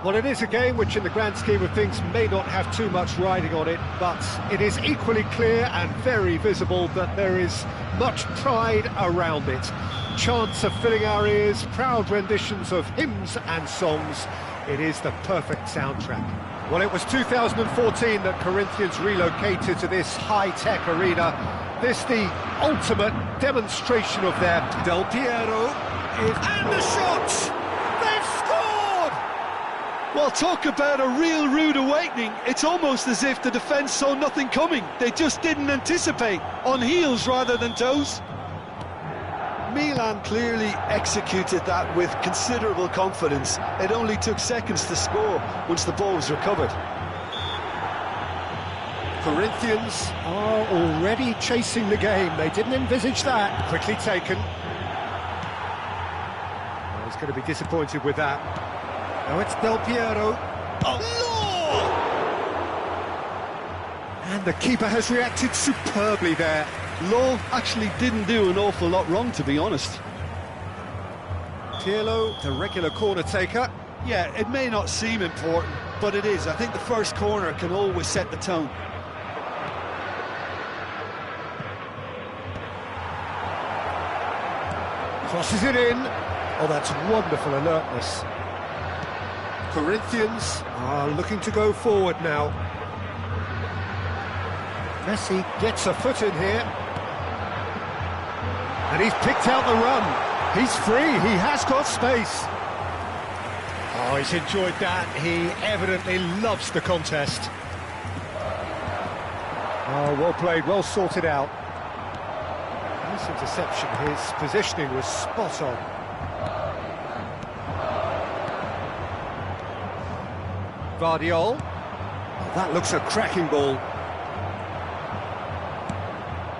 Well, it is a game which in the grand scheme of things may not have too much riding on it, but it is equally clear and very visible that there is much pride around it. Chants are filling our ears, proud renditions of hymns and songs. It is the perfect soundtrack. Well, it was 2014 that Corinthians relocated to this high-tech arena. This the ultimate demonstration of their... Del Piero is... And the shot! They've scored! Well, talk about a real rude awakening. It's almost as if the defence saw nothing coming. They just didn't anticipate, on heels rather than toes. Milan clearly executed that with considerable confidence. It only took seconds to score once the ball was recovered. Corinthians are already chasing the game. They didn't envisage that. Quickly taken. Oh, he's going to be disappointed with that. Now it's Del Piero. Oh, Lord! And the keeper has reacted superbly there. Law actually didn't do an awful lot wrong, to be honest. Pirlo, the regular corner taker. Yeah, it may not seem important, but it is. I think the first corner can always set the tone. Crosses it in. Oh, that's wonderful alertness. Corinthians are looking to go forward now. Messi gets a foot in here. And he's picked out the run. He's free, he has got space. Oh, he's enjoyed that. He evidently loves the contest. Oh, well played, well sorted out. Nice interception, his positioning was spot on. Vardiol. Oh, that looks a cracking ball.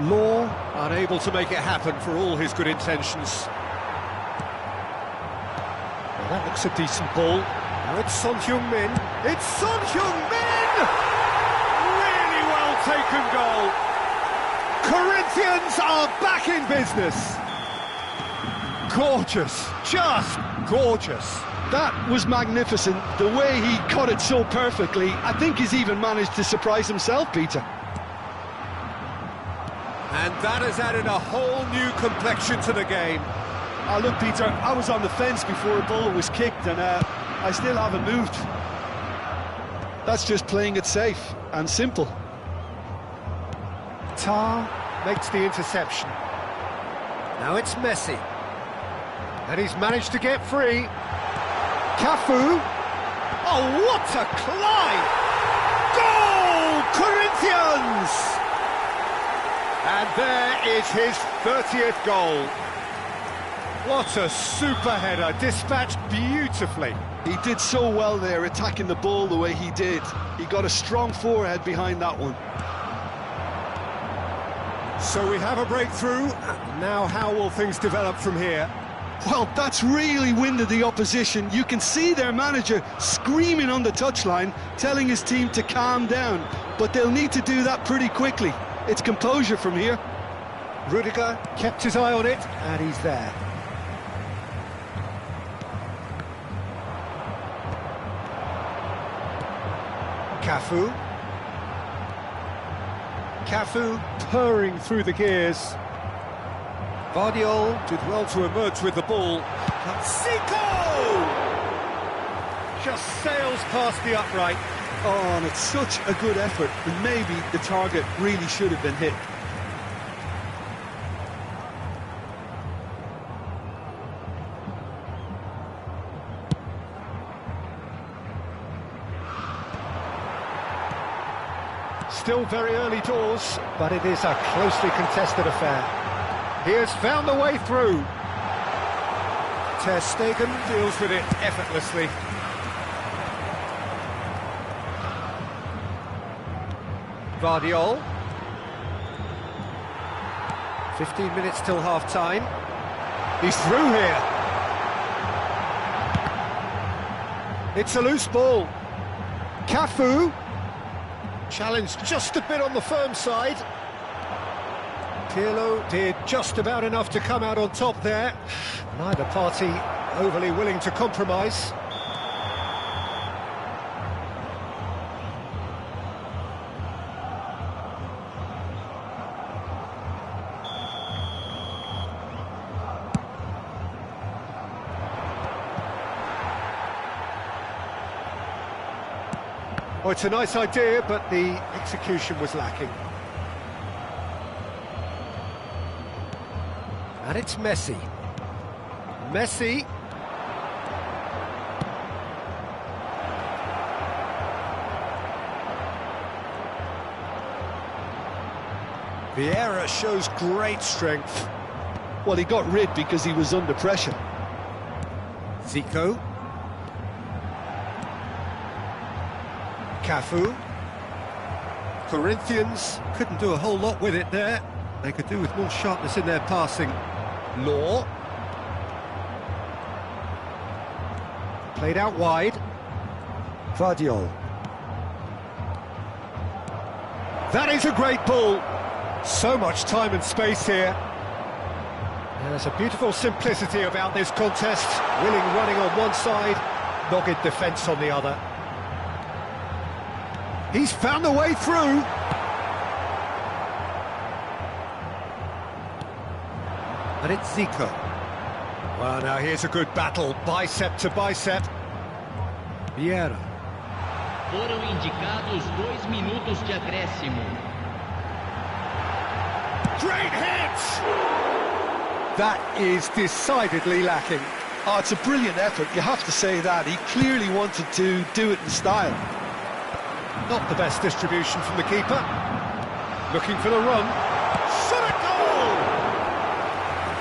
Law unable to make it happen for all his good intentions. Well, that looks a decent ball. Now it's Son Heung-min. It's Son Heung-min! Really well taken goal. Corinthians are back in business. Gorgeous, just gorgeous. That was magnificent. The way he cut it so perfectly. I think he's even managed to surprise himself, Peter. And that has added a whole new complexion to the game. Oh, look, Peter, I was on the fence before the ball was kicked, and I still haven't moved. That's just playing it safe and simple. Tar makes the interception. Now it's Messi. And he's managed to get free. Cafu. Oh, what a climb! Goal, Corinthians! And there is his 30th goal. What a super header, dispatched beautifully. He did so well there, attacking the ball the way he did. He got a strong forehead behind that one. So we have a breakthrough. Now how will things develop from here? Well, that's really winded the opposition. You can see their manager screaming on the touchline, telling his team to calm down. But they'll need to do that pretty quickly. It's composure from here. Rudiger kept his eye on it, and he's there. Cafu. Cafu purring through the gears. Vardiol did well to emerge with the ball. Zico! Just sails past the upright. Oh, and it's such a good effort, and maybe the target really should have been hit. Still very early doors, but it is a closely contested affair. He has found the way through. Ter Stegen deals with it effortlessly. Vardiol. 15 minutes till half-time. He's through here. It's a loose ball. Cafu. Challenged just a bit on the firm side. Pirlo did just about enough to come out on top there. Neither party overly willing to compromise. Oh, it's a nice idea, but the execution was lacking. And it's Messi. Messi. Vieira shows great strength. Well, he got rid because he was under pressure. Zico. Cafu. Corinthians couldn't do a whole lot with it there. They could do with more sharpness in their passing. Law. Played out wide. Vardiol. That is a great ball. So much time and space here. And there's a beautiful simplicity about this contest. Willing running on one side, dogged defence on the other. He's found a way through. And it's Zico. Well, now here's a good battle, bicep to bicep. Vieira. Foram indicados 2 minutos de acréscimo. Great hit! That is decidedly lacking. Oh, it's a brilliant effort, you have to say that. He clearly wanted to do it in style. Not the best distribution from the keeper. Looking for the run. Shot a goal!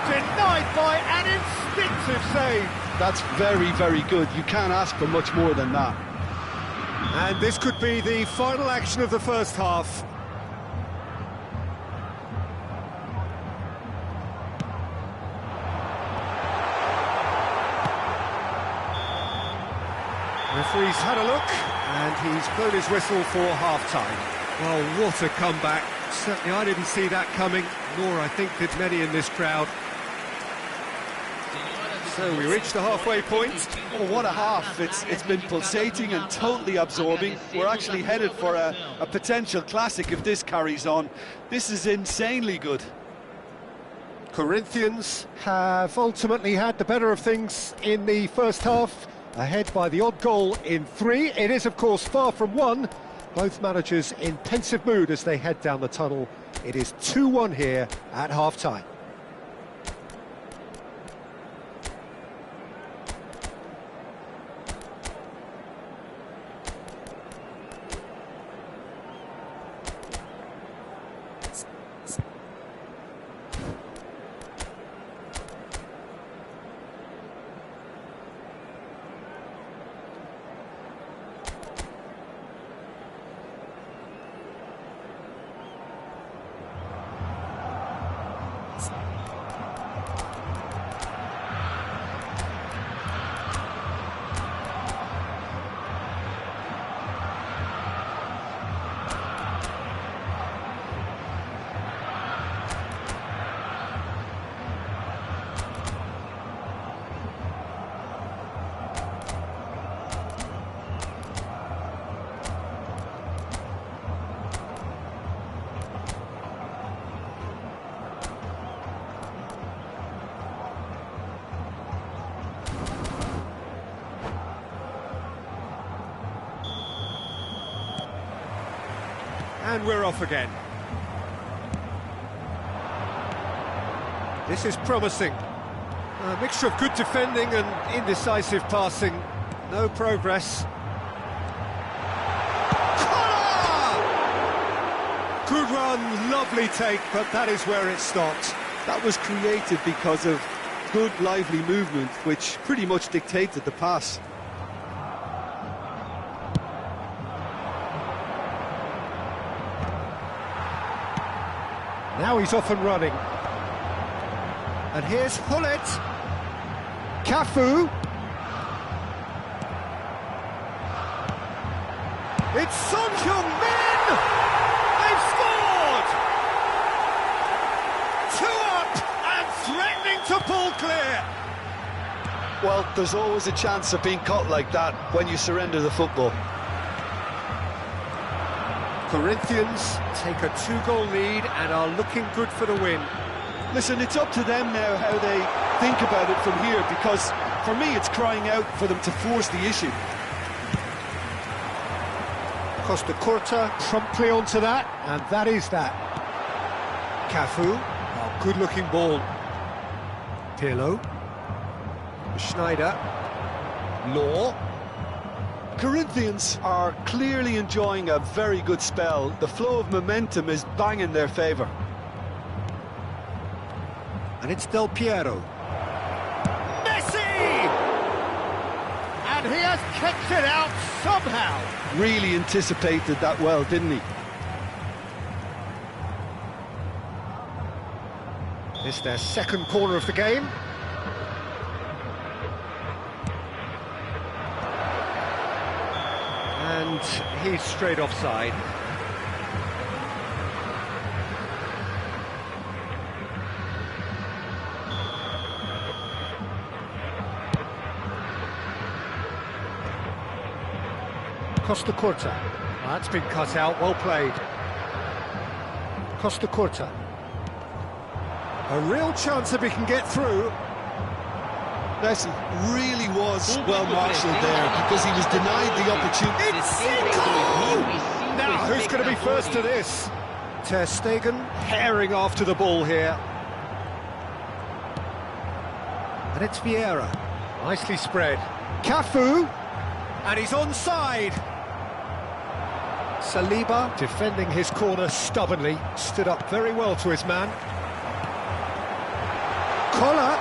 Denied by an instinctive save. That's very, very good. You can't ask for much more than that. And this could be the final action of the first half. Referee's had a look, and he's blown his whistle for half-time. Well, what a comeback. Certainly I didn't see that coming, nor I think did many in this crowd. So we reached the halfway point. Oh, what a half. It's been pulsating and totally absorbing. We're actually headed for a potential classic if this carries on. This is insanely good. Corinthians have ultimately had the better of things in the first half, ahead by the odd goal in 3. It is, of course, far from 1. Both managers in pensive mood as they head down the tunnel. It is 2-1 here at half-time. And we're off again. This is promising. A mixture of good defending and indecisive passing. No progress. Good run, lovely take, but that is where it stopped. That was created because of good, lively movement, which pretty much dictated the pass. Now he's off and running. And here's Hullet. Cafu. It's Son Heung-min! They've scored! 2 up and threatening to pull clear. Well, there's always a chance of being caught like that when you surrender the football. Corinthians take a 2-goal lead and are looking good for the win. Listen, it's up to them now how they think about it from here, because for me it's crying out for them to force the issue. Costa Curta promptly onto that, and that is that. Cafu, oh, good-looking ball. Pirlo. Schneider. Law. Corinthians are clearly enjoying a very good spell. The flow of momentum is bang in their favour. And it's Del Piero. Messi! And he has kicked it out somehow. Really anticipated that well, didn't he? It's their second corner of the game. And he's straight offside. Costa Curta. That's been cut out, well played. Costa Curta. A real chance if he can get through. Messi really was well marshalled there because he was denied the opportunity. It's Zico! Now, who's going to be first to this? Ter Stegen herring after the ball here. And it's Vieira. Nicely spread. Cafu. And he's onside. Saliba defending his corner stubbornly. Stood up very well to his man. Collar.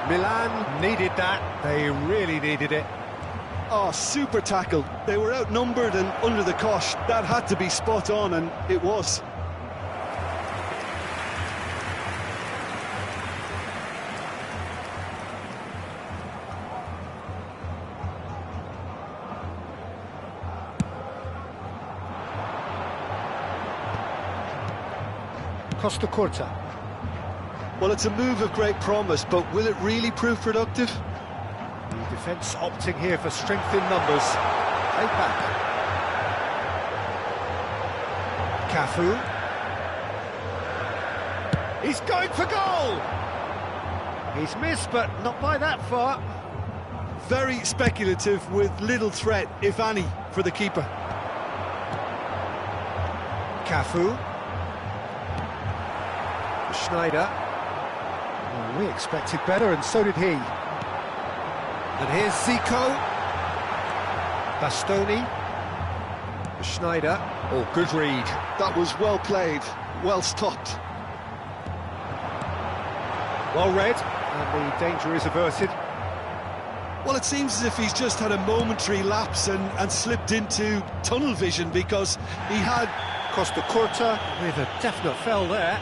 Milan needed that. They really needed it. Oh, super tackle. They were outnumbered and under the cosh. That had to be spot on, and it was. Costa Curta. Well, it's a move of great promise, but will it really prove productive? The defence opting here for strength in numbers. Played back. Cafu. He's going for goal! He's missed, but not by that far. Very speculative with little threat, if any, for the keeper. Cafu. Schneider. Well, we expected better, and so did he. And here's Zico. Bastoni. Schneider. Oh, good read. That was well played, well stopped. Well read, and the danger is averted. Well, it seems as if he's just had a momentary lapse and slipped into tunnel vision because he had... Costa Curta with a definite foul there.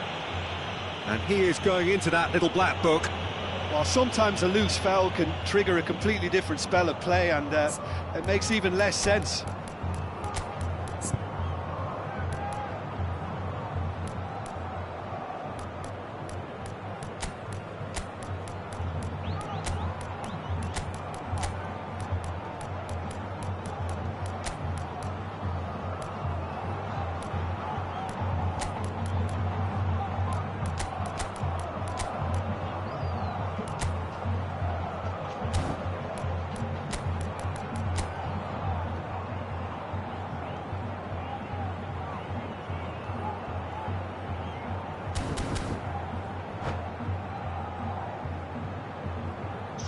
And he is going into that little black book. Well, sometimes a loose foul can trigger a completely different spell of play, and it makes even less sense.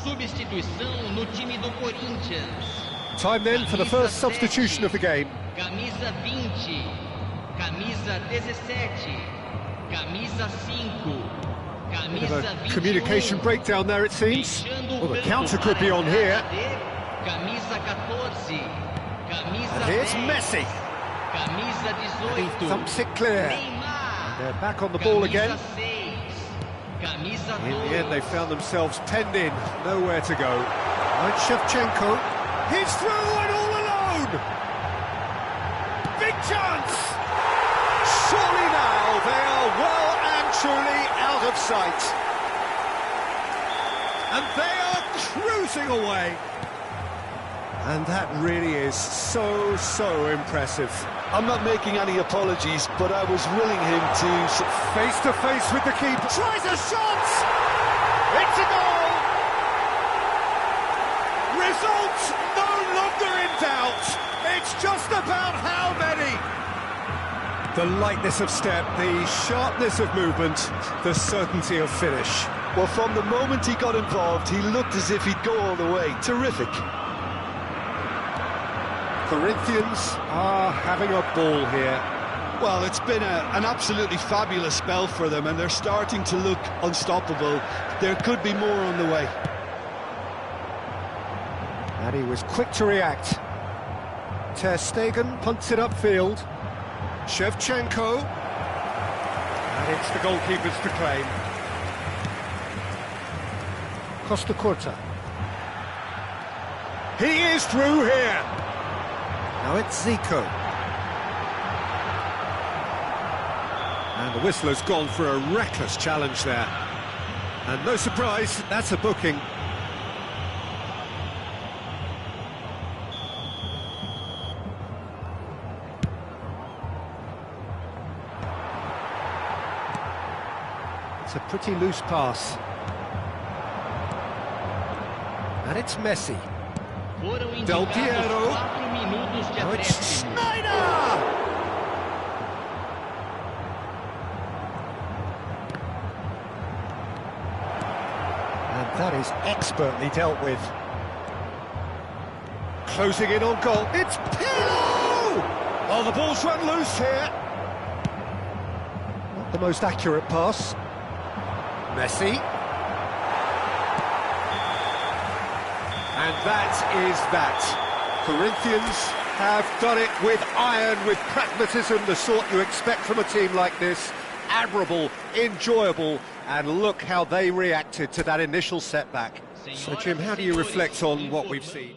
Substituição no time do Corinthians. Time then for the first substitution of the game. Camisa 20, camisa 17, camisa 5, Bit of camisa a 21. communication breakdown there, it seems. Well, the counter could be on here. Camisa 14, camisa And here's 10, Messi. camisa And he 18. thumps it clear. Neymar, They're back on the ball again. camisa 6, camisa In the end, they 2. found themselves penned in, nowhere to go. And Shevchenko, he's through and all alone! Big chance! Surely now they are well and truly out of sight. And they are cruising away. And that really is so impressive. I'm not making any apologies, but I was willing him to... Face to face with the keeper. Tries a shot! It's a goal! Result no longer in doubt. It's just about how many? The lightness of step, the sharpness of movement, the certainty of finish. Well, from the moment he got involved, he looked as if he'd go all the way. Terrific. Corinthians are having a ball here. Well, it's been an absolutely fabulous spell for them, and they're starting to look unstoppable. There could be more on the way. And he was quick to react. Ter Stegen punts it upfield. Shevchenko. And it's the goalkeepers to claim. Costa Curta. He is through here. Now it's Zico. And the whistler's gone for a reckless challenge there. And no surprise, that's a booking. It's a pretty loose pass. And it's Messi. Del Piero. Now it's Schneider! And that is expertly dealt with. Closing in on goal. It's Pirlo! Oh, the ball's run loose here. Not the most accurate pass. Messi. And that is that. Corinthians have done it with iron, with pragmatism, the sort you expect from a team like this. Admirable, enjoyable, and look how they reacted to that initial setback. So, Jim, how do you reflect on what we've seen?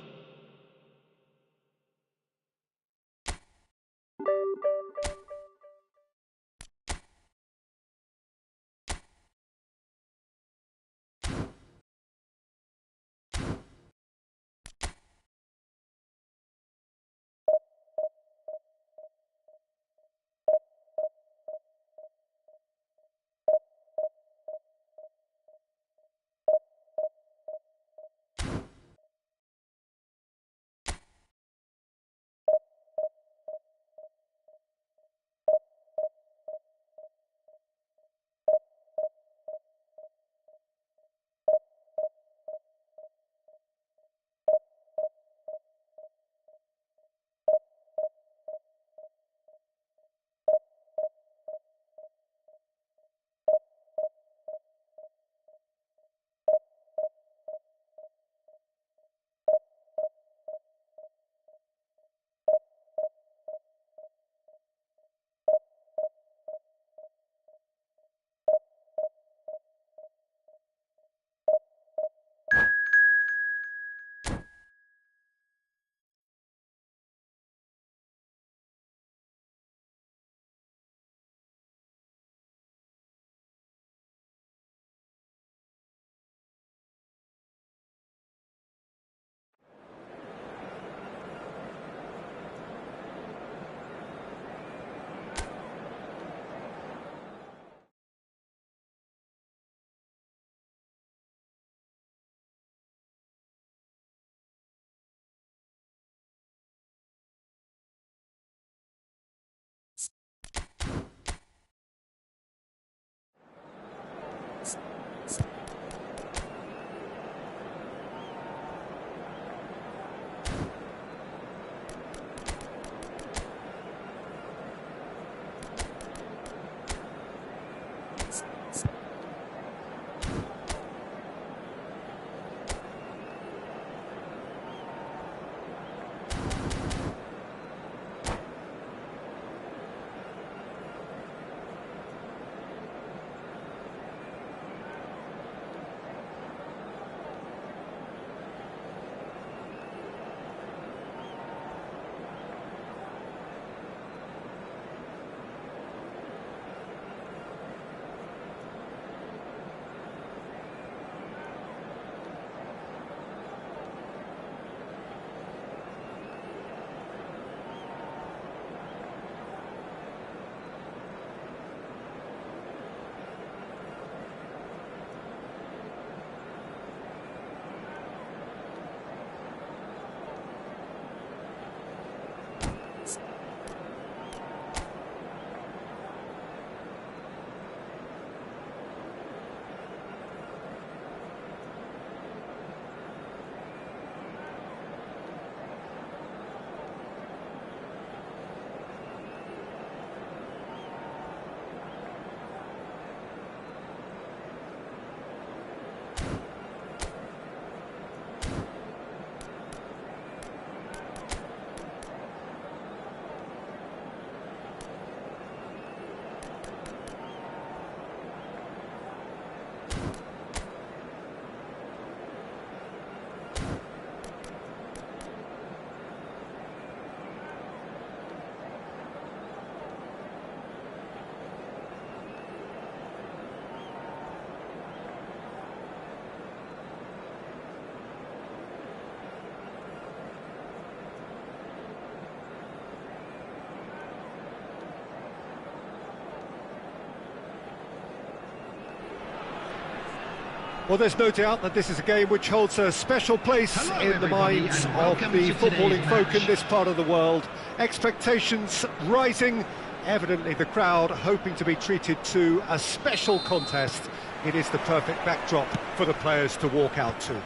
Well, there's no doubt that this is a game which holds a special place Hello, in the everybody, minds and of welcome the to footballing today's folk in match. this part of the world. Expectations rising, evidently the crowd hoping to be treated to a special contest. It is the perfect backdrop for the players to walk out to.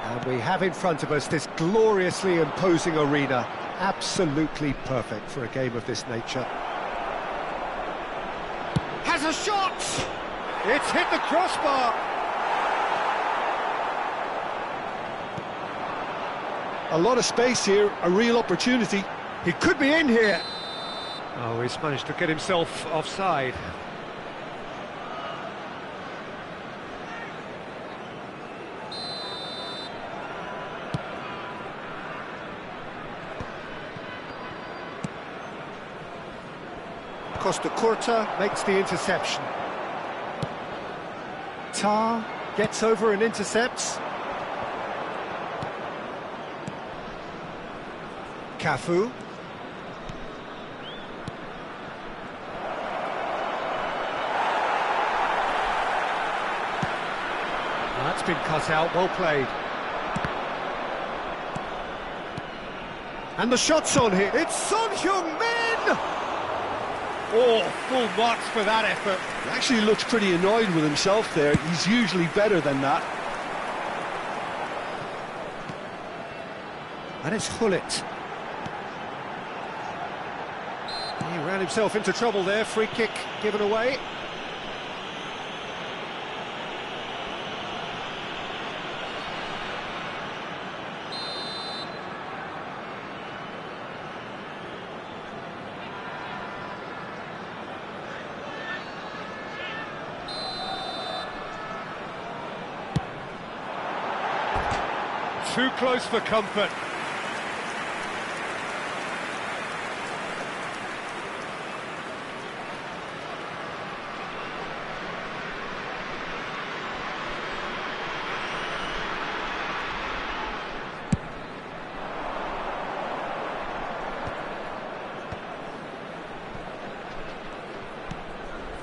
And we have in front of us this gloriously imposing arena, absolutely perfect for a game of this nature. Has a shot! It's hit the crossbar! A lot of space here, a real opportunity. He could be in here! Oh, he's managed to get himself offside. Costa Curta makes the interception. Tar gets over and intercepts. Cafu. That's been cut out, well played. And the shot's on here. It's Son Heung-min! Oh, full marks for that effort. He actually looks pretty annoyed with himself there. He's usually better than that. And it's Hullet. He ran himself into trouble there. Free kick given away. Too close for comfort.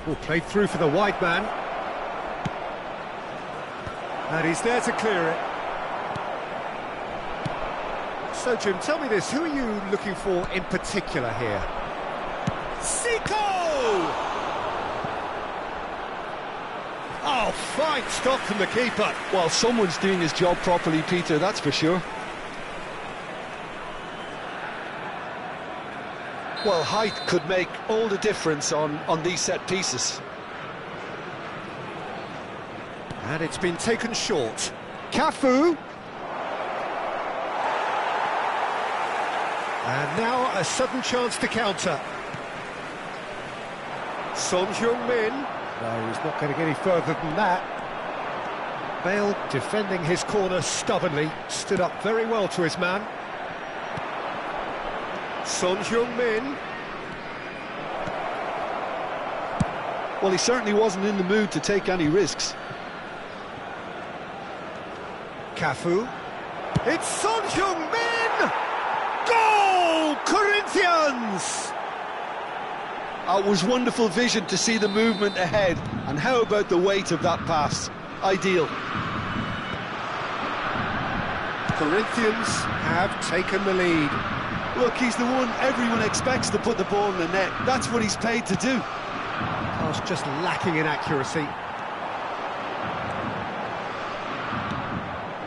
Well, played through for the wide man. And he's there to clear it. So, Jim, tell me this, who are you looking for in particular here? Zico! Oh, fine stop from the keeper. Well, someone's doing his job properly, Peter, that's for sure. Well, height could make all the difference on these set pieces. And it's been taken short. Cafu! And now a sudden chance to counter. Son Heung-min. No, he's not going to get any further than that. Bale defending his corner stubbornly. Stood up very well to his man. Son Heung-min. Well, he certainly wasn't in the mood to take any risks. Cafu. It's Son Heung-min! Goal! Corinthians! It was wonderful vision to see the movement ahead, and how about the weight of that pass? Ideal. Corinthians have taken the lead. Look, he's the one everyone expects to put the ball in the net. That's what he's paid to do. Pass just lacking in accuracy.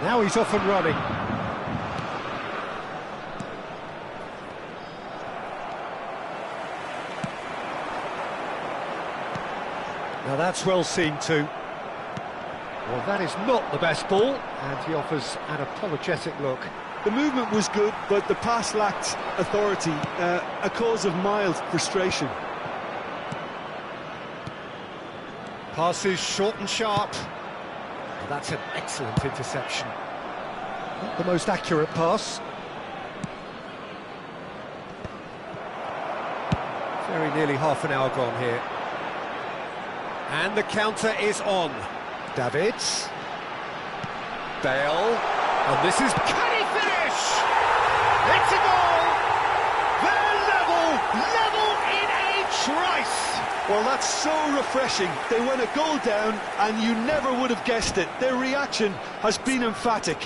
Now he's off and running. Now that's well seen too. Well, that is not the best ball, and he offers an apologetic look. The movement was good, but the pass lacked authority, a cause of mild frustration. Passes short and sharp. Well, that's an excellent interception. Not the most accurate pass. Very nearly half an hour gone here. And the counter is on. Davids. Bale. And this is... Can he finish? It's a goal! They're level in age Trice! Well, that's so refreshing. They went a goal down, and you never would have guessed it. Their reaction has been emphatic.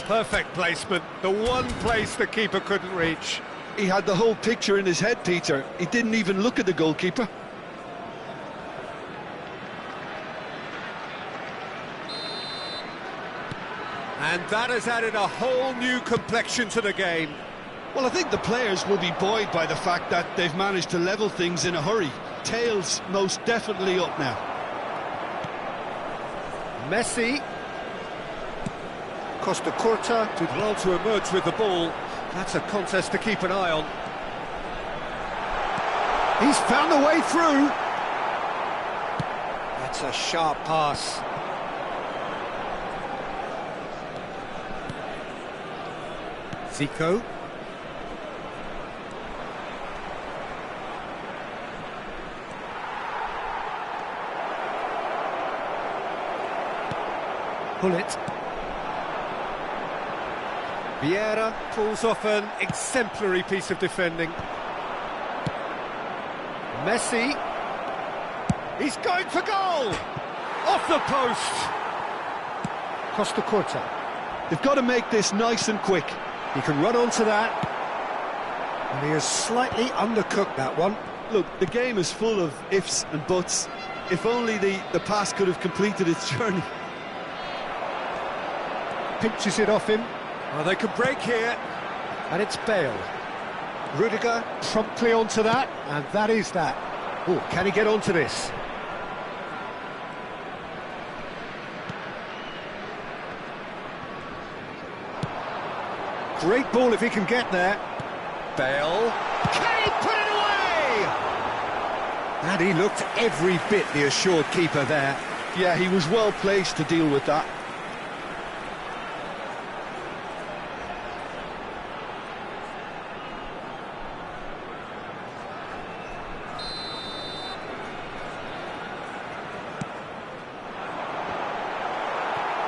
Perfect placement, the one place the keeper couldn't reach. He had the whole picture in his head, Peter. He didn't even look at the goalkeeper. And that has added a whole new complexion to the game. Well, I think the players will be buoyed by the fact that they've managed to level things in a hurry. Tails most definitely up now. Messi. Costa Curta did well to emerge with the ball. That's a contest to keep an eye on. He's found the way through. That's a sharp pass. Zico. Pull it. Vieira pulls off an exemplary piece of defending. Messi. He's going for goal! Off the post! Costa Curta. They've got to make this nice and quick. He can run onto that. And he has slightly undercooked that one. Look, the game is full of ifs and buts. If only the pass could have completed its journey. Pinches it off him. Oh, they can break here. And it's Bale. Rudiger promptly onto that, and that is that. Oh, can he get onto this? Great ball if he can get there. Bale. Can he put it away? And he looked every bit the assured keeper there. Yeah, he was well placed to deal with that.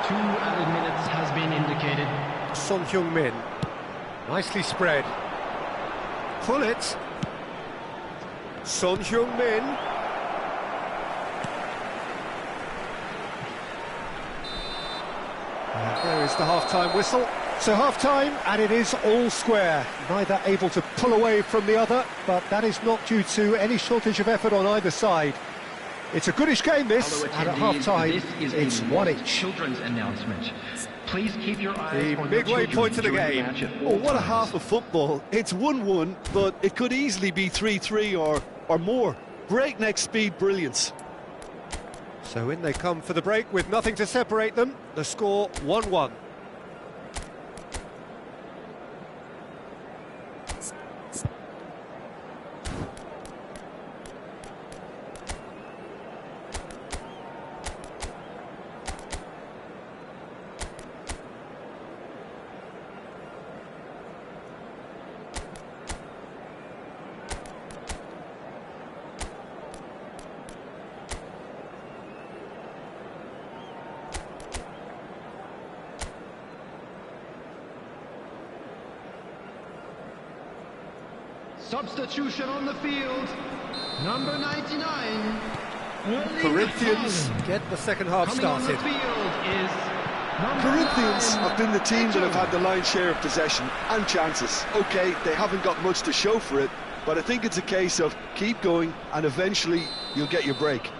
Two added minutes has been indicated. Son Heung-min, nicely spread. Pull it. Son Heung-min. There is the half-time whistle. So half-time, and it is all square. Neither able to pull away from the other, but that is not due to any shortage of effort on either side. It's a goodish game, this, and at half-time, it's one each. Children's announcement. Please keep your eyes The on midway children point of the during game. match at Oh, all what a times. half of football. It's 1-1, but it could easily be 3-3 or more. Breakneck speed brilliance. So in they come for the break with nothing to separate them. The score 1-1. Substitution on the field. Number 99. Corinthians get the second half Coming on the started. field is number Corinthians 9. have been the team that have had the lion's share of possession and chances. OK, they haven't got much to show for it, but I think it's a case of keep going and eventually you'll get your break.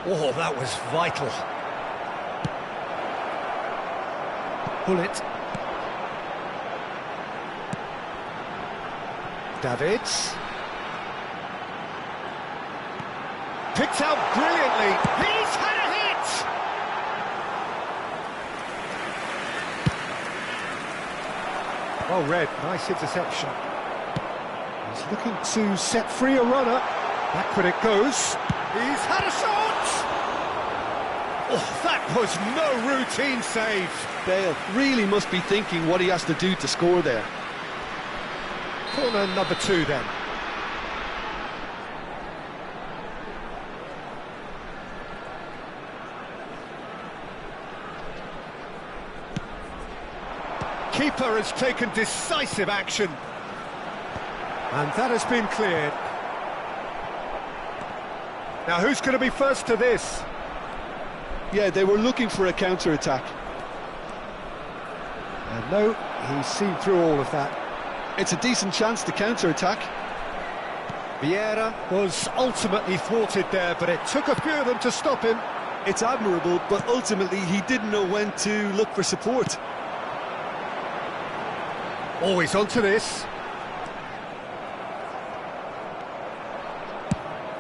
Oh, that was vital. Pull it. Davids. Picked out brilliantly. He's had a hit! Well read, nice interception. He's looking to set free a runner. Backward it goes. He's had a shot! Oh, that was no routine save. Bale really must be thinking what he has to do to score there. Corner number 2 then. keeper has taken decisive action. And that has been cleared. Now who's going to be first to this? Yeah, they were looking for a counter-attack. And no, he's seen through all of that. It's a decent chance to counter-attack. Vieira was ultimately thwarted there, but it took a few of them to stop him. It's admirable, but ultimately he didn't know when to look for support. Always onto this.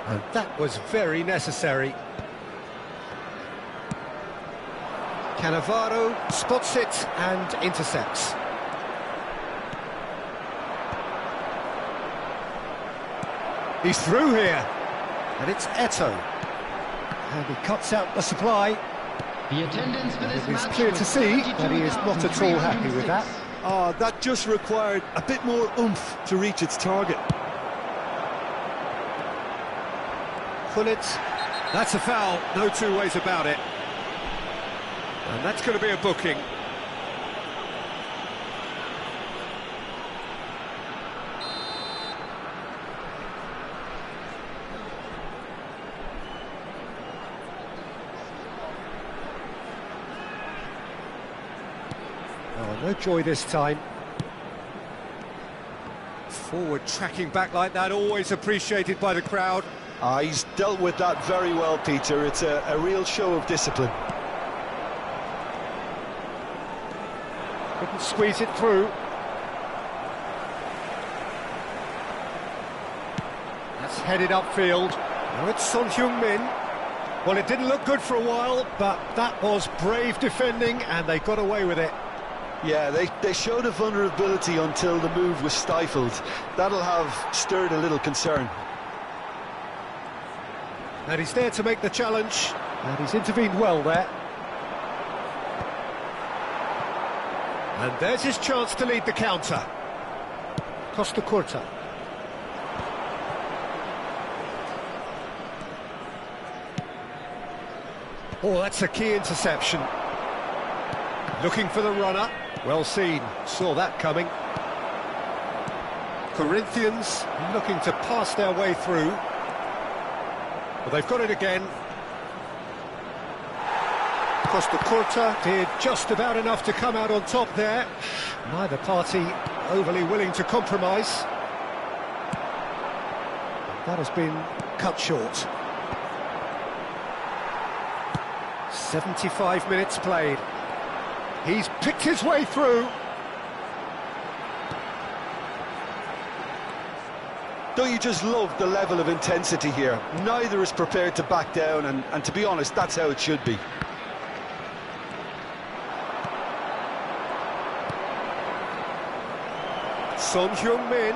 And that was very necessary. Cannavaro spots it and intercepts. He's through here, and it's Eto'o. And he cuts out the supply. The attendance for this It is match clear was to see that he is not at all happy with that. That just required a bit more oomph to reach its target. Gullit, that's a foul, no two ways about it. And that's going to be a booking. Oh, no joy this time. Forward tracking back like that, always appreciated by the crowd. He's dealt with that very well, Peter. It's a real show of discipline. Couldn't squeeze it through. That's headed upfield. Now it's Son Heung-min. Well, it didn't look good for a while, but that was brave defending, and they got away with it. Yeah, they showed a vulnerability until the move was stifled. That'll have stirred a little concern. And he's there to make the challenge, and he's intervened well there. And there's his chance to lead the counter. Costa Curta. Oh, that's a key interception. Looking for the runner. Well seen, saw that coming. Corinthians looking to pass their way through. But they've got it again. Costa Curta did just about enough to come out on top there. Neither party overly willing to compromise. That has been cut short. 75 minutes played. He's picked his way through. Don't you just love the level of intensity here? Neither is prepared to back down, and to be honest, that's how it should be. Son Heung-min.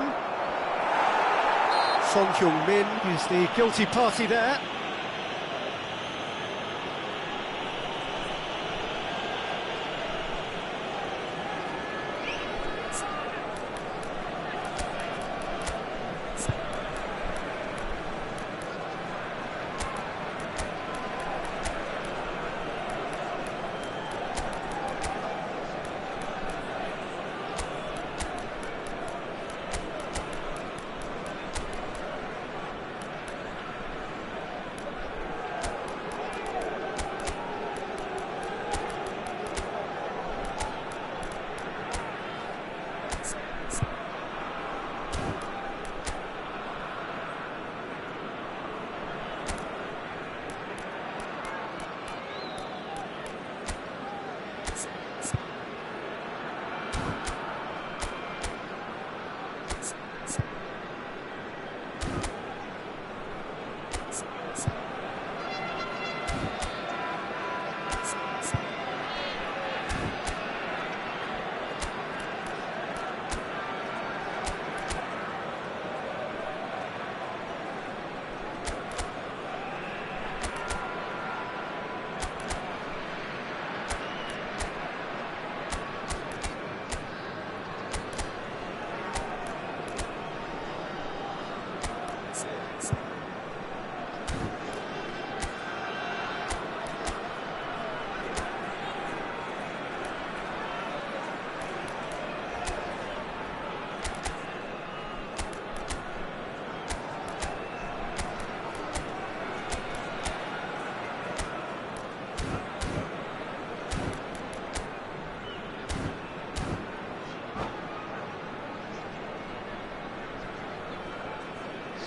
Son Heung-min is the guilty party there.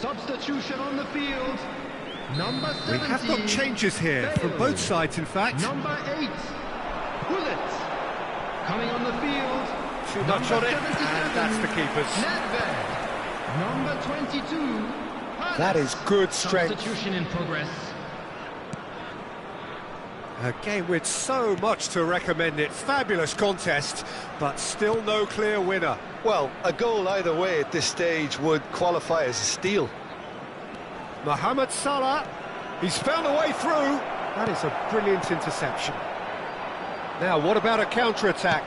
Substitution on the field. Number 17. We have got changes here from Bale. both sides, in fact. Number 8. Bullet. Coming on the field. Too much on it, and that's the keeper's. Nedved. Number 22. That is good strength. Substitution in progress. A game with so much to recommend it. Fabulous contest, but still no clear winner. Well, a goal either way at this stage would qualify as a steal. Mohamed Salah, he's found a way through. That is a brilliant interception. Now, what about a counter-attack?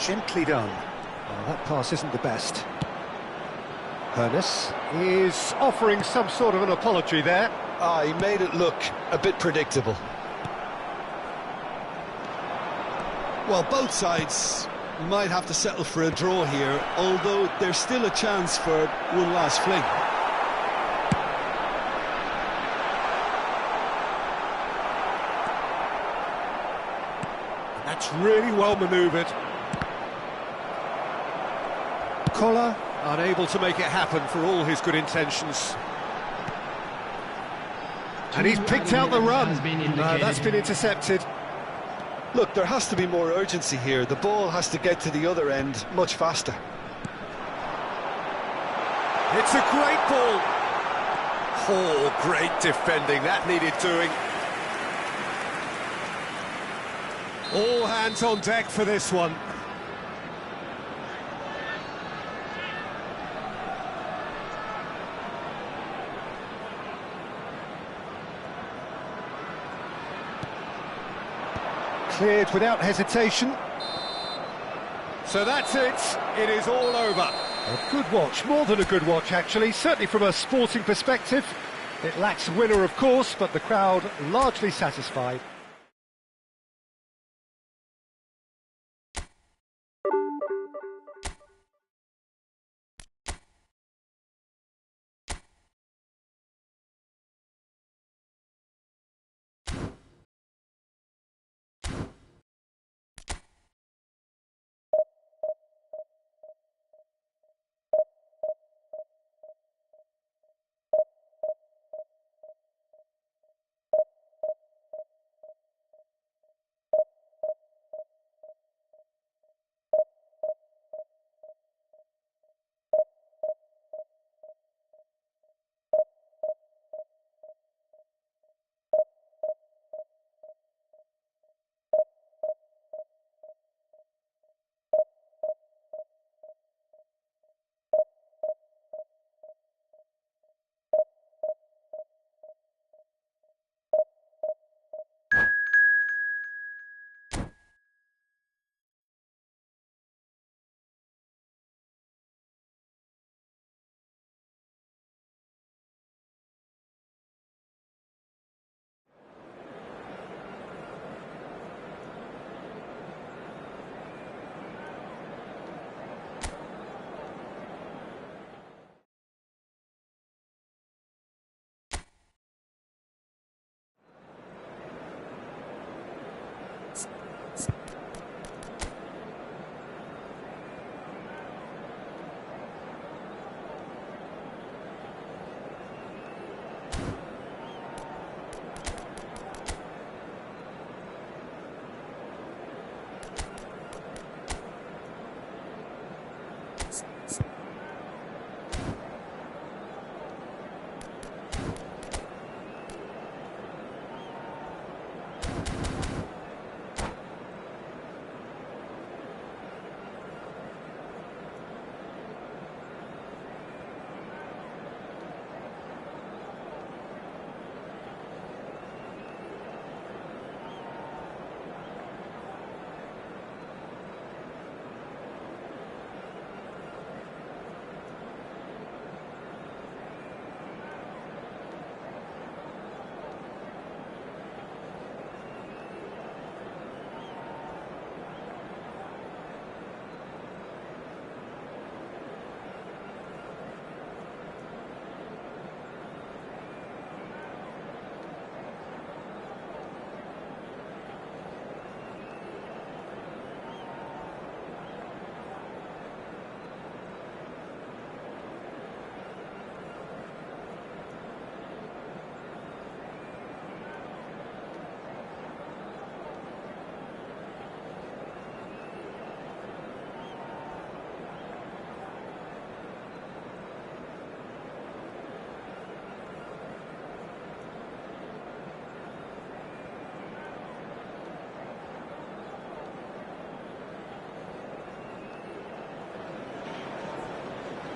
Gently done. Oh, that pass isn't the best. Hernes is offering some sort of an apology there. He made it look a bit predictable. Well, both sides might have to settle for a draw here, although there's still a chance for one last fling. That's really well manoeuvred. Collar, unable to make it happen for all his good intentions. And he's picked out the run. That's been intercepted. Look, there has to be more urgency here. The ball has to get to the other end much faster. It's a great ball. Oh, great defending. That needed doing. All hands on deck for this one. Cleared without hesitation. So that's it. It is all over. A good watch, more than a good watch actually, certainly from a sporting perspective. It lacks a winner of course, but the crowd largely satisfied.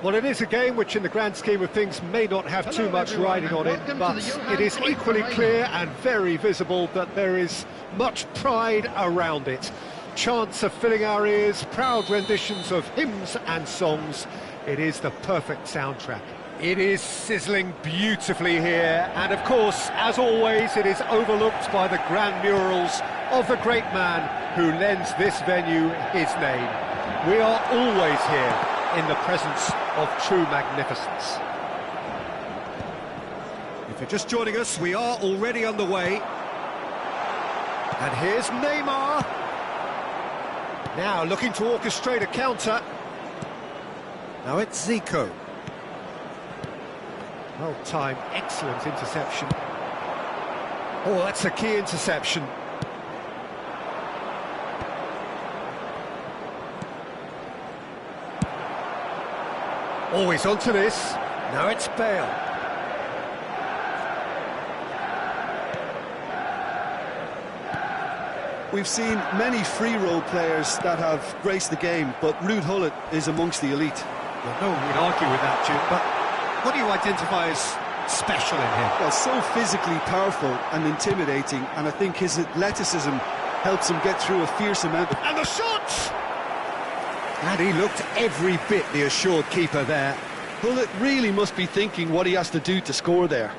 Well, it is a game which in the grand scheme of things may not have too much riding on it, but it is equally clear and very visible that there is much pride around it. Chants are filling our ears, proud renditions of hymns and songs. It is the perfect soundtrack. It is sizzling beautifully here, and of course, as always, it is overlooked by the grand murals of the great man who lends this venue his name. We are always here in the presence of true magnificence. If you're just joining us, we are already underway. And here's Neymar. Now looking to orchestrate a counter. Now it's Zico. Well timed, excellent interception. Oh, that's a key interception. Always onto this. Now it's Bale. We've seen many free role players that have graced the game, but Ruud Gullit is amongst the elite. Well, no one would argue with that, Jude, but what do you identify as special in him? Well, so physically powerful and intimidating, and I think his athleticism helps him get through a fierce amount of... And the shot! And he looked every bit the assured keeper there. Gullit really must be thinking what he has to do to score there.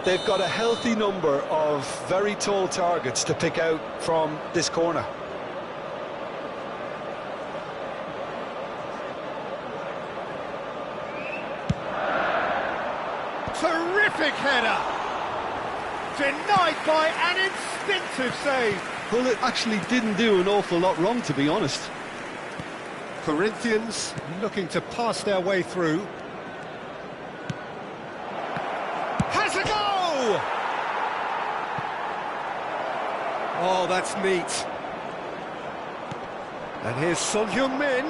They've got a healthy number of very tall targets to pick out from this corner. Terrific header! Denied by an instinctive save. Gullit actually didn't do an awful lot wrong, to be honest. Corinthians looking to pass their way through. Has a go! Oh, that's neat. And here's Son Heung-min.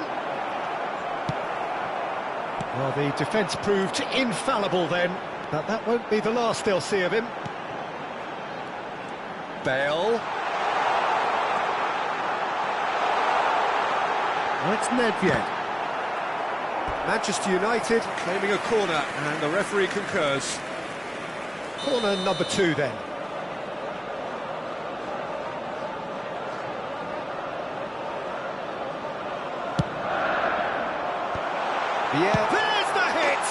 Well, the defence proved infallible then, but that won't be the last they'll see of him. Bale. Well, it's Nedved. Manchester United claiming a corner, and the referee concurs. Corner number 2 then. Yeah, there's the hit!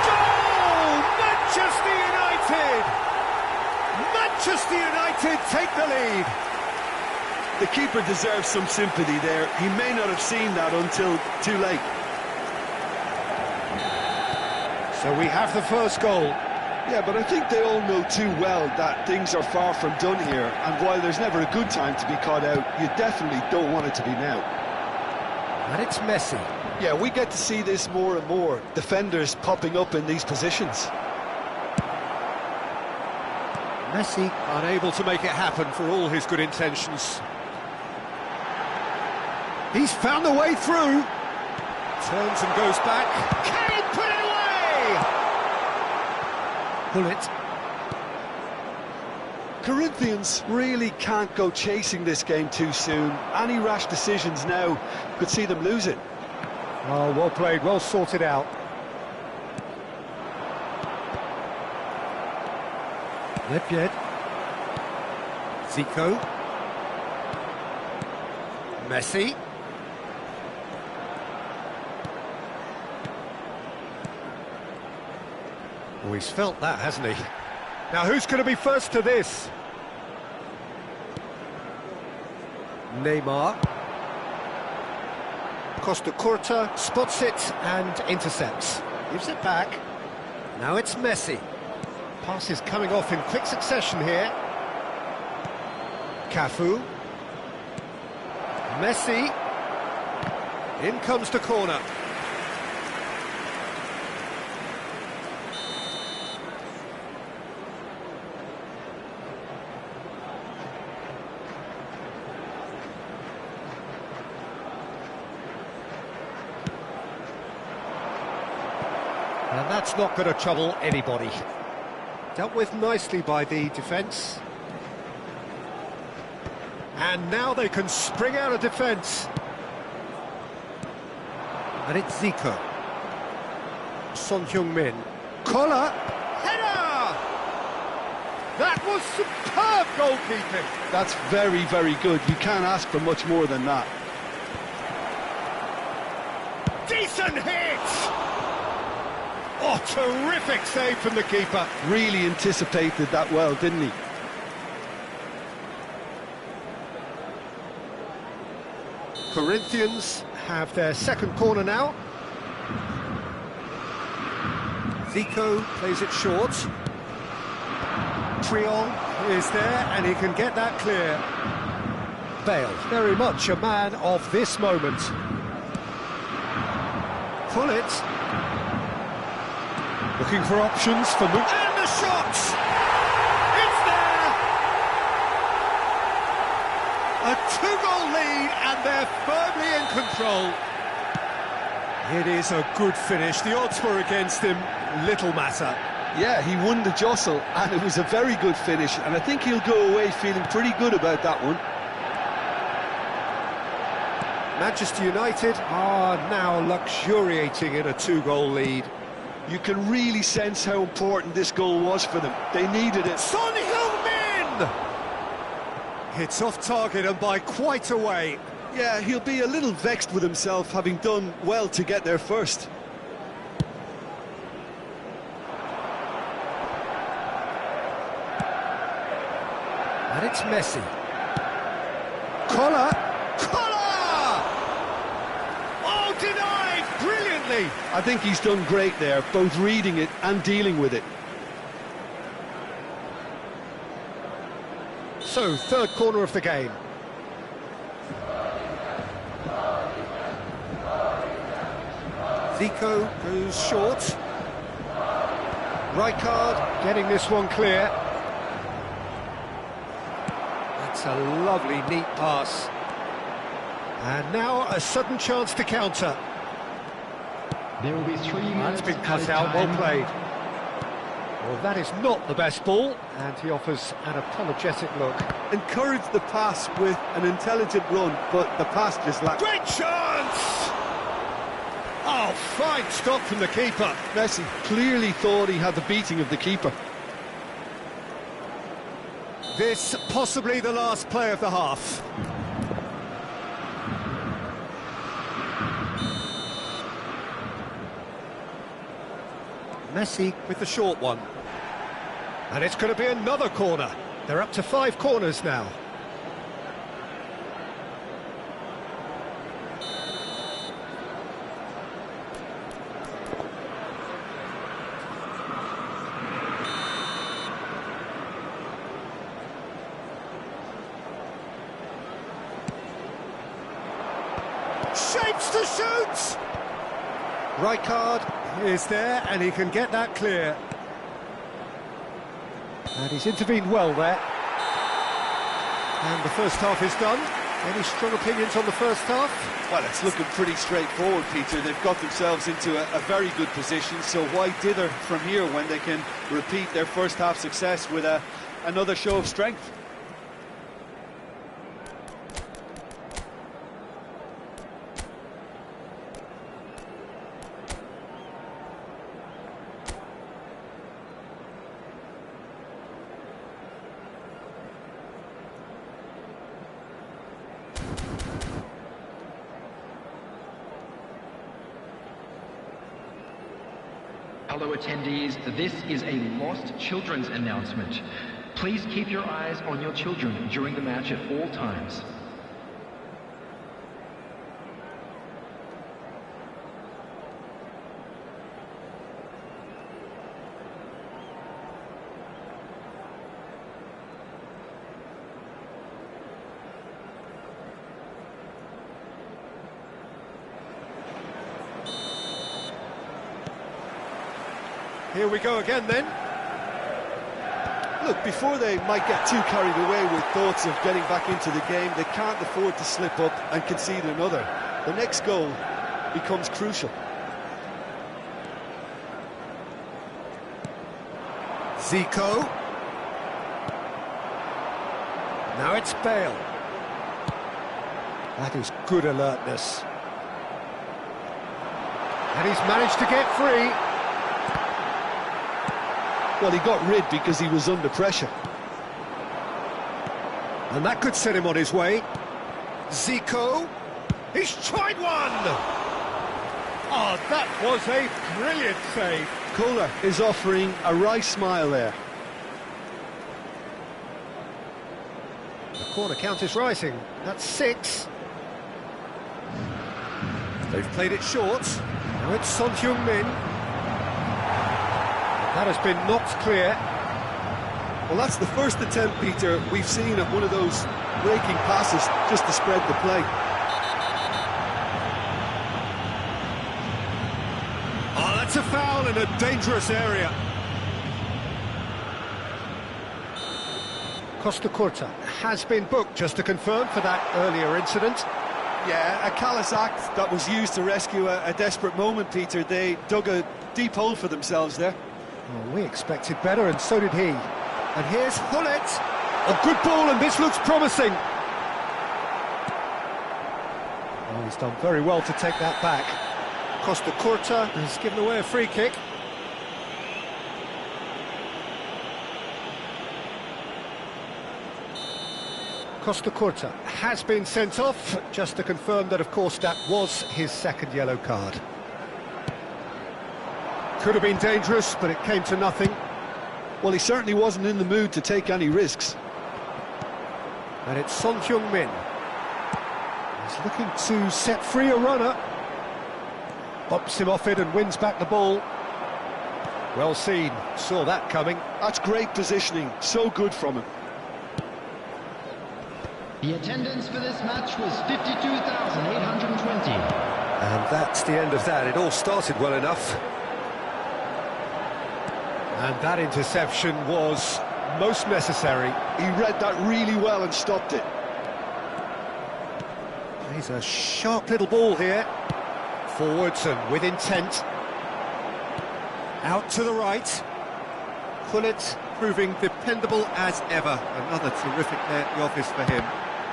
Goal! Manchester United! Manchester United take the lead. The keeper deserves some sympathy there. He may not have seen that until too late. So we have the first goal. Yeah, but I think they all know too well that things are far from done here, and while there's never a good time to be caught out, you definitely don't want it to be now. And it's Messi. Yeah, we get to see this more and more, defenders popping up in these positions. Messi unable to make it happen for all his good intentions. He's found a way through. Turns and goes back. Can he put it away? Gullit. Corinthians really can't go chasing this game too soon. Any rash decisions now could see them lose it. Oh, well played, well sorted out. Nedved. Zico. Messi. Oh, he's felt that, hasn't he? Now, who's going to be first to this? Neymar. Costa Curta spots it and intercepts. Gives it back. Now it's Messi. Passes coming off in quick succession here. Cafu. Messi. In comes the corner. And that's not going to trouble anybody. Dealt with nicely by the defence. And now they can spring out of defence. And it's Zico. Son Heung-min. Collar. Header! That was superb goalkeeping. That's very, very good. You can't ask for much more than that. Decent hit! Oh, terrific save from the keeper. Really anticipated that well, didn't he? Corinthians have their second corner now. Zico plays it short. Triol is there and he can get that clear. Bale, very much a man of this moment. Pull it. Looking for options for Mook. And the shot! It's there! A two-goal lead and they're firmly in control. It is a good finish. The odds were against him. Little matter. Yeah, he won the jostle, and it was a very good finish, and I think he'll go away feeling pretty good about that one. Manchester United are now luxuriating in a two-goal lead. You can really sense how important this goal was for them. They needed it. Son Heung-min! It's off target and by quite a way. Yeah, he'll be a little vexed with himself, having done well to get there first. And it's Messi. Collar! Collar! Oh, denied! Brilliantly! I think he's done great there, both reading it and dealing with it. So, third corner of the game. Zico goes short. Rijkaard getting this one clear. That's a lovely, neat pass. And now a sudden chance to counter. There will be 3 minutes. That's been cut out, well played. Well, that is not the best ball, and he offers an apologetic look. Encouraged the pass with an intelligent run, but the pass just lacked. Great chance! Oh, fine stop from the keeper. Messi clearly thought he had the beating of the keeper. This possibly the last play of the half. Messi with the short one. And it's going to be another corner. They're up to 5 corners now. Shapes to shoot! Rijkaard is there and he can get that clear. And he's intervened well there. And the first half is done. Any strong opinions on the first half? Well, it's looking pretty straightforward, Peter. They've got themselves into a very good position, so why dither from here when they can repeat their first half success with another show of strength? Hello attendees, this is a Lost Children's announcement. Please keep your eyes on your children during the match at all times. Here we go again then. Look, before they might get too carried away with thoughts of getting back into the game, they can't afford to slip up and concede another. The next goal becomes crucial. Zico. Now it's Bale. That is good alertness. And he's managed to get free. Well, he got rid because he was under pressure. And that could set him on his way. Zico. He's tried one! Oh, that was a brilliant save. Kohler is offering a wry smile there. The corner count is rising. That's 6. They've played it short. Now it's Son Heung-min. That has been knocked clear. Well, that's the first attempt, Peter, we've seen at one of those breaking passes just to spread the play. Oh, that's a foul in a dangerous area. Costa Curta has been booked, just to confirm, for that earlier incident. Yeah, a callous act that was used to rescue a desperate moment, Peter. They dug a deep hole for themselves there. Well, we expected better, and so did he. And here's Hullet. A good ball, and this looks promising. Oh, he's done very well to take that back. Costa Curta has given away a free kick. Costa Curta has been sent off, just to confirm that, of course, that was his second yellow card. Could have been dangerous, but it came to nothing. Well, he certainly wasn't in the mood to take any risks. And it's Son Heung-min. He's looking to set free a runner. Bumps him off it and wins back the ball. Well seen, saw that coming. That's great positioning, so good from him. The attendance for this match was 52,820. And that's the end of that. It all started well enough. And that interception was most necessary. He read that really well and stopped it. He's a sharp little ball here. Forwards and with intent. Out to the right. Hullet proving dependable as ever. Another terrific day at the office for him.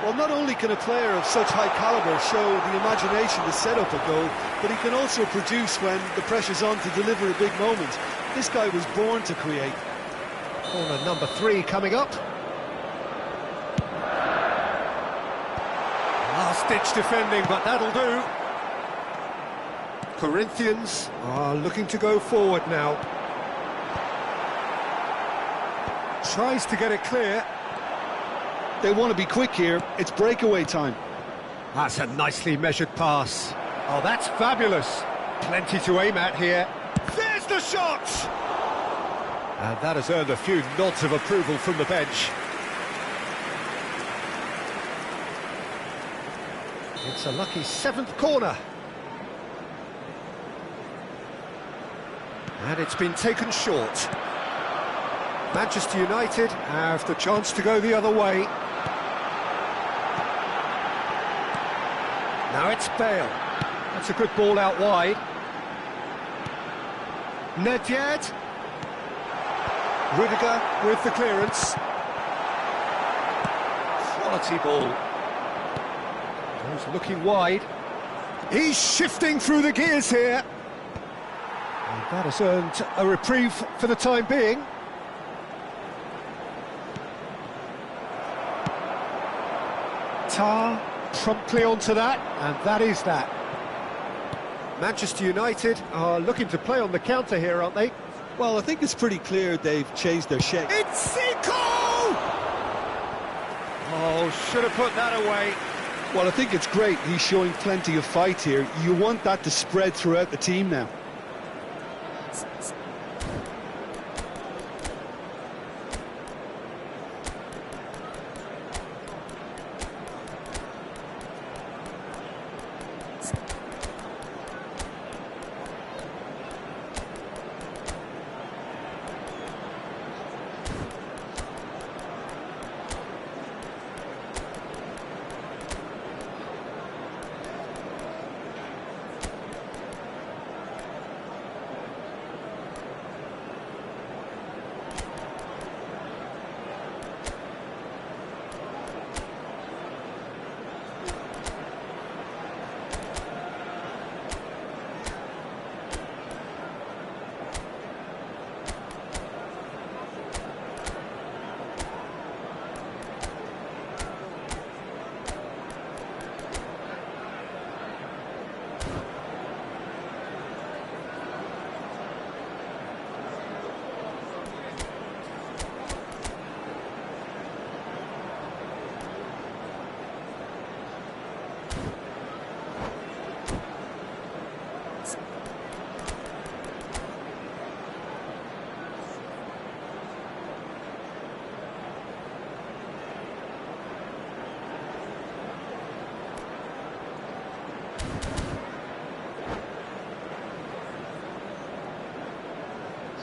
Well, not only can a player of such high calibre show the imagination to set up a goal, but he can also produce when the pressure's on to deliver a big moment. This guy was born to create. Corner number 3 coming up. Last-ditch defending, but that'll do. Corinthians are looking to go forward now. Tries to get it clear. They want to be quick here. It's breakaway time. That's a nicely measured pass. Oh, that's fabulous. Plenty to aim at here. There's the shot! And that has earned a few nods of approval from the bench. It's a lucky 7th corner. And it's been taken short. Manchester United have the chance to go the other way. Now it's Bale. That's a good ball out wide. Nedved. Rudiger with the clearance. Quality ball. He's looking wide. He's shifting through the gears here. And that has earned a reprieve for the time being. Tar promptly onto that, and that is that. Manchester United are looking to play on the counter here, aren't they? Well, I think it's pretty clear they've changed their shape. It's Zico! Oh, should have put that away. Well, I think it's great. He's showing plenty of fight here. You want that to spread throughout the team now.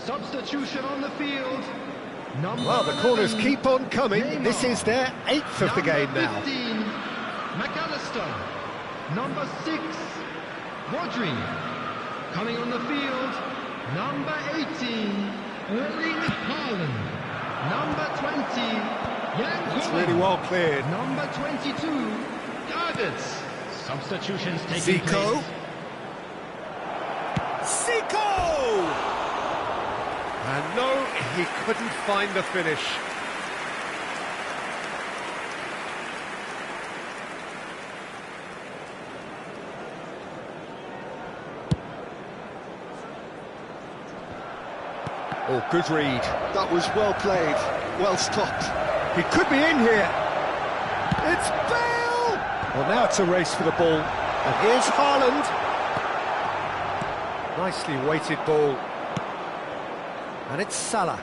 Substitution on the field. Number Well, the corners 11, keep on coming. Neymar. This is their 8th of the game now. 15, McAllister. Number 6, Rodri. Coming on the field, number 18, Erling Haaland. Number 20, Jan It's Koeman. really well cleared. Number 22, Davids. Substitutions taking Zico. place. Zico! And no, he couldn't find the finish. Oh, good read. That was well played, well stopped. He could be in here. It's Bale! Well, now it's a race for the ball. And here's Haaland. Nicely weighted ball. And it's Salah.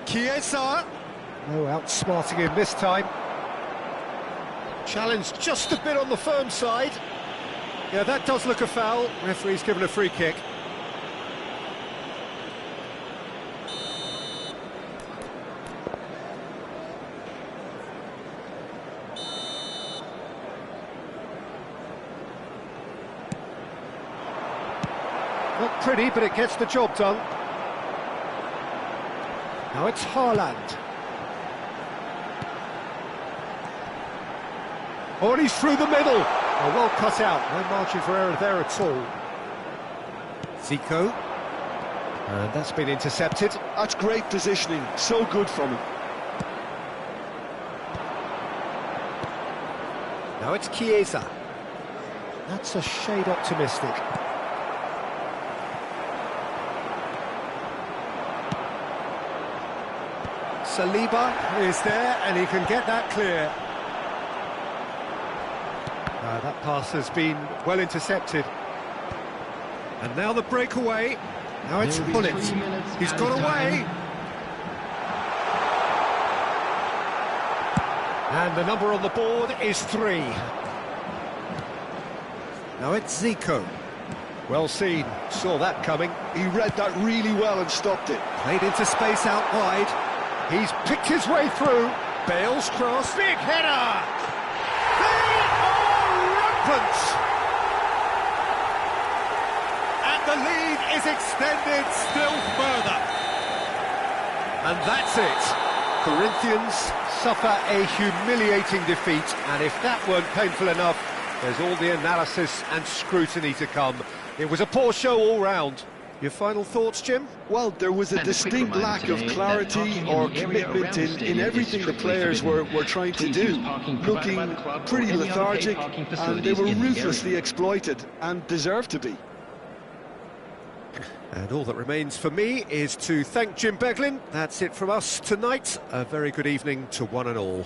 Chiesa. No outsmarting him this time. Challenged just a bit on the firm side. Yeah, that does look a foul. Referee's given a free kick. Not pretty, but it gets the job done. Now it's Haaland. Oh, and he's through the middle. Oh, well cut out. No margin for error there at all. Zico. And that's been intercepted. That's great positioning, so good from him. Now it's Chiesa. That's a shade optimistic. Saliba is there, and he can get that clear. That pass has been well intercepted. And now the breakaway. Now it's There'll be Bullet. 3 minutes He's added got time. away. And the number on the board is 3. Now it's Zico. Well seen, saw that coming. He read that really well and stopped it. Played into space out wide. He's picked his way through. Bale's cross. Big header! They are rampant! And the lead is extended still further. And that's it. Corinthians suffer a humiliating defeat, and if that weren't painful enough, there's all the analysis and scrutiny to come. It was a poor show all round. Your final thoughts, Jim? Well, there was a And a quick distinct reminder lack of today that clarity parking in or the area commitment around the in stadium is everything the strictly players forbidden. were trying to Please do. use parking provided by the Looking club or pretty any other paid lethargic, parking and they facilities were in the area. ruthlessly exploited, and deserved to be. And all that remains for me is to thank Jim Beglin. That's it from us tonight. A very good evening to one and all.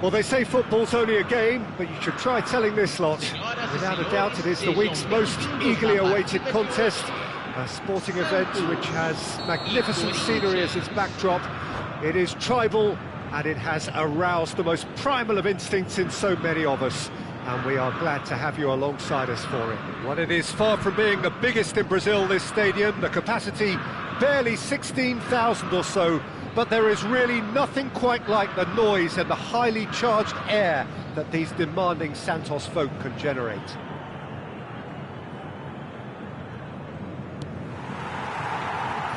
Well, they say football's only a game, but you should try telling this lot. Without a doubt, it is the week's most eagerly awaited contest, a sporting event which has magnificent scenery as its backdrop. It is tribal, and it has aroused the most primal of instincts in so many of us, and we are glad to have you alongside us for it. Well, it is far from being the biggest in Brazil, this stadium, the capacity barely 16,000 or so, but there is really nothing quite like the noise and the highly charged air that these demanding Santos folk can generate.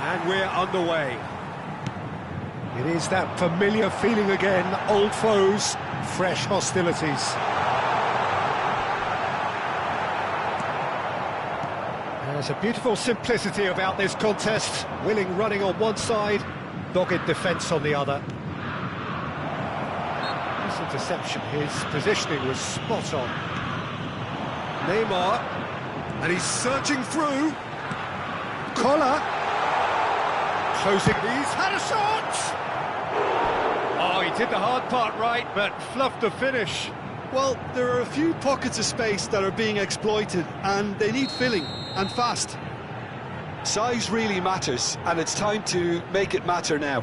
And we're underway. It is that familiar feeling again, old foes, fresh hostilities. There's a beautiful simplicity about this contest, willing running on one side, dogged defence on the other. This interception, his positioning was spot on. Neymar, and he's searching through. Collar, closing, he's had a shot! Oh, he did the hard part right, but fluffed the finish. Well, there are a few pockets of space that are being exploited, and they need filling, and fast. Size really matters, and it's time to make it matter now.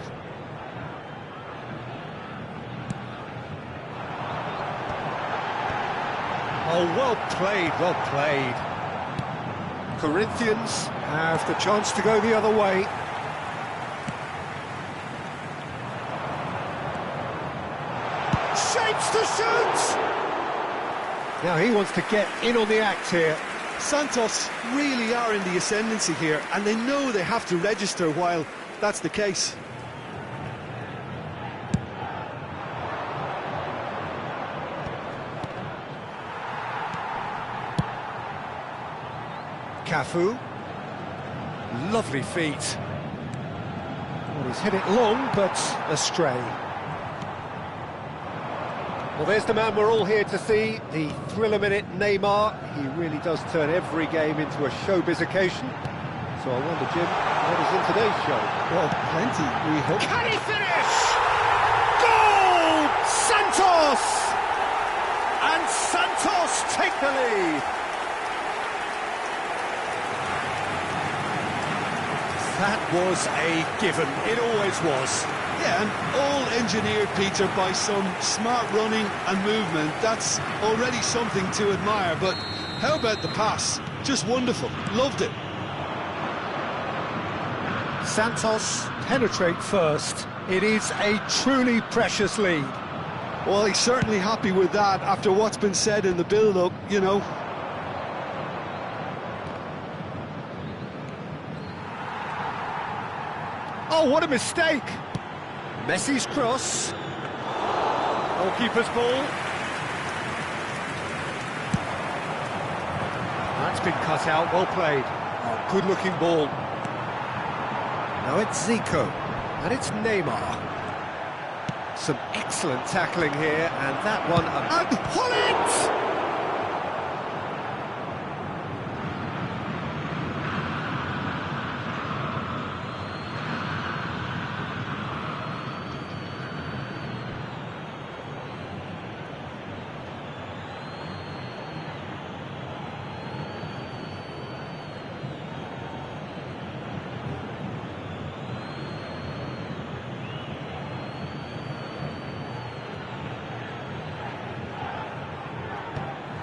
Oh, well played, well played. Corinthians have the chance to go the other way. Shapes to shoot! Now he wants to get in on the act here. Santos really are in the ascendancy here, and they know they have to register while that's the case. Cafu. Lovely feet. Well, he's hit it long, but astray. Well, there's the man we're all here to see, the thriller-minute Neymar. He really does turn every game into a showbiz occasion. So I wonder, Jim, what is in today's show? Well, plenty, we hope. Can he finish? Goal! Santos! And Santos take the lead. That was a given. It always was. Yeah, and all engineered, Peter, by some smart running and movement. That's already something to admire, but how about the pass? Just wonderful. Loved it. Santos penetrate first. It is a truly precious lead. Well, he's certainly happy with that after what's been said in the build-up, you know. Oh, what a mistake! Messi's cross. Goalkeeper's ball. That's been cut out, well played. Oh, good-looking ball. Now it's Zico, and it's Neymar. Some excellent tackling here, and that one... And Hullet!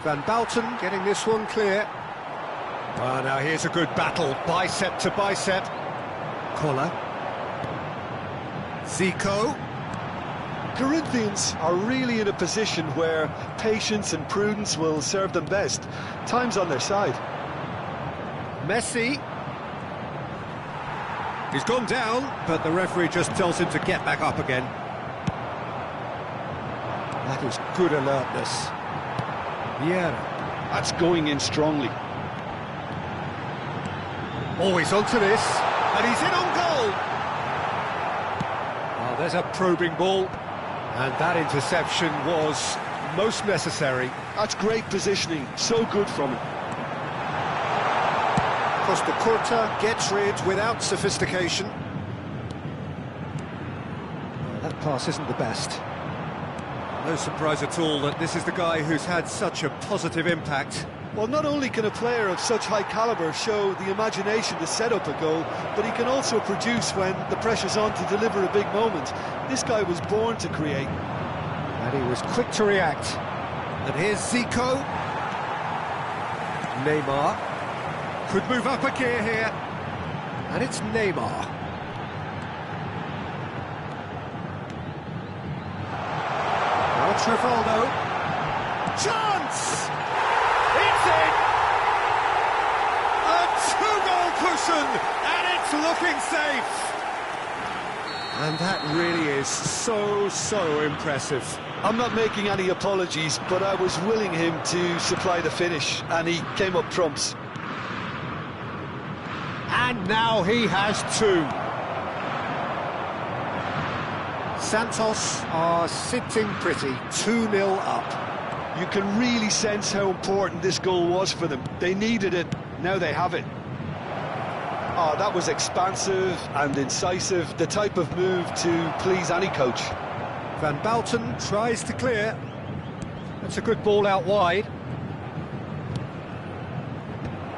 Van Bouten getting this one clear. Ah, now here's a good battle, bicep to bicep. Collar. Zico. Corinthians are really in a position where patience and prudence will serve them best. Time's on their side. Messi. He's gone down, but the referee just tells him to get back up again. That is good alertness. Vieira. That's going in strongly. Always onto this, and he's in on goal. Oh, there's a probing ball, and that interception was most necessary. That's great positioning, so good from him. Costa Curta gets rid without sophistication. That pass isn't the best. No surprise at all that this is the guy who's had such a positive impact. Well, not only can a player of such high calibre show the imagination to set up a goal, but he can also produce when the pressure's on to deliver a big moment. This guy was born to create. And he was quick to react. And here's Zico. Neymar. Could move up a gear here. And it's Neymar. Now Rivaldo. Chance! It's in! A two-goal cushion, and it's looking safe! And that really is so impressive. I'm not making any apologies, but I was willing him to supply the finish, and he came up trumps. And now he has two. Santos are sitting pretty, 2-0 up. You can really sense how important this goal was for them. They needed it, now they have it. Oh, that was expansive and incisive, the type of move to please any coach. Van Bouten tries to clear. That's a good ball out wide.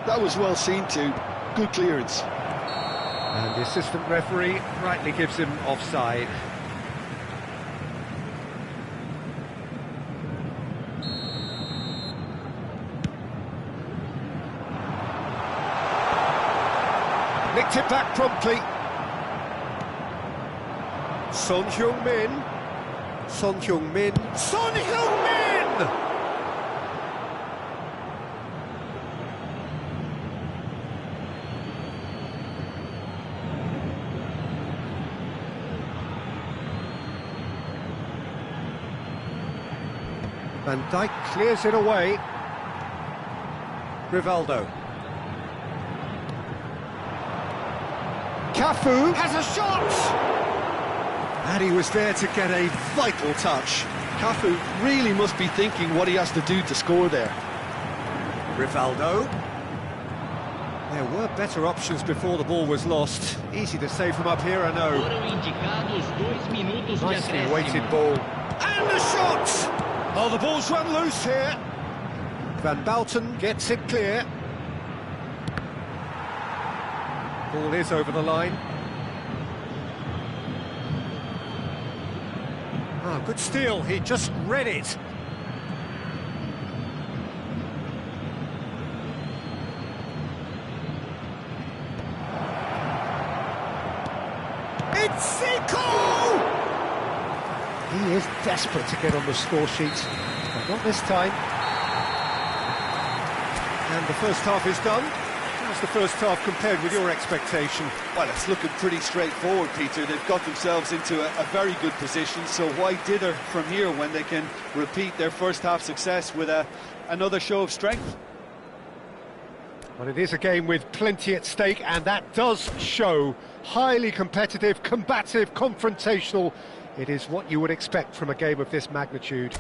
That was well seen too. Good clearance. And the assistant referee rightly gives him offside. Nicked it back promptly. Son Heung-min. Son Heung-min. Son Heung-min! Van Dijk clears it away. Rivaldo. Cafu has a shot! And he was there to get a vital touch. Cafu really must be thinking what he has to do to score there. Rivaldo. There were better options before the ball was lost. Easy to say from up here, I know. Nicely weighted ball. And the shot! Oh, the ball's run loose here. Van Bouten gets it clear. Ball is over the line. Oh, good steal, he just read it. It's Zico! He is desperate to get on the score sheet, but not this time. And the first half is done. How's the first half compared with your expectation? Well, it's looking pretty straightforward, Peter. They've got themselves into a very good position, so why dither from here when they can repeat their first half success with another show of strength? Well, it is a game with plenty at stake, and that does show. Highly competitive, combative, confrontational. It is what you would expect from a game of this magnitude.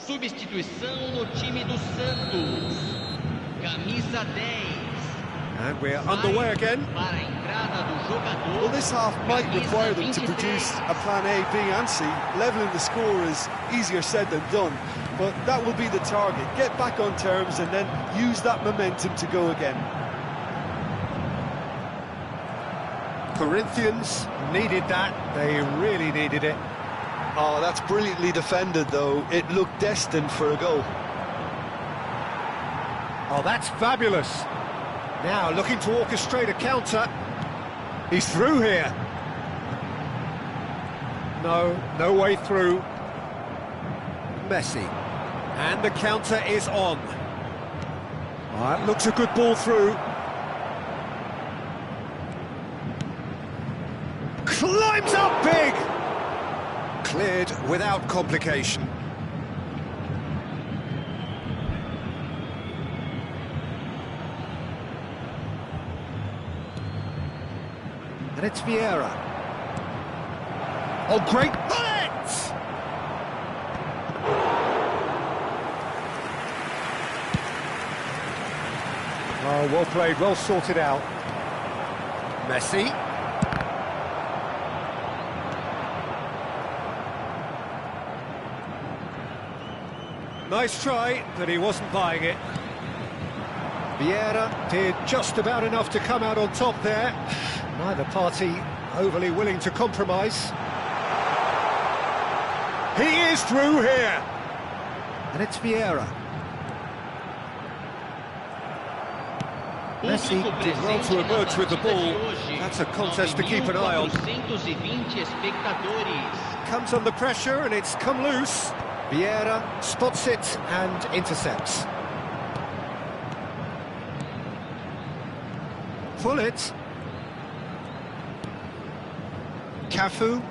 Substituição no time do Santos. Camisa 10. And we're underway again. Para a entrada do jogador. Well, this half might require them to produce a plan A, B and C. Levelling the score is easier said than done, but that will be the target. Get back on terms and then use that momentum to go again. Corinthians needed that. They really needed it. Oh, that's brilliantly defended, though. It looked destined for a goal. Oh, that's fabulous. Now looking to orchestrate a counter. He's through here. No way through. Messi. And the counter is on. That looks a good ball through. climbs up big! Cleared without complication. And it's Vieira. Oh, great bullet! Oh, well played, well sorted out. Messi. Nice try, but he wasn't buying it. Vieira did just about enough to come out on top there. Neither party overly willing to compromise. He is through here. And it's Vieira. Messi did well to emerge with the ball. That's a contest to keep an eye on. Comes under pressure and it's come loose. Vieira spots it and intercepts. Pull it. Cafu.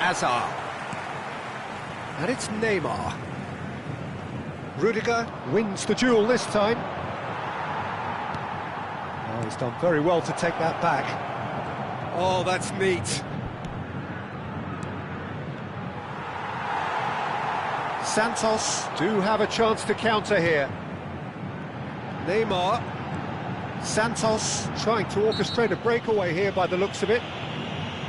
Azar. And it's Neymar. Rudiger wins the duel this time. Oh, he's done very well to take that back. Oh, that's neat. Santos do have a chance to counter here. Neymar. Santos trying to orchestrate a breakaway here by the looks of it.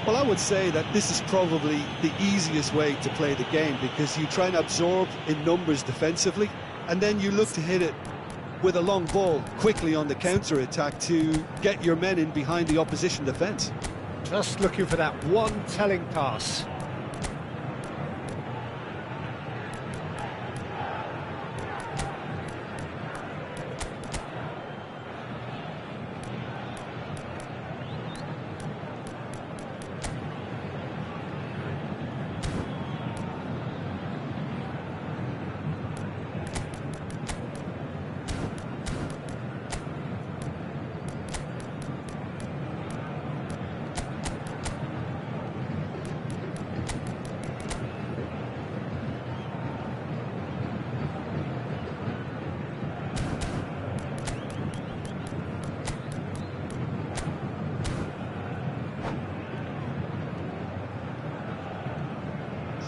Well, I would say that this is probably the easiest way to play the game, because you try and absorb in numbers defensively, and then you look to hit it with a long ball quickly on the counter-attack to get your men in behind the opposition defence. Just looking for that one telling pass.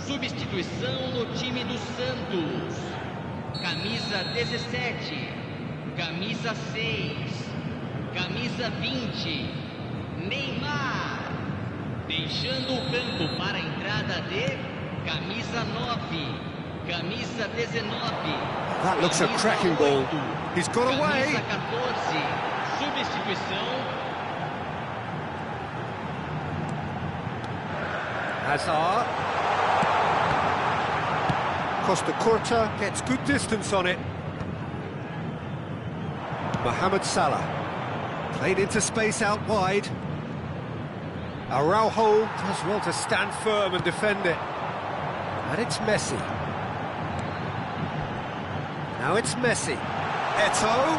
Substituição no time do Santos. Camisa 17, camisa 6, camisa 20, Neymar. Deixando o campo para a entrada de camisa 9, camisa 19. That looks a cracking ball. He's got away. Camisa 14, substituição. Hazard. Costa Curta gets good distance on it. Mohamed Salah. Played into space out wide. Araujo does well to stand firm and defend it. And it's Messi. Now it's Messi. Eto'o.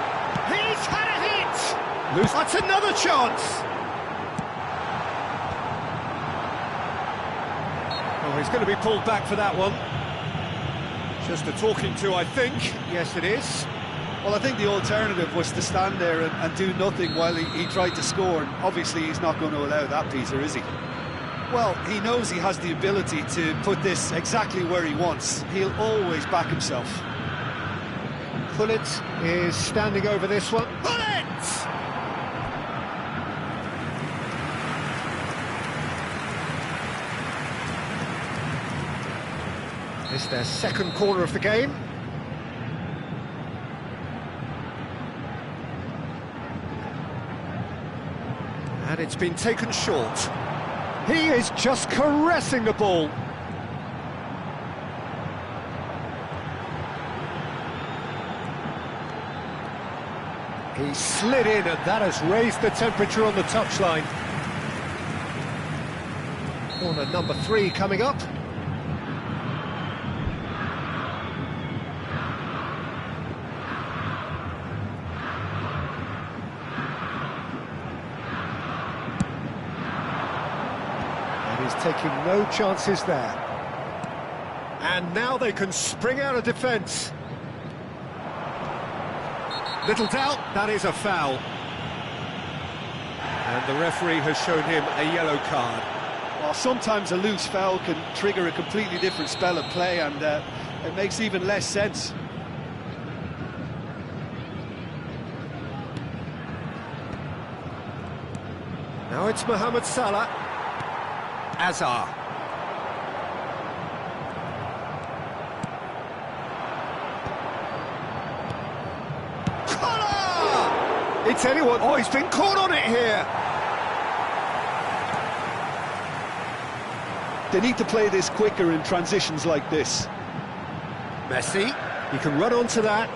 He's had a hit! Loose. That's another chance! Oh, he's going to be pulled back for that one. Just a talking to, I think. Yes, it is. Well, I think the alternative was to stand there and do nothing while he tried to score. And obviously, he's not going to allow that, Peter, is he? Well, he knows he has the ability to put this exactly where he wants. He'll always back himself. Pullet is standing over this one. Pullet! It's their second corner of the game. And it's been taken short. He is just caressing the ball. He slid in, and that has raised the temperature on the touchline. Corner number 3 coming up. taking no chances there. And now they can spring out of defence. Little doubt, that is a foul. And the referee has shown him a yellow card. Well, sometimes a loose foul can trigger a completely different spell of play, and it makes even less sense. Now it's Mohamed Salah. Azar. It's anyone. Oh, he's been caught on it here. They need to play this quicker in transitions like this. Messi, he can run onto that.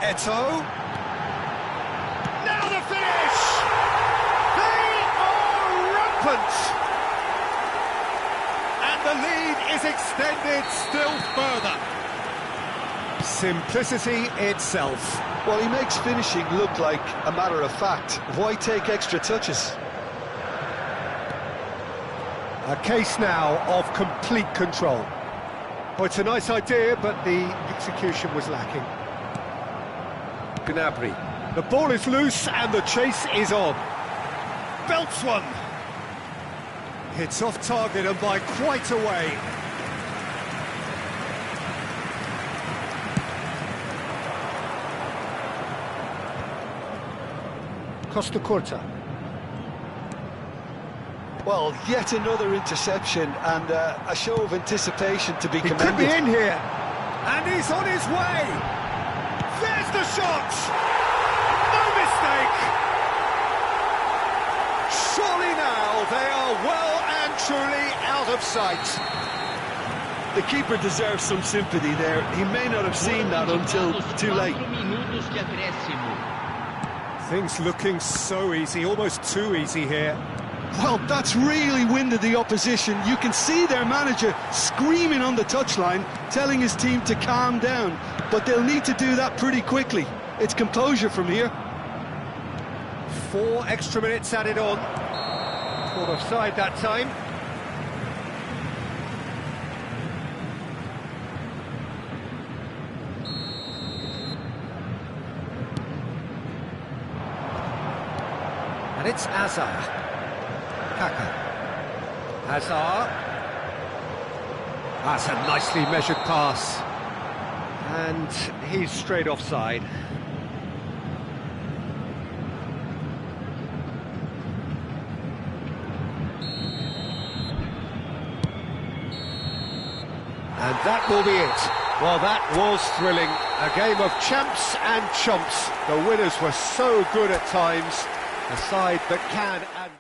Eto'o. Now the finish! They are rampant! And the lead is extended still further. Simplicity itself. Well, he makes finishing look like a matter of fact. Why take extra touches? A case now of complete control. Oh, it's a nice idea, but the execution was lacking. Gnabry. The ball is loose and the chase is on. Belts one. Hits off target and by quite a way. Costa Curta. Well, yet another interception and a show of anticipation to be He commended. could be in here, and he's on his way. There's the shot. No mistake. Surely now they are well and truly out of sight. The keeper deserves some sympathy there. He may not have seen that until too late. Things looking so easy, almost too easy here. Well, that's really winded the opposition. You can see their manager screaming on the touchline, telling his team to calm down. But they'll need to do that pretty quickly. It's composure from here. 4 extra minutes added on. Caught offside that time. And it's Azar. Kaka. Hazard. That's a nicely measured pass. And he's straight offside. And that will be it. Well, that was thrilling. A game of champs and chumps. The winners were so good at times. A side that can and...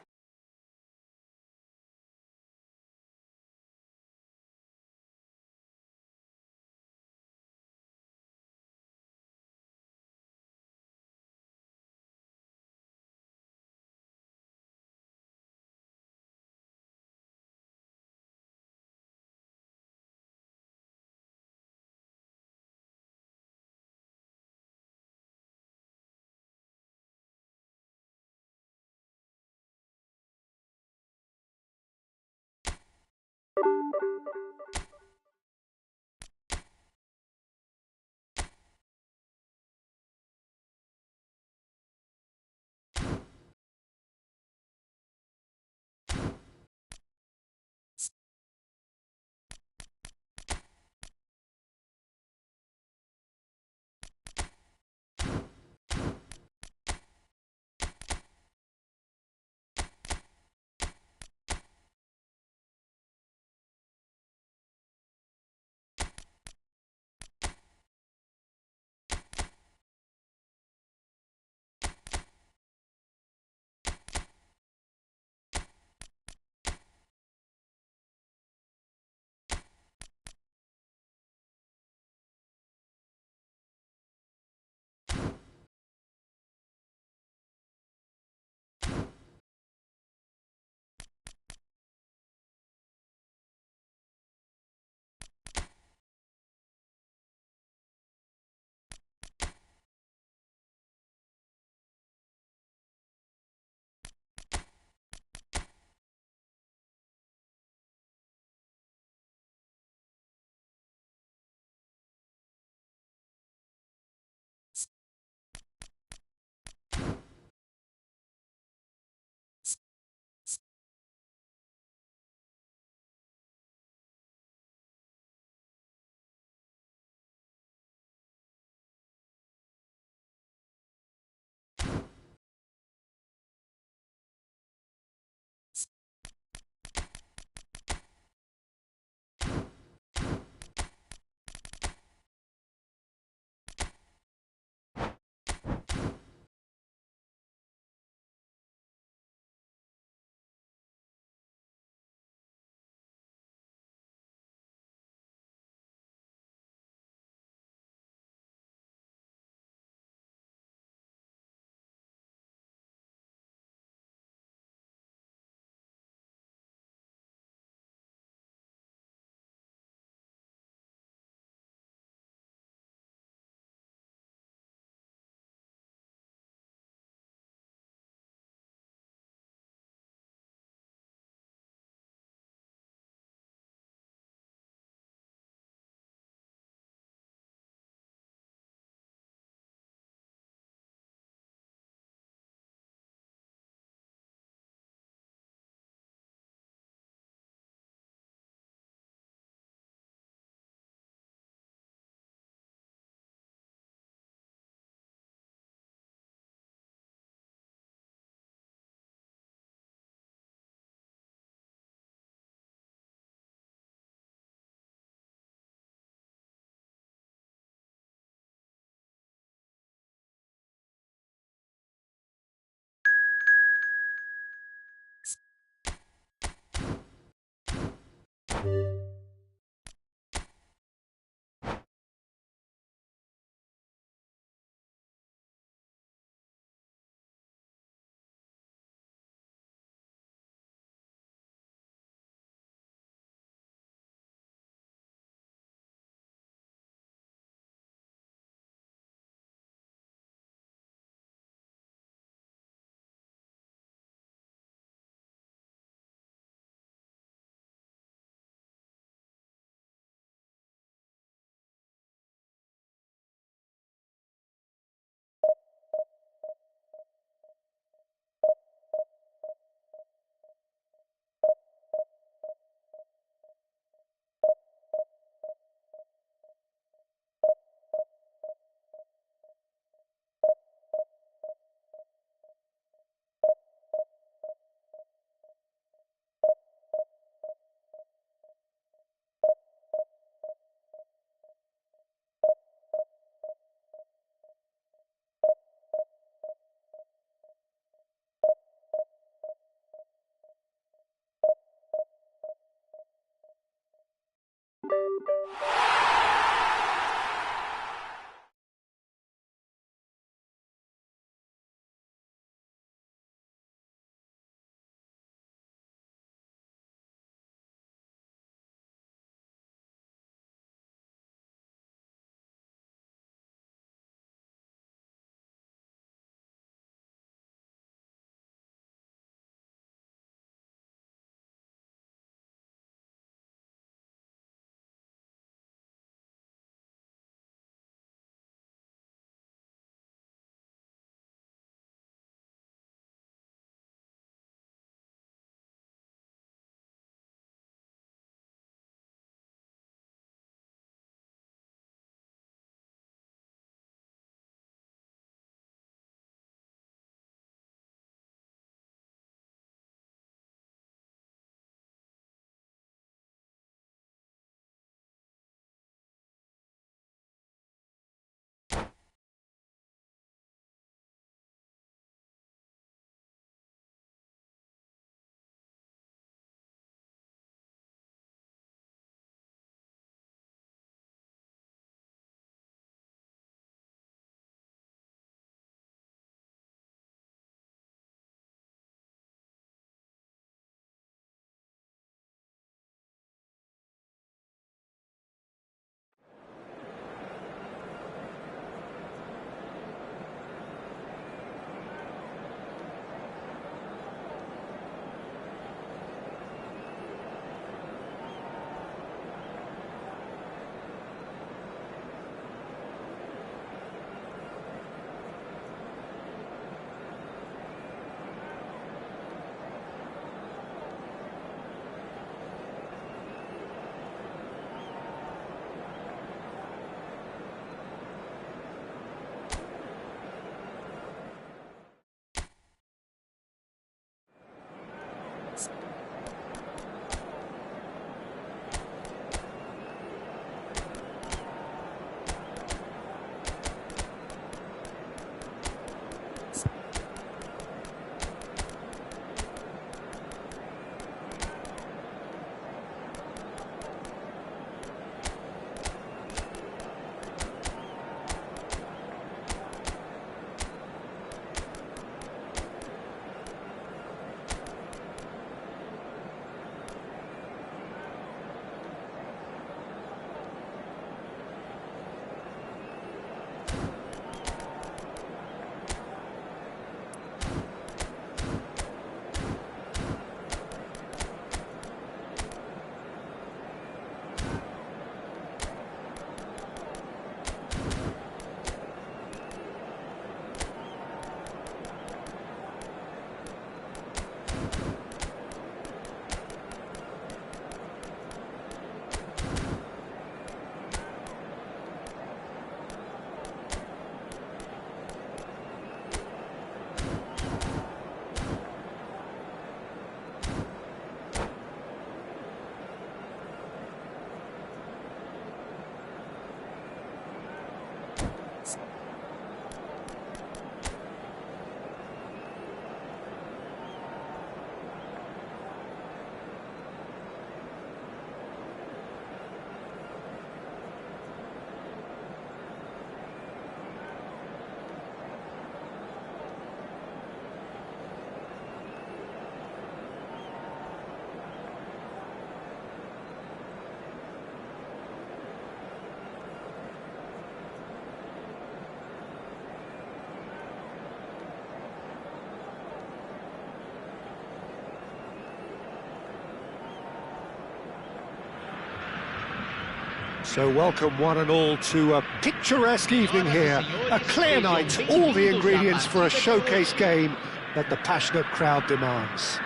So welcome one and all to a picturesque evening here, a clear night, all the ingredients for a showcase game that the passionate crowd demands.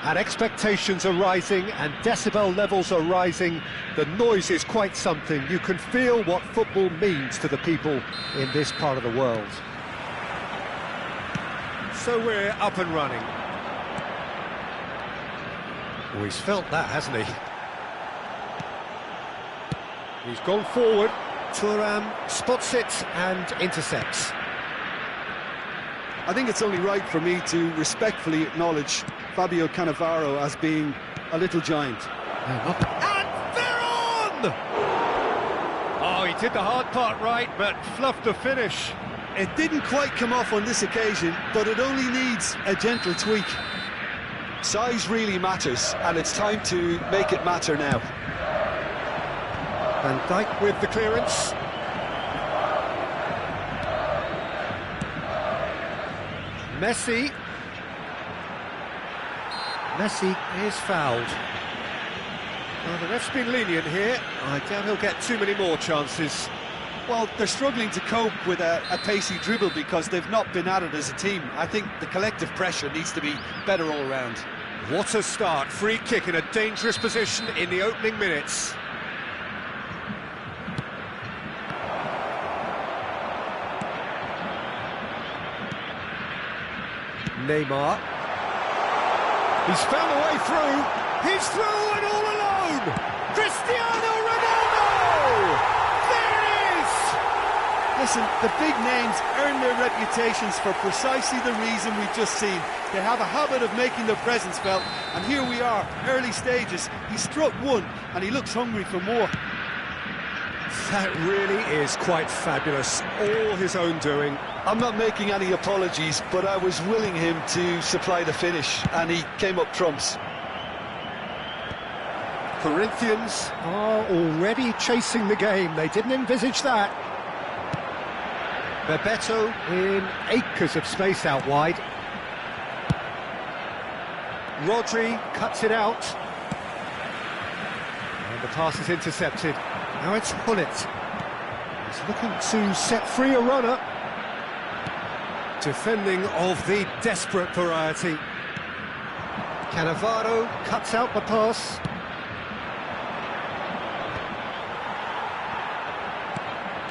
And expectations are rising and decibel levels are rising. The noise is quite something. You can feel what football means to the people in this part of the world. So we're up and running. Oh, he's felt that, hasn't he? He's gone forward. Thuram spots it and intercepts. I think it's only right for me to respectfully acknowledge Fabio Cannavaro as being a little giant. And they're on! Oh, he did the hard part right, but fluffed the finish. It didn't quite come off on this occasion, but it only needs a gentle tweak. Size really matters, and it's time to make it matter now. Van Dijk with the clearance. Messi is fouled. Well, the ref's been lenient here. I doubt he'll get too many more chances. Well, they're struggling to cope with a pacey dribble because they've not been at it as a team. I think the collective pressure needs to be better all round. What a start. Free kick in a dangerous position in the opening minutes. Neymar. He's found a way through. He's through and all alone. Cristiano Ronaldo! There it is! Listen, the big names earn their reputations for precisely the reason we've just seen. They have a habit of making their presence felt, and here we are, early stages. He struck one, and he looks hungry for more. That really is quite fabulous. All his own doing. I'm not making any apologies, but I was willing him to supply the finish, and he came up trumps. Corinthians are already chasing the game. They didn't envisage that. Bebeto in acres of space out wide. Rodri cuts it out. And the pass is intercepted. Now it's Hullet. He's looking to set free a runner. Defending of the desperate variety. Cannavaro cuts out the pass.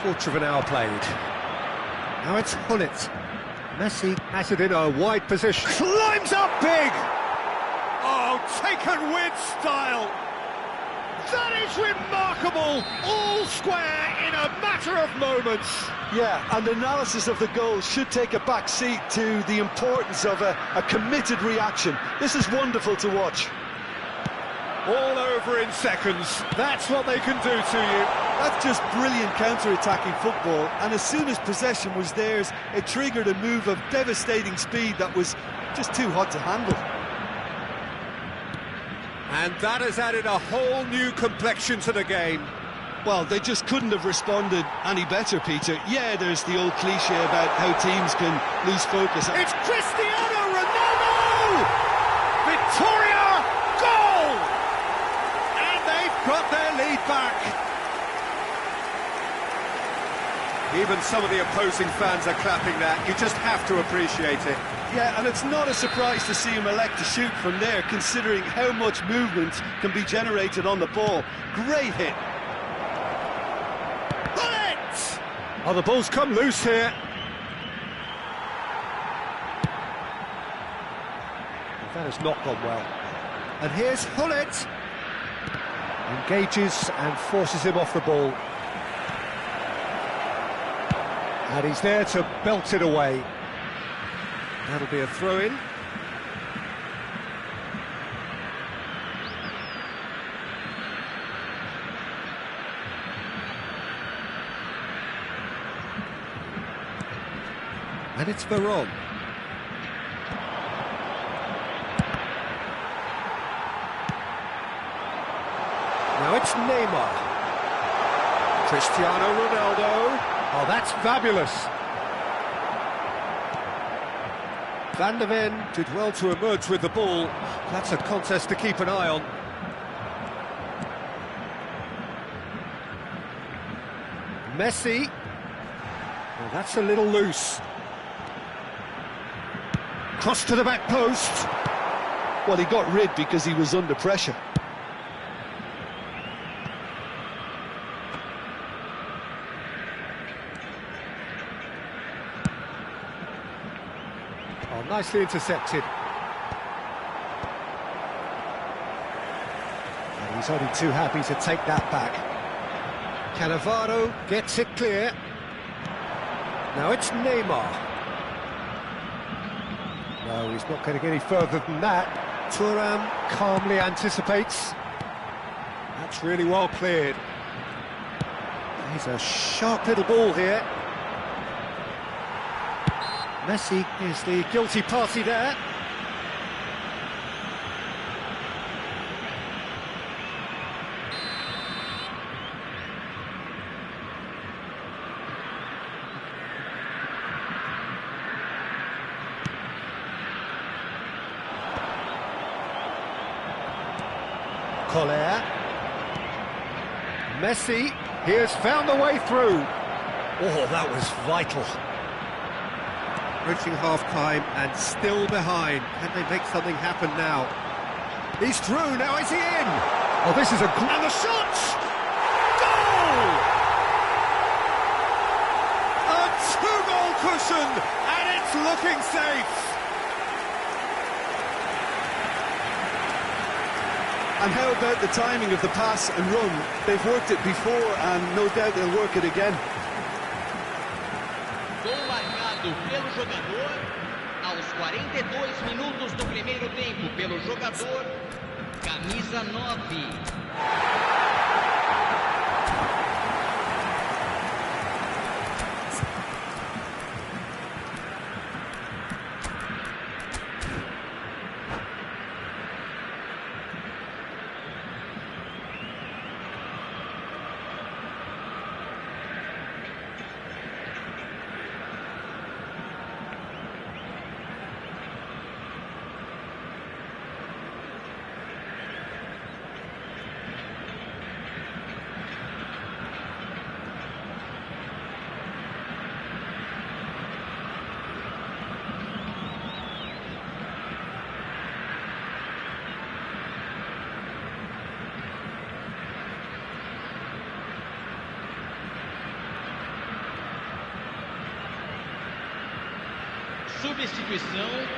Quarter of an hour played. Now it's Hullet. Messi has it in a wide position. Climbs up big! Oh, taken with style! That is remarkable! All square in a matter of moments. Yeah, and analysis of the goal should take a back seat to the importance of a committed reaction. This is wonderful to watch. All over in seconds. That's what they can do to you. That's just brilliant counter-attacking football, and as soon as possession was theirs, it triggered a move of devastating speed that was just too hot to handle. And that has added a whole new complexion to the game. Well, they just couldn't have responded any better, Peter. Yeah, there's the old cliche about how teams can lose focus. It's Cristiano Ronaldo! Victoria! Goal! And they've got their lead back. Even some of the opposing fans are clapping that. You just have to appreciate it. Yeah, and it's not a surprise to see him elect to shoot from there, considering how much movement can be generated on the ball. Great hit. Hullet! Oh, the ball's come loose here. That has not gone well. And here's Hullet. Engages and forces him off the ball. And he's there to belt it away. That'll be a throw-in. And it's Veron. Now it's Neymar. Cristiano Ronaldo. Oh, that's fabulous. Van de Ven did well to emerge with the ball. That's a contest to keep an eye on. Messi. Well, that's a little loose. Cross to the back post. Well, he got rid because he was under pressure. Oh, nicely intercepted. And he's only too happy to take that back. Cannavaro gets it clear. Now it's Neymar. No, he's not going to get any further than that. Thuram calmly anticipates. That's really well cleared. He's a sharp little ball here. Messi is the guilty party there. Collier. Messi, he has found the way through. Oh, that was vital. Reaching half-time and still behind. Can they make something happen now? He's through, now is he in? Oh, this is a... And the shot! Goal! A two-goal cushion, and it's looking safe. And how about the timing of the pass and run? They've worked it before and no doubt they'll work it again. Gol marcado pelo jogador aos 42 minutos do primeiro tempo pelo jogador camisa 9. Substituição.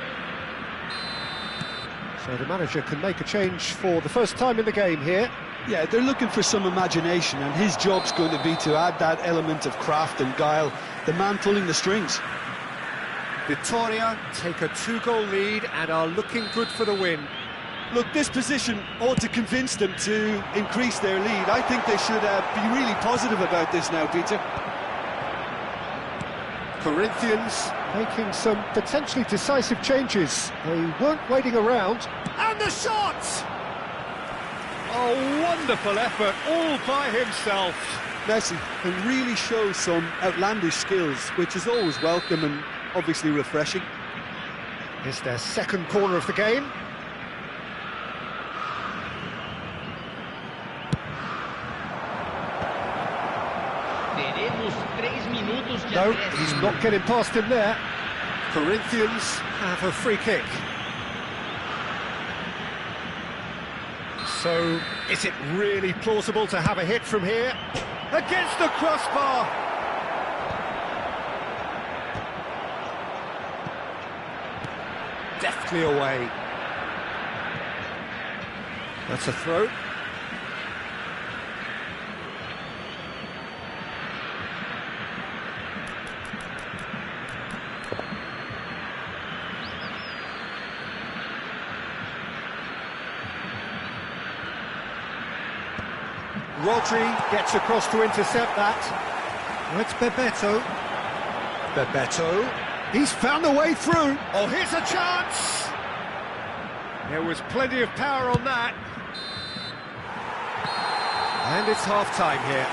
So the manager can make a change for the first time in the game here. Yeah, they're looking for some imagination, and his job's going to be to add that element of craft and guile, the man pulling the strings. Vitoria take a two-goal lead and are looking good for the win. Look, this position ought to convince them to increase their lead. I think they should be really positive about this now, Peter. Corinthians making some potentially decisive changes. They weren't waiting around. And the shot! Oh, wonderful effort, all by himself. Messi can really show some outlandish skills, which is always welcome and obviously refreshing. It's their second corner of the game. Teremos 3 minutos de No, acréscimo. he's not getting past him there. Corinthians have a free kick. So, is it really plausible to have a hit from here? Against the crossbar! Deftly away. That's a throw. Rodri gets across to intercept that. Oh, it's Bebeto. Bebeto. He's found a way through. Oh, here's a chance. There was plenty of power on that. And it's half-time here.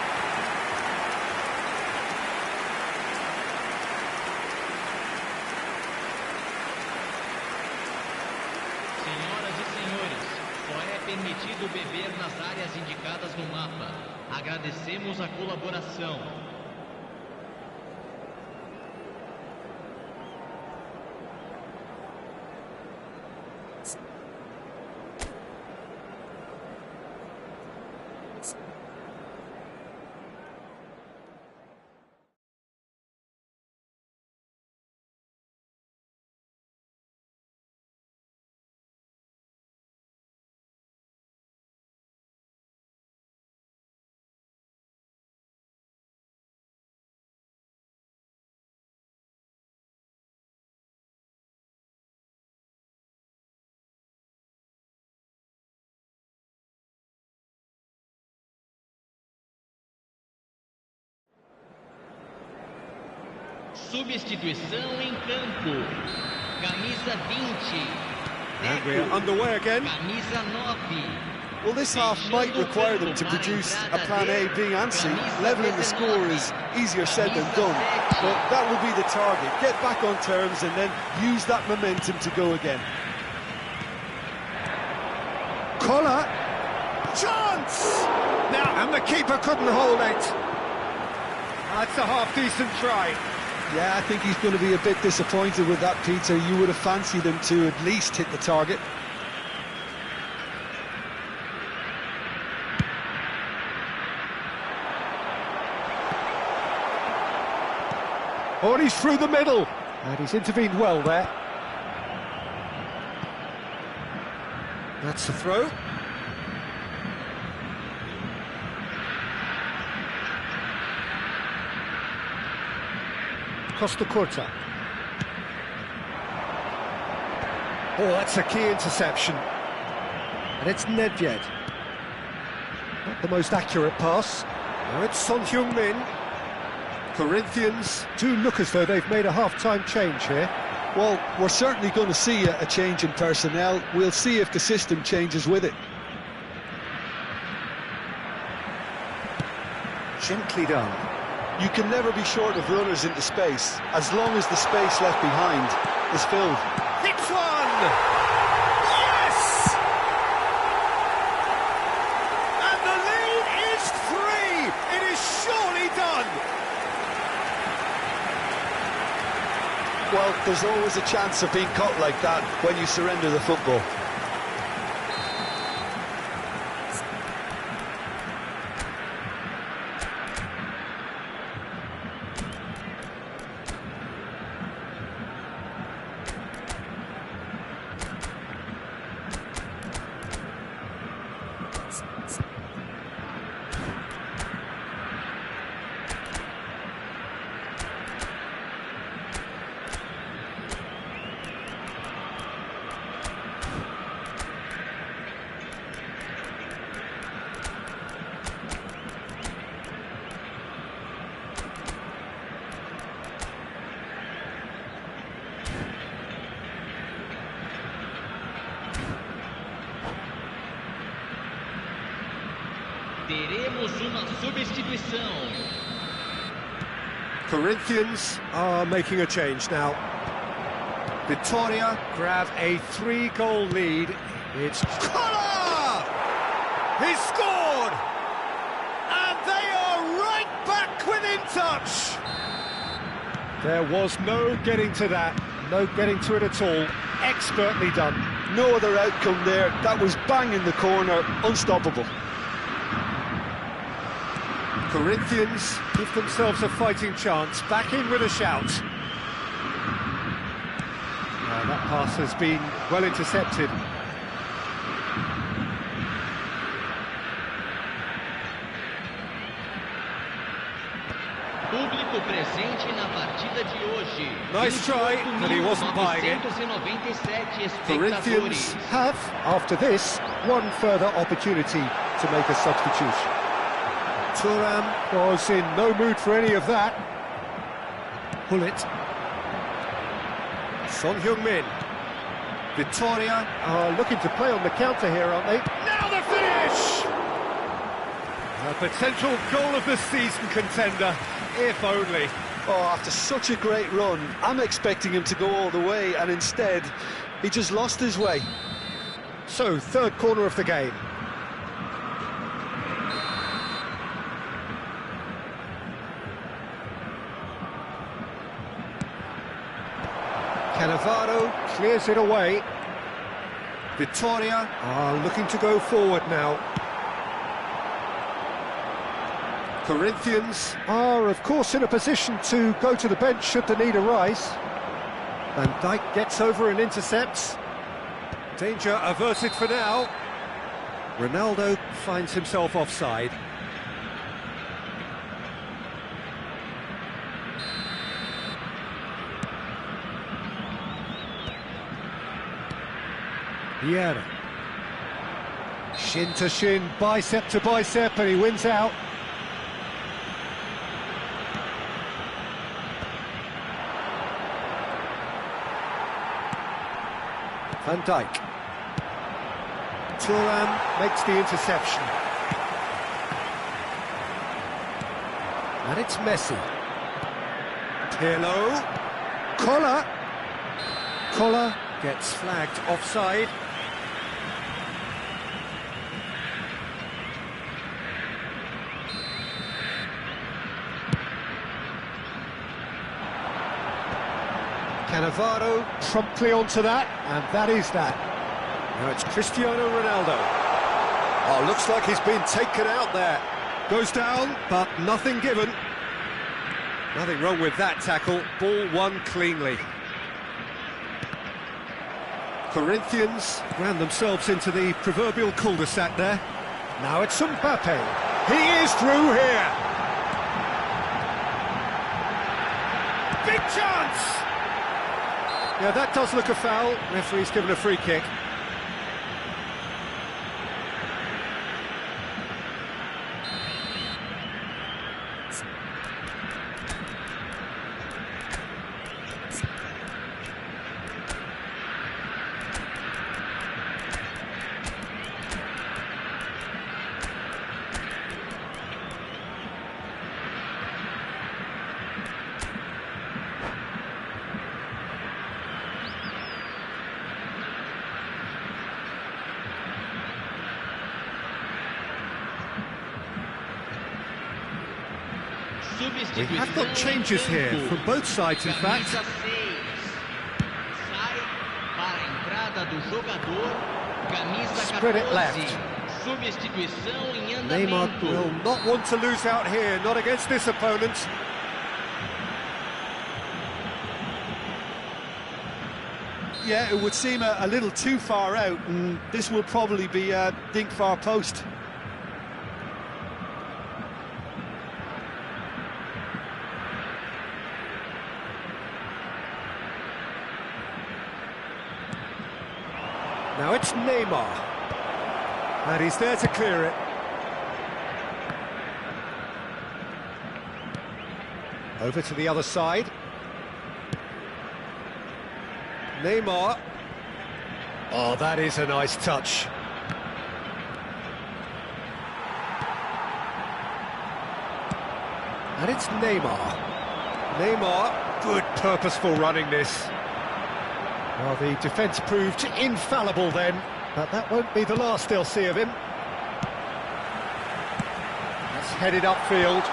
Senhoras e senhores, só é permitido beber nas áreas indicadas no mapa. Agradecemos a colaboração. Substituição em campo. Camisa 20. And we're underway again. Camisa 9. Well, this half might require them to produce a plan A, B and C. Levelling the score is easier said than done, but that will be the target. Get back on terms and then use that momentum to go again. Collar. Chance! Now, and the keeper couldn't hold it. That's a half-decent try. Yeah, I think he's going to be a bit disappointed with that, Peter. You would have fancied him to at least hit the target. Oh, and he's through the middle. And he's intervened well there. That's the throw. Costa Curta. Oh, that's a key interception. And it's Nedved. Not the most accurate pass. Now it's Son Heung-min. Corinthians do look as though they've made a half-time change here. Well, we're certainly going to see a change in personnel. We'll see if the system changes with it. Gently done. You can never be short of runners into space, as long as the space left behind is filled. Hits one! Yes! And the lead is 3! It is surely done! Well, there's always a chance of being caught like that when you surrender the football. Teremos uma substituição. Corinthians are making a change now. Victoria grab a 3-goal lead. It's Collar! He scored! And they are right back within touch! There was no getting to that, no getting to it at all. Expertly done. No other outcome there. That was bang in the corner, unstoppable. Corinthians give themselves a fighting chance, back in with a shout. That pass has been well intercepted. Público presente na partida de hoje. Nice try, but he wasn't buying it. 997 Corinthians espectadores. have, after this, one further opportunity to make a substitution. Thuram was in no mood for any of that. Hullet. Son Heung-min. Victoria are looking to play on the counter here, aren't they? Now the finish! A potential goal of the season contender, if only. Oh, after such a great run, I'm expecting him to go all the way, and instead, he just lost his way. So, third corner of the game. Cannavaro clears it away. Vittoria are looking to go forward now. Corinthians are, of course, in a position to go to the bench should the need arise. Van Dijk gets over and intercepts. Danger averted for now. Ronaldo finds himself offside. Vieira. Shin to shin, bicep to bicep, and he wins out. Van Dijk. Thuram makes the interception. And it's Messi. Pirlo. Collar gets flagged offside. Cannavaro promptly onto that, and that is that. Now it's Cristiano Ronaldo. Oh, looks like he's been taken out there. Goes down, but nothing given. Nothing wrong with that tackle. Ball won cleanly. Corinthians ran themselves into the proverbial cul-de-sac there. Now it's Mbappe. He is through here. Big chance! Yeah, that does look a foul. Referee's given a free kick. We have got changes here from both sides, in fact. Spread it left. Neymar will not want to lose out here, not against this opponent. Yeah, it would seem a little too far out, and this will probably be a dink far post. Now it's Neymar, and he's there to clear it. Over to the other side. Neymar. Oh, that is a nice touch. And it's Neymar. Neymar, good purposeful running this. Well, the defence proved infallible then, but that won't be the last they'll see of him. That's headed upfield.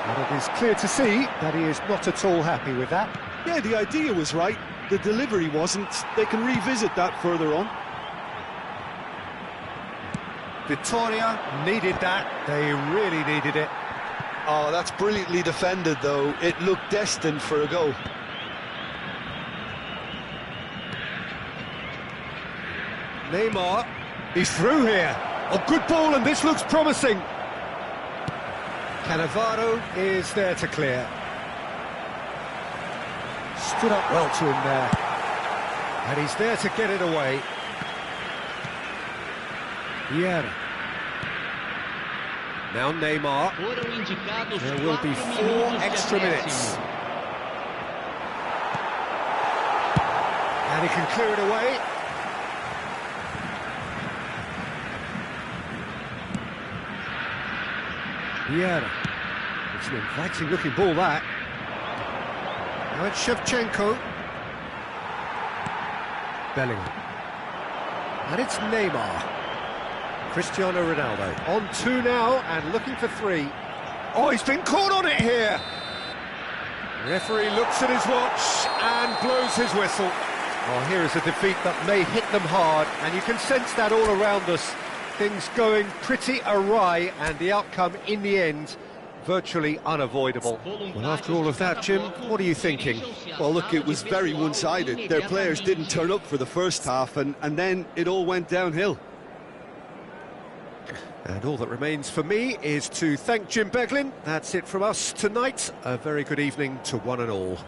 And it is clear to see that he is not at all happy with that. Yeah, the idea was right, the delivery wasn't. They can revisit that further on. Vittoria needed that, they really needed it. Oh, that's brilliantly defended, though. It looked destined for a goal. Neymar, he's through here. A good ball, and this looks promising. Cannavaro is there to clear. Stood up well to him there. And he's there to get it away. Vieira. Now Neymar. There will be 4 extra minutes. And he can clear it away. Vieira. It's an inviting looking ball, that. Now it's Shevchenko. Bellingham. And it's Neymar. Cristiano Ronaldo. On 2 now and looking for 3. Oh, he's been caught on it here. The referee looks at his watch and blows his whistle. Well, here is a defeat that may hit them hard, and you can sense that all around us. Things going pretty awry, and the outcome in the end virtually unavoidable. Well, after all of that, Jim, what are you thinking? Well, look, it was very one-sided. Their players didn't turn up for the first half, and then it all went downhill. And all that remains for me is to thank Jim Beglin. That's it from us tonight. A very good evening to one and all.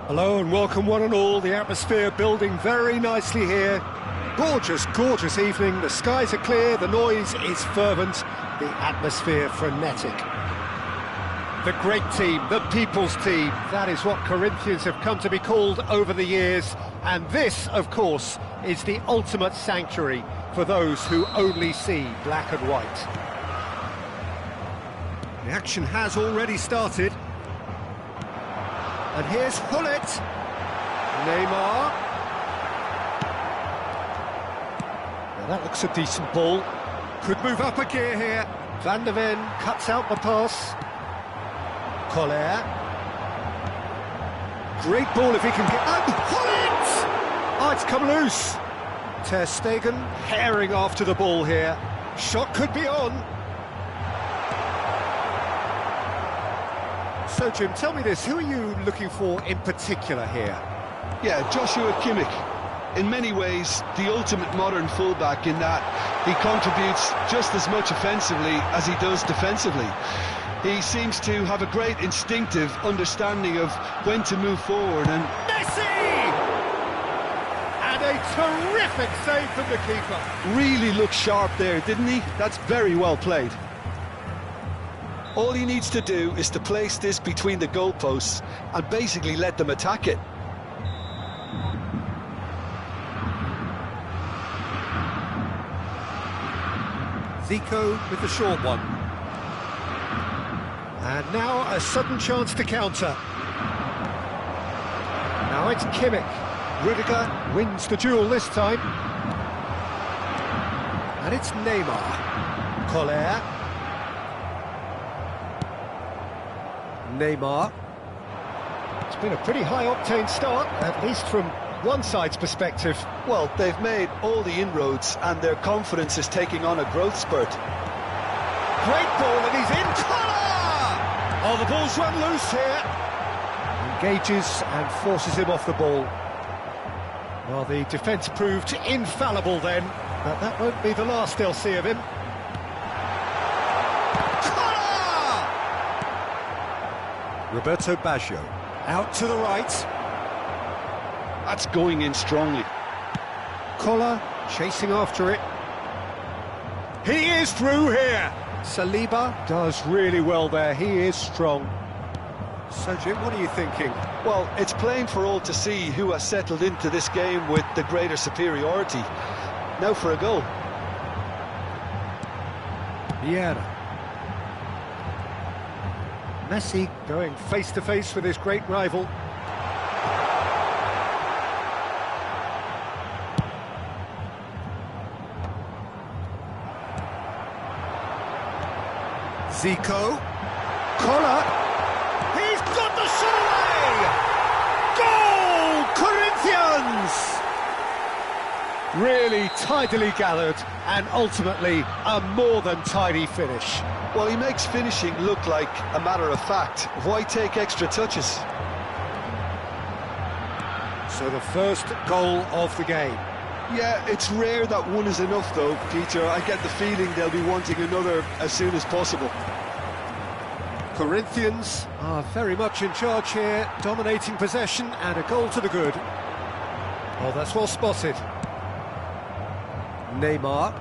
Hello and welcome one and all. The atmosphere building very nicely here. Gorgeous, gorgeous evening. The skies are clear, the noise is fervent, the atmosphere frenetic. The great team, the people's team, that is what Corinthians have come to be called over the years. And this, of course, is the ultimate sanctuary for those who only see black and white. The action has already started. And here's Hullet. Neymar. Now that looks a decent ball. Could move up a gear here. Van der Ven cuts out the pass. Collier. Great ball if he can get... And Hullet! Oh, it's come loose. Ter Stegen herring after the ball here. Shot could be on. So, Jim, tell me this, who are you looking for in particular here? Yeah, Joshua Kimmich. In many ways, the ultimate modern fullback in that he contributes just as much offensively as he does defensively. He seems to have a great instinctive understanding of when to move forward and... Messi! And a terrific save from the keeper. Really looked sharp there, didn't he? That's very well played. All he needs to do is to place this between the goalposts and basically let them attack it. Zico with the short one. And now a sudden chance to counter. Now it's Kimmich. Rudiger wins the duel this time. And it's Neymar. Collier. Neymar. It's been a pretty high-octane start, at least from one side's perspective. Well, they've made all the inroads and their confidence is taking on a growth spurt. Great ball and he's in. Collar! Oh, the ball's run loose here. Engages and forces him off the ball. Well, the defence proved infallible then, but that won't be the last they'll see of him. Roberto Baggio, out to the right. That's going in strongly. Collar chasing after it. He is through here. Saliba does really well there, he is strong. So Jim, what are you thinking? Well, it's plain for all to see who has settled into this game with the greater superiority. Now for a goal. Vieira. Messi going face-to-face with his great rival. Zico. Collar. He's got the shot away! Goal! Corinthians! Really tidily gathered and ultimately a more than tidy finish. Well, he makes finishing look like a matter of fact. Why take extra touches? So the first goal of the game. Yeah, it's rare that one is enough though, Peter. I get the feeling they'll be wanting another as soon as possible. Corinthians are very much in charge here, dominating possession and a goal to the good. Oh, that's well spotted. Neymar.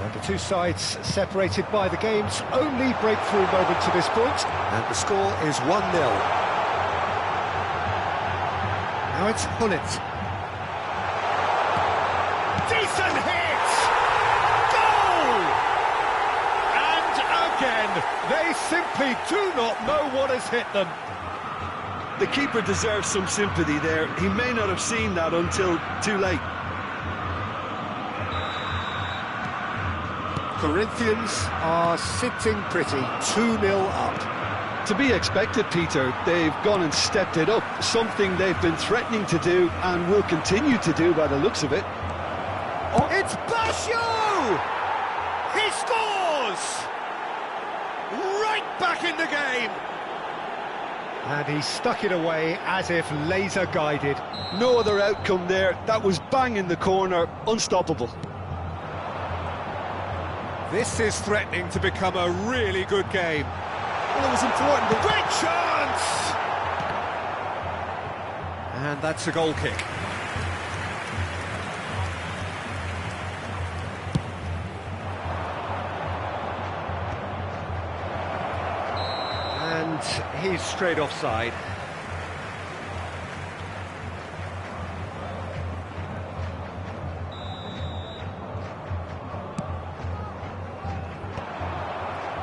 And the two sides separated by the game's only breakthrough moment to this point, and the score is 1-0. Now it's Hullet. Decent hit! Goal! And again, they simply do not know what has hit them. The keeper deserves some sympathy there. He may not have seen that until too late. Corinthians are sitting pretty, 2-0 up. To be expected, Peter. They've gone and stepped it up, something they've been threatening to do and will continue to do by the looks of it. Oh, it's Baggio! He scores! Right back in the game! And he stuck it away as if laser guided. No other outcome there. That was bang in the corner, unstoppable. This is threatening to become a really good game. Well, it was important. Great chance! And that's a goal kick. And he's straight offside.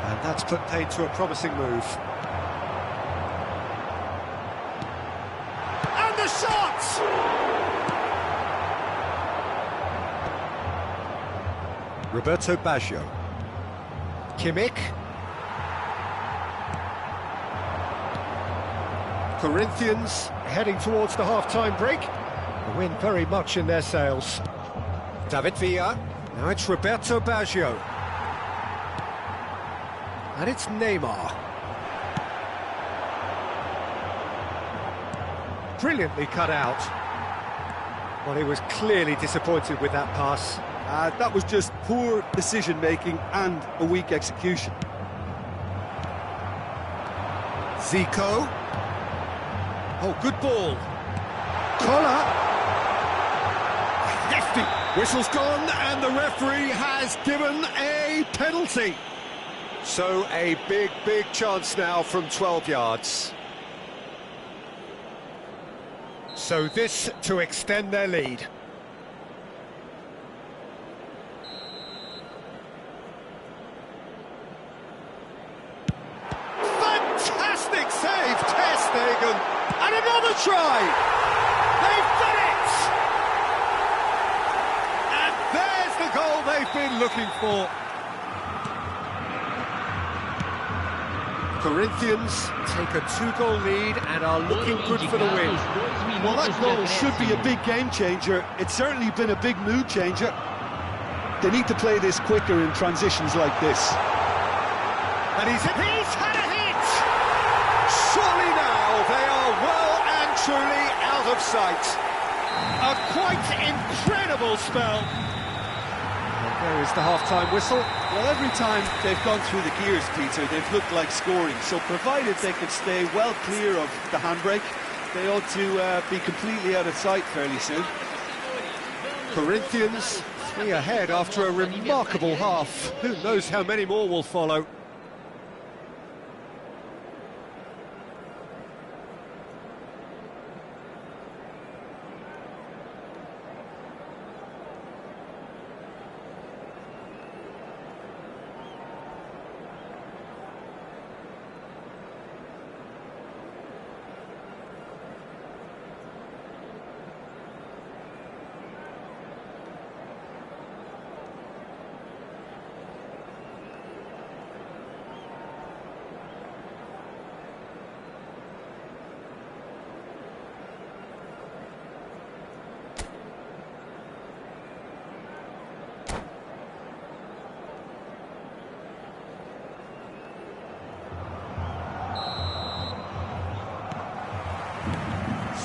And that's put paid to a promising move. And the shot! Roberto Baggio. Kimmich. Corinthians heading towards the half-time break. The wind very much in their sails. David Villa. Now it's Roberto Baggio. And it's Neymar. Brilliantly cut out. Well, he was clearly disappointed with that pass. That was just poor decision-making and a weak execution. Zico. Oh, good ball. Collar. Hefty. Whistle's gone, and the referee has given a penalty. So a big, big chance now from 12 yards. So this to extend their lead. Fantastic save, Ter Stegen. And another try! They've done it! And there's the goal they've been looking for. Corinthians take a 2-goal lead and are looking good for the win. Well, that goal should be a big game changer. It's certainly been a big mood changer. They need to play this quicker in transitions like this. And he's had a hit! Surely now they are well and truly out of sight. A quite incredible spell. And there is the half-time whistle. Well, every time they've gone through the gears, Peter, they've looked like scoring. So provided they can stay well clear of the handbrake, they ought to be completely out of sight fairly soon. Corinthians 3 ahead after a remarkable half. Who knows how many more will follow.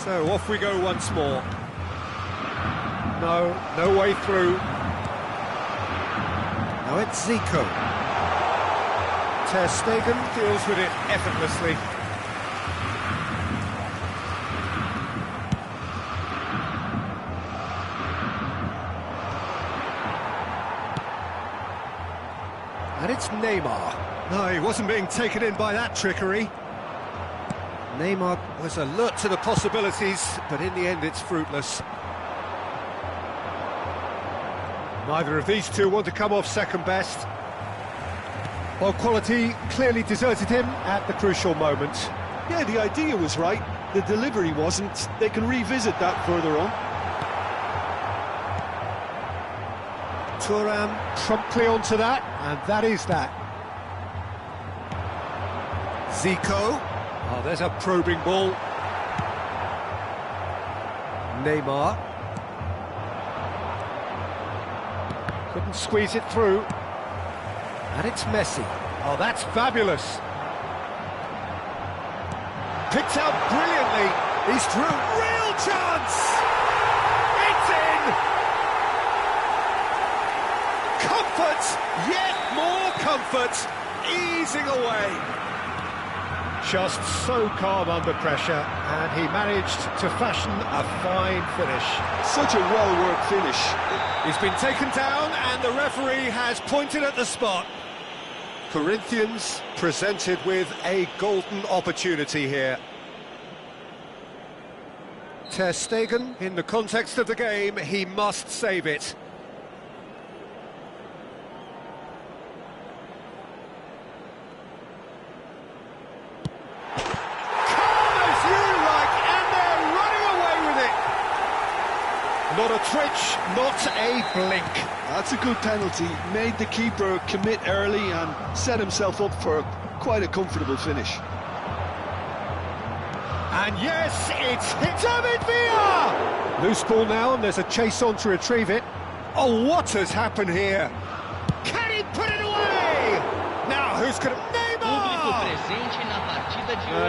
So off we go once more. No way through. Now it's Zico. Ter Stegen deals with it effortlessly. And it's Neymar. No, he wasn't being taken in by that trickery. Neymar was alert to the possibilities, but in the end it's fruitless. Neither of these two want to come off second best. While quality clearly deserted him at the crucial moment. Yeah, the idea was right, the delivery wasn't. They can revisit that further on. Thuram promptly onto that, and that is that. Zico. Oh, there's a probing ball. Neymar. Couldn't squeeze it through. And it's Messi. Oh, that's fabulous. Picked out brilliantly. He's through. Real chance! It's in! Comfort! Yet more comfort! Easing away. just so calm under pressure, and he managed to fashion a fine finish. Such a well-worked finish. He's been taken down, and the referee has pointed at the spot. Corinthians presented with a golden opportunity here. Ter Stegen, in the context of the game, he must save it. Not a twitch, not a blink. That's a good penalty. Made the keeper commit early and set himself up for quite a comfortable finish. And yes, it's hit David Villa! Loose ball now, and there's a chase on to retrieve it. Oh, what has happened here? Can he put it away? Now, who's going to...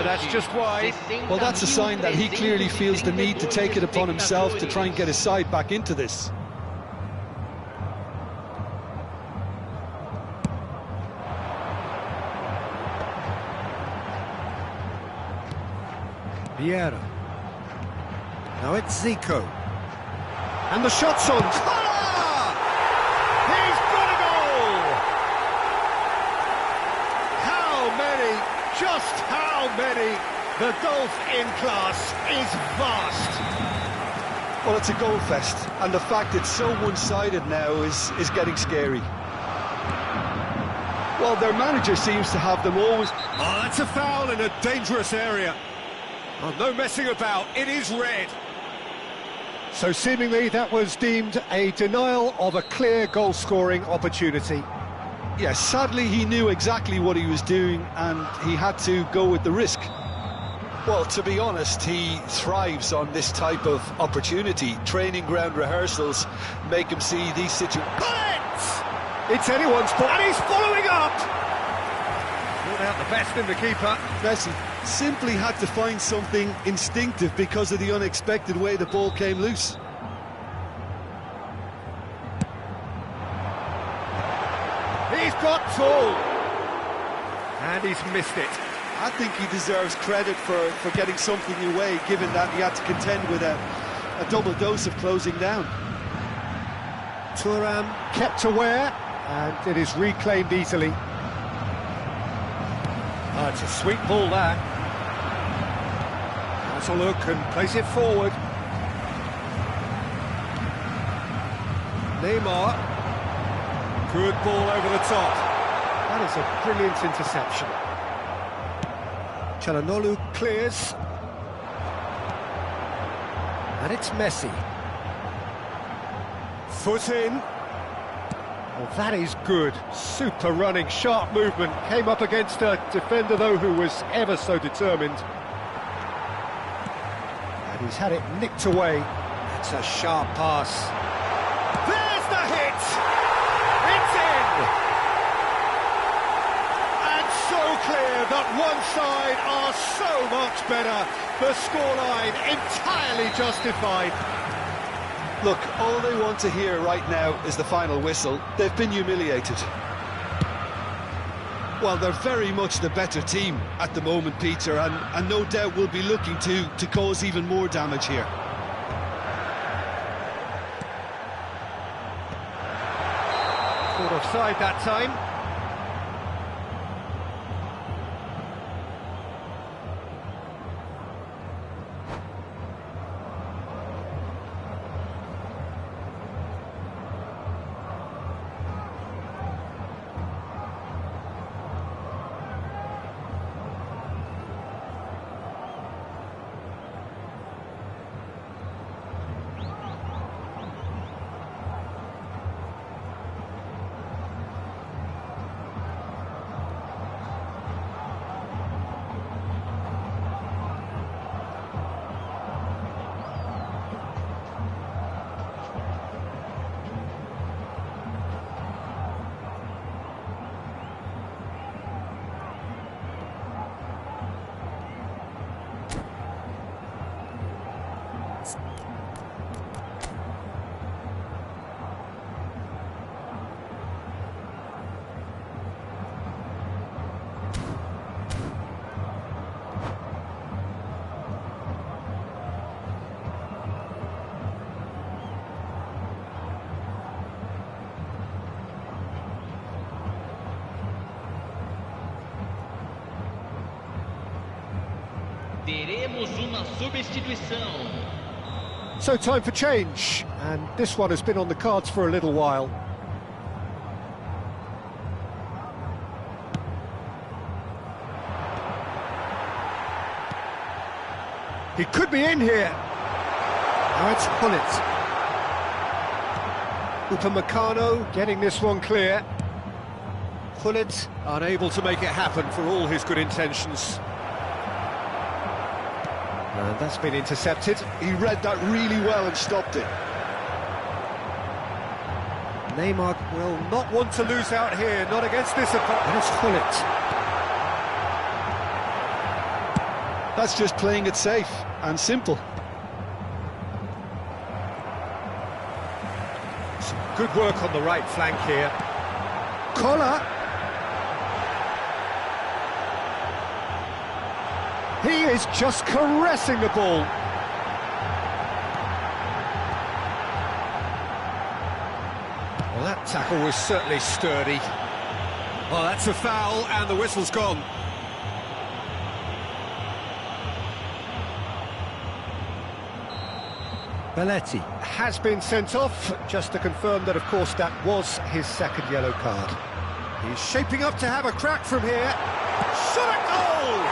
That's just wide. Well, that's a sign that he clearly feels the need to take it upon himself to try and get his side back into this. Vieira. Now it's Zico. And the shot's on. He's got a goal! How many? Just how many? The golf in class is vast. Well, it's a goal fest, and the fact it's so one-sided now is getting scary. Well, their manager seems to have them always... Oh, that's a foul in a dangerous area. Oh, no messing about, it is red. So seemingly that was deemed a denial of a clear goal-scoring opportunity. Yes, sadly he knew exactly what he was doing and he had to go with the risk. Well, to be honest, he thrives on this type of opportunity. Training ground rehearsals make him see these situations. It's anyone's ball, and he's following up! Brought out the best in the keeper. Messi simply had to find something instinctive because of the unexpected way the ball came loose. He's got tall, and he's missed it. I think he deserves credit for getting something away, given that he had to contend with a double dose of closing down. Thuram kept aware, and it is reclaimed easily. Oh, it's a sweet ball there. Has a look and plays it forward. Neymar. Good ball over the top. That is a brilliant interception. Çalhanoğlu clears. And it's Messi. Foot in. Well, that is good. Super running, sharp movement. Came up against a defender, though, who was ever so determined. And he's had it nicked away. It's a sharp pass. There's the hit! It's in! And so clear that one side are so much better. The scoreline entirely justified. Look, all they want to hear right now is the final whistle. They've been humiliated. Well, they're very much the better team at the moment, Peter, and no doubt will be looking to cause even more damage here. Caught offside that time. Teremos uma substituição. So time for change, and this one has been on the cards for a little while. He could be in here. Now it's Hullet. Upamecano getting this one clear. Hullet unable to make it happen for all his good intentions. And that's been intercepted. He read that really well and stopped it. Neymar will not want to lose out here, not against this opponent. And it's Hullet. That's just playing it safe and simple. Some good work on the right flank here. Collar. He is just caressing the ball. Well, that tackle was certainly sturdy. Well, that's a foul, and the whistle's gone. Belletti has been sent off, just to confirm that, of course, that was his second yellow card. He's shaping up to have a crack from here. Shot at goal!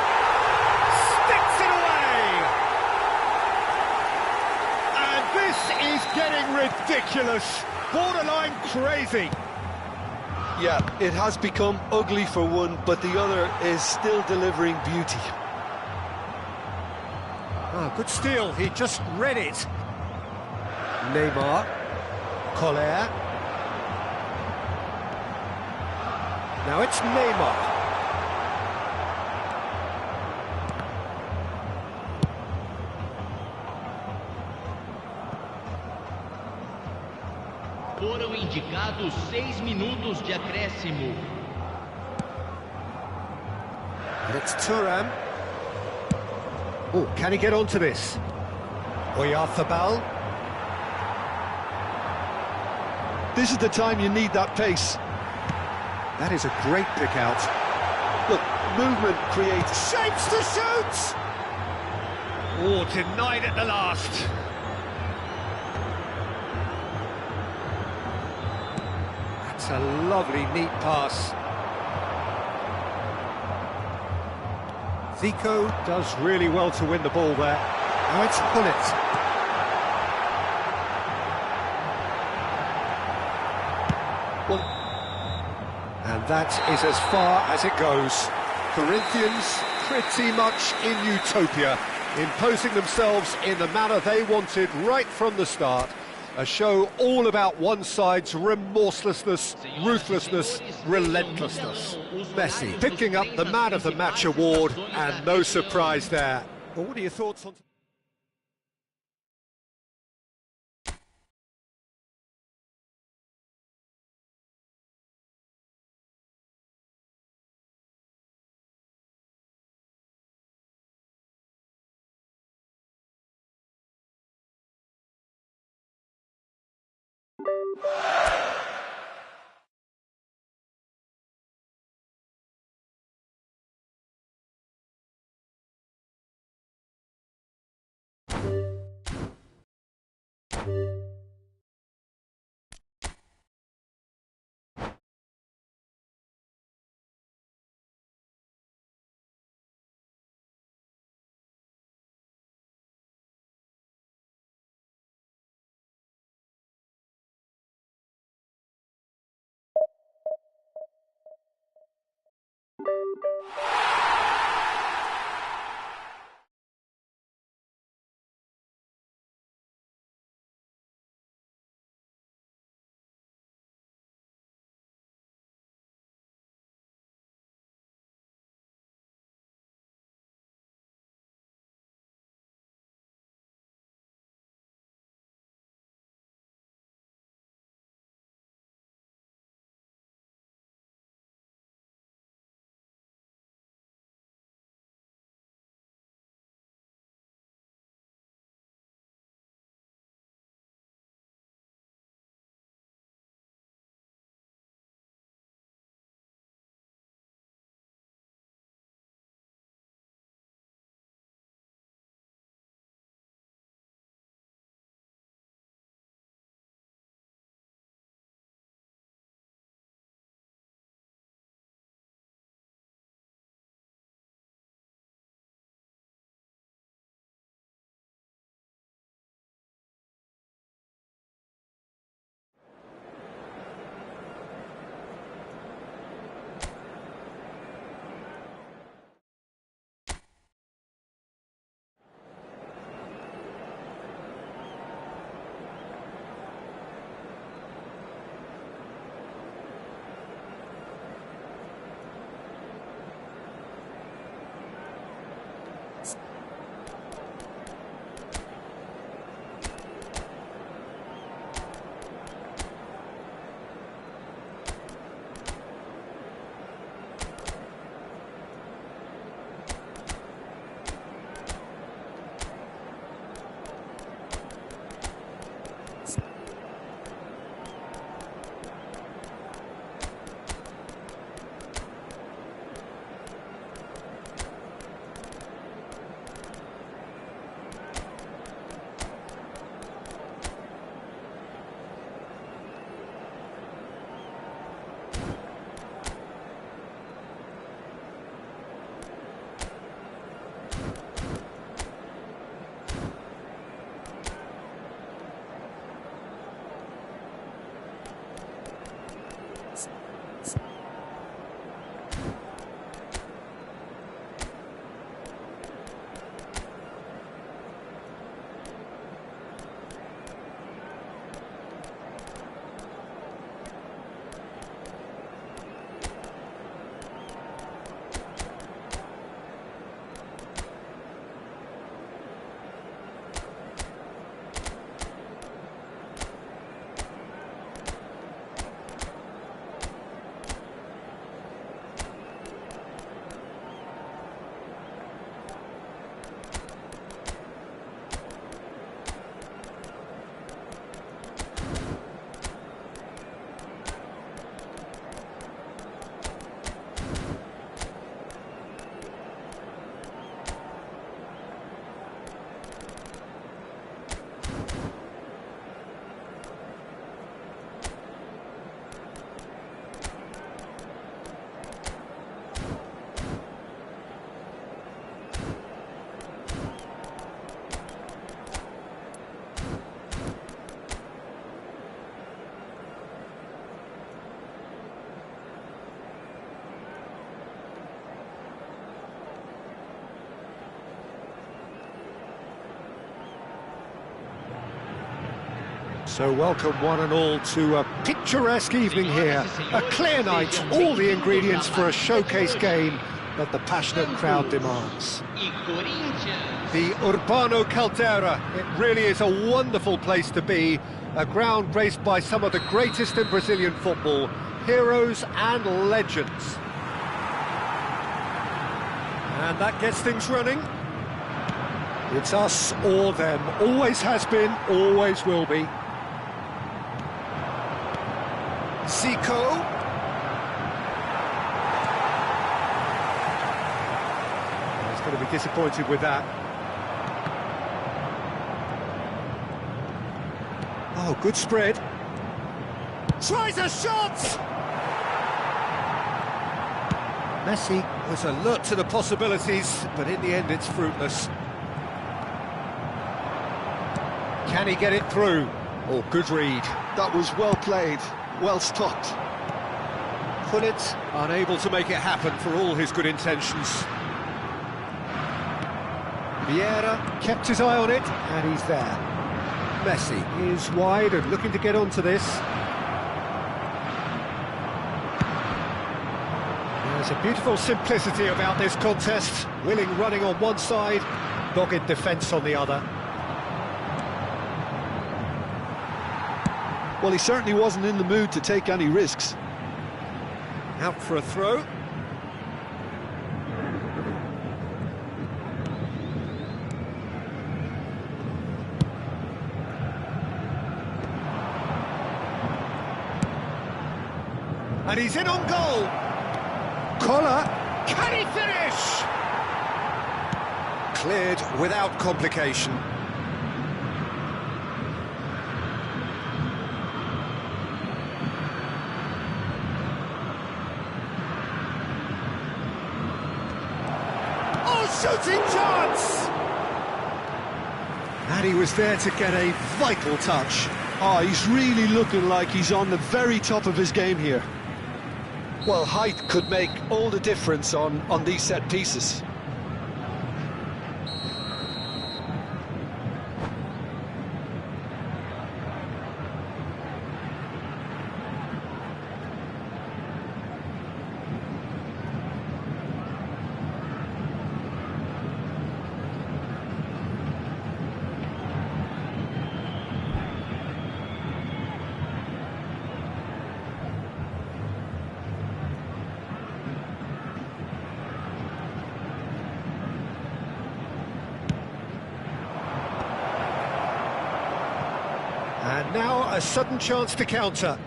Sticks it away! And this is getting ridiculous. Borderline crazy. Yeah, it has become ugly for one, but the other is still delivering beauty. Ah, good steal, he just read it. Neymar, Collar. Now it's Neymar. Foram indicados 6 minutos de acréscimo. And it's Thuram. Oh, can he get onto this? Oyarzabal. This is the time you need that pace. That is a great pick out. Look, movement creates... Shapes to shoot! Oh, denied at the last. That's a lovely, neat pass. Zico does really well to win the ball there. Now it's Hullet. And that is as far as it goes. Corinthians pretty much in utopia, imposing themselves in the manner they wanted right from the start. A show all about one side's remorselessness, ruthlessness, relentlessness. Messi picking up the Man of the Match award, and no surprise there. Well, what are your thoughts on... So welcome one and all to a picturesque evening here. A clear night, all the ingredients for a showcase game that the passionate crowd demands. The Urbano Caldera, it really is a wonderful place to be. A ground graced by some of the greatest in Brazilian football, heroes and legends. And that gets things running. It's us or them, always has been, always will be. Zico. He's going to be disappointed with that. Oh, good spread. Tries a shot! Messi was alert to the possibilities, but in the end it's fruitless. Can he get it through? Oh, good read. That was well played, well stopped. Pullet unable to make it happen for all his good intentions. Vieira kept his eye on it, and he's there. Messi is wide and looking to get onto this. There's a beautiful simplicity about this contest. Willing running on one side, dogged defence on the other. Well, he certainly wasn't in the mood to take any risks. Out for a throw. And he's in on goal. Collar, can he finish? Cleared without complication. Oh, shooting chance! And he was there to get a vital touch. Oh, he's really looking like he's on the very top of his game here. Well, height could make all the difference on these set pieces. And now a sudden chance to counter.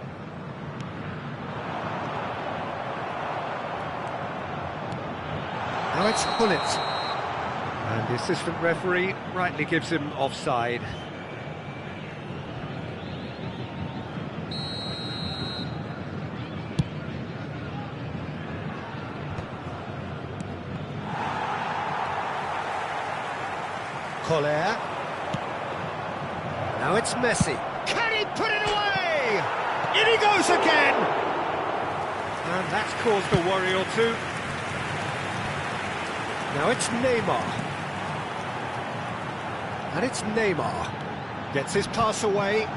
Now it's Pullet. And the assistant referee rightly gives him offside. Collar. Now it's Messi. Can he put it away? In he goes again! And that's caused a worry or two. Now it's Neymar. And it's Neymar. Gets his pass away.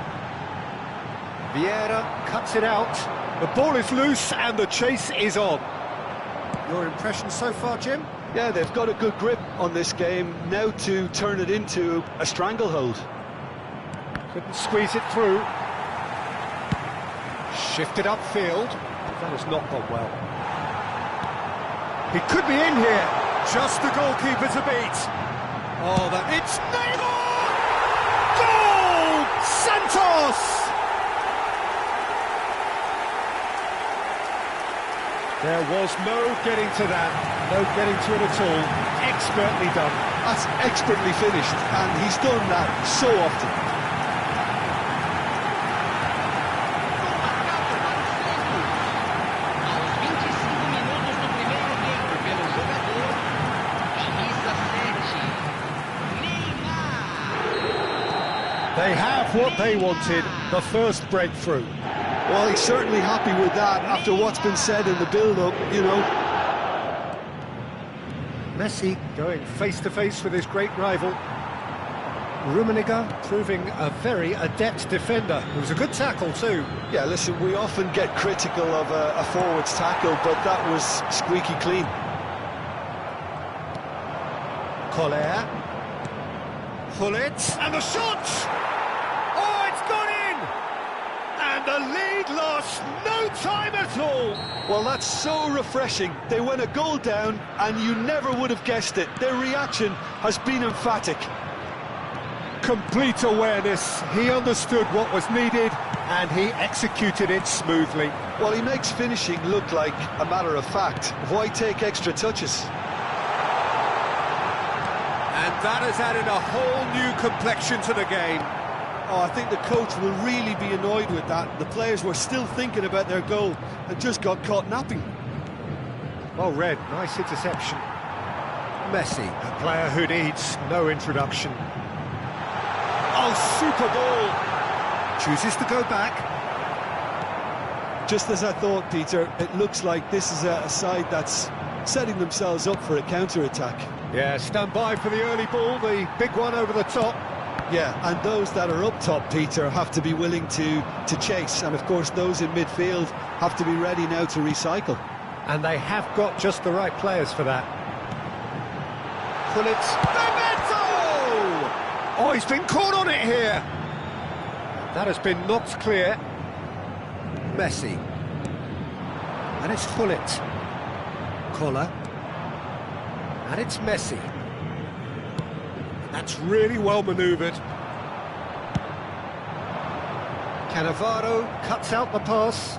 Vieira cuts it out. The ball is loose and the chase is on. Your impression so far, Jim? Yeah, they've got a good grip on this game, now to turn it into a stranglehold. Couldn't squeeze it through. Shifted upfield. That has not gone well. He could be in here. Just the goalkeeper to beat. Oh, it's Neymar! Goal! Santos! There was no getting to that. No getting to it at all. Expertly done. That's expertly finished, and he's done that so often. They have what they wanted, the first breakthrough. Well, he's certainly happy with that after what's been said in the build-up, you know. Messi going face-to-face with his great rival. Rummenigge proving a very adept defender. It was a good tackle too. Yeah, listen, we often get critical of a forward's tackle, but that was squeaky clean. Collier. Hullet. And the shot! Oh, it's gone in! And the lead lost no time at all. Well, that's so refreshing. They went a goal down, and you never would have guessed it. Their reaction has been emphatic. Complete awareness. He understood what was needed, and he executed it smoothly. Well, he makes finishing look like a matter of fact. Why take extra touches? And that has added a whole new complexion to the game. Oh, I think the coach will really be annoyed with that. The players were still thinking about their goal and just got caught napping. Well read, nice interception. Messi, a player who needs no introduction. Oh, super ball! Chooses to go back. Just as I thought, Peter, it looks like this is a side that's setting themselves up for a counter-attack. Yeah, stand by for the early ball, the big one over the top. Yeah, and those that are up top, Peter, have to be willing to chase. And, of course, those in midfield have to be ready now to recycle. And they have got just the right players for that. Hullet. Oh, he's been caught on it here. That has been knocked clear. Messi. And it's Hullet. Collar. And it's Messi. That's really well manoeuvred. Cannavaro cuts out the pass.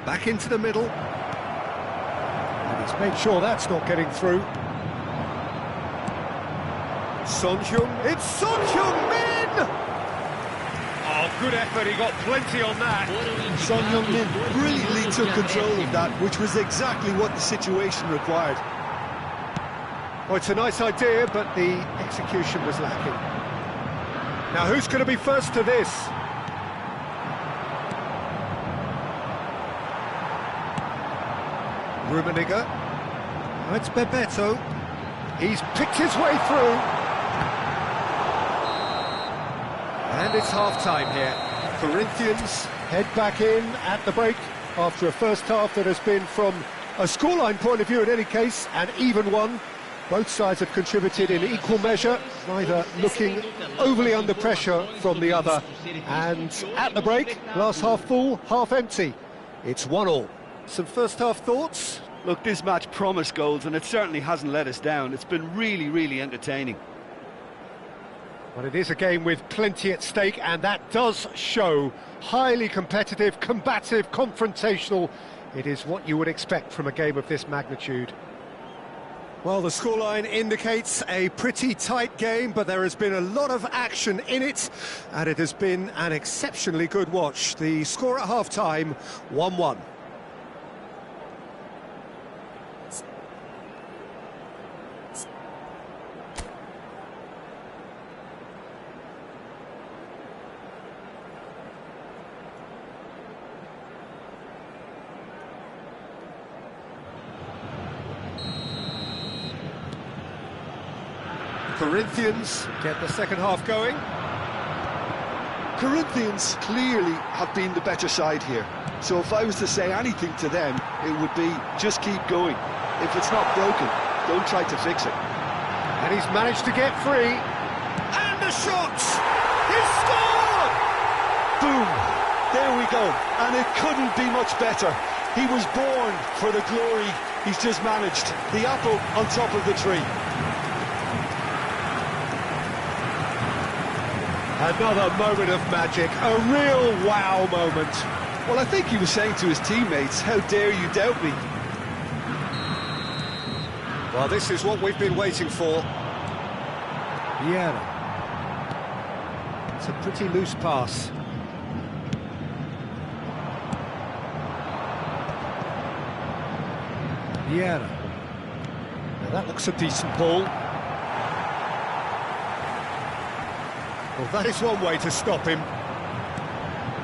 Back into the middle. And he's made sure that's not getting through. Son Heung. It's Son Heung-min! Oh, good effort, he got plenty on that. Son Heung-min brilliantly took control of that, which was exactly what the situation required. Well, it's a nice idea, but the execution was lacking. Now, who's going to be first to this? Rummenigge. Oh, it's Bebeto. He's picked his way through. And it's half-time here. Corinthians head back in at the break after a first half that has been, from a scoreline point of view in any case, an even one. Both sides have contributed in equal measure, neither looking overly under pressure from the other. And at the break, glass half full, half empty. It's 1-1. Some first half thoughts? Look, this match promised goals, and it certainly hasn't let us down. It's been really, really entertaining. Well, it is a game with plenty at stake, and that does show. Highly competitive, combative, confrontational. It is what you would expect from a game of this magnitude. Well, the scoreline indicates a pretty tight game, but there has been a lot of action in it, and it has been an exceptionally good watch. The score at half-time, 1-1. Corinthians get the second half going. Corinthians clearly have been the better side here. So if I was to say anything to them, it would be just keep going. If it's not broken, don't try to fix it. And he's managed to get free. And the shot! He's scored! Boom! There we go. And it couldn't be much better. He was born for the glory he's just managed. The apple on top of the tree. Another moment of magic, a real wow moment. Well, I think he was saying to his teammates, how dare you doubt me? Well, this is what we've been waiting for. Vieira. It's a pretty loose pass. Vieira. Now that looks a decent ball. Well, that is one way to stop him.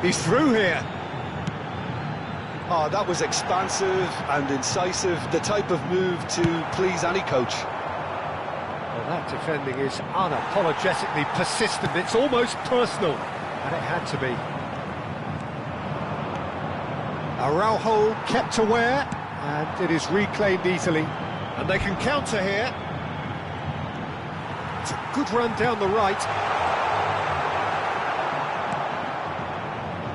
He's through here. Oh, that was expansive and incisive, the type of move to please any coach. Well, that defending is unapologetically persistent. It's almost personal, and it had to be. Araujo kept aware, and it is reclaimed easily. And they can counter here. It's a good run down the right.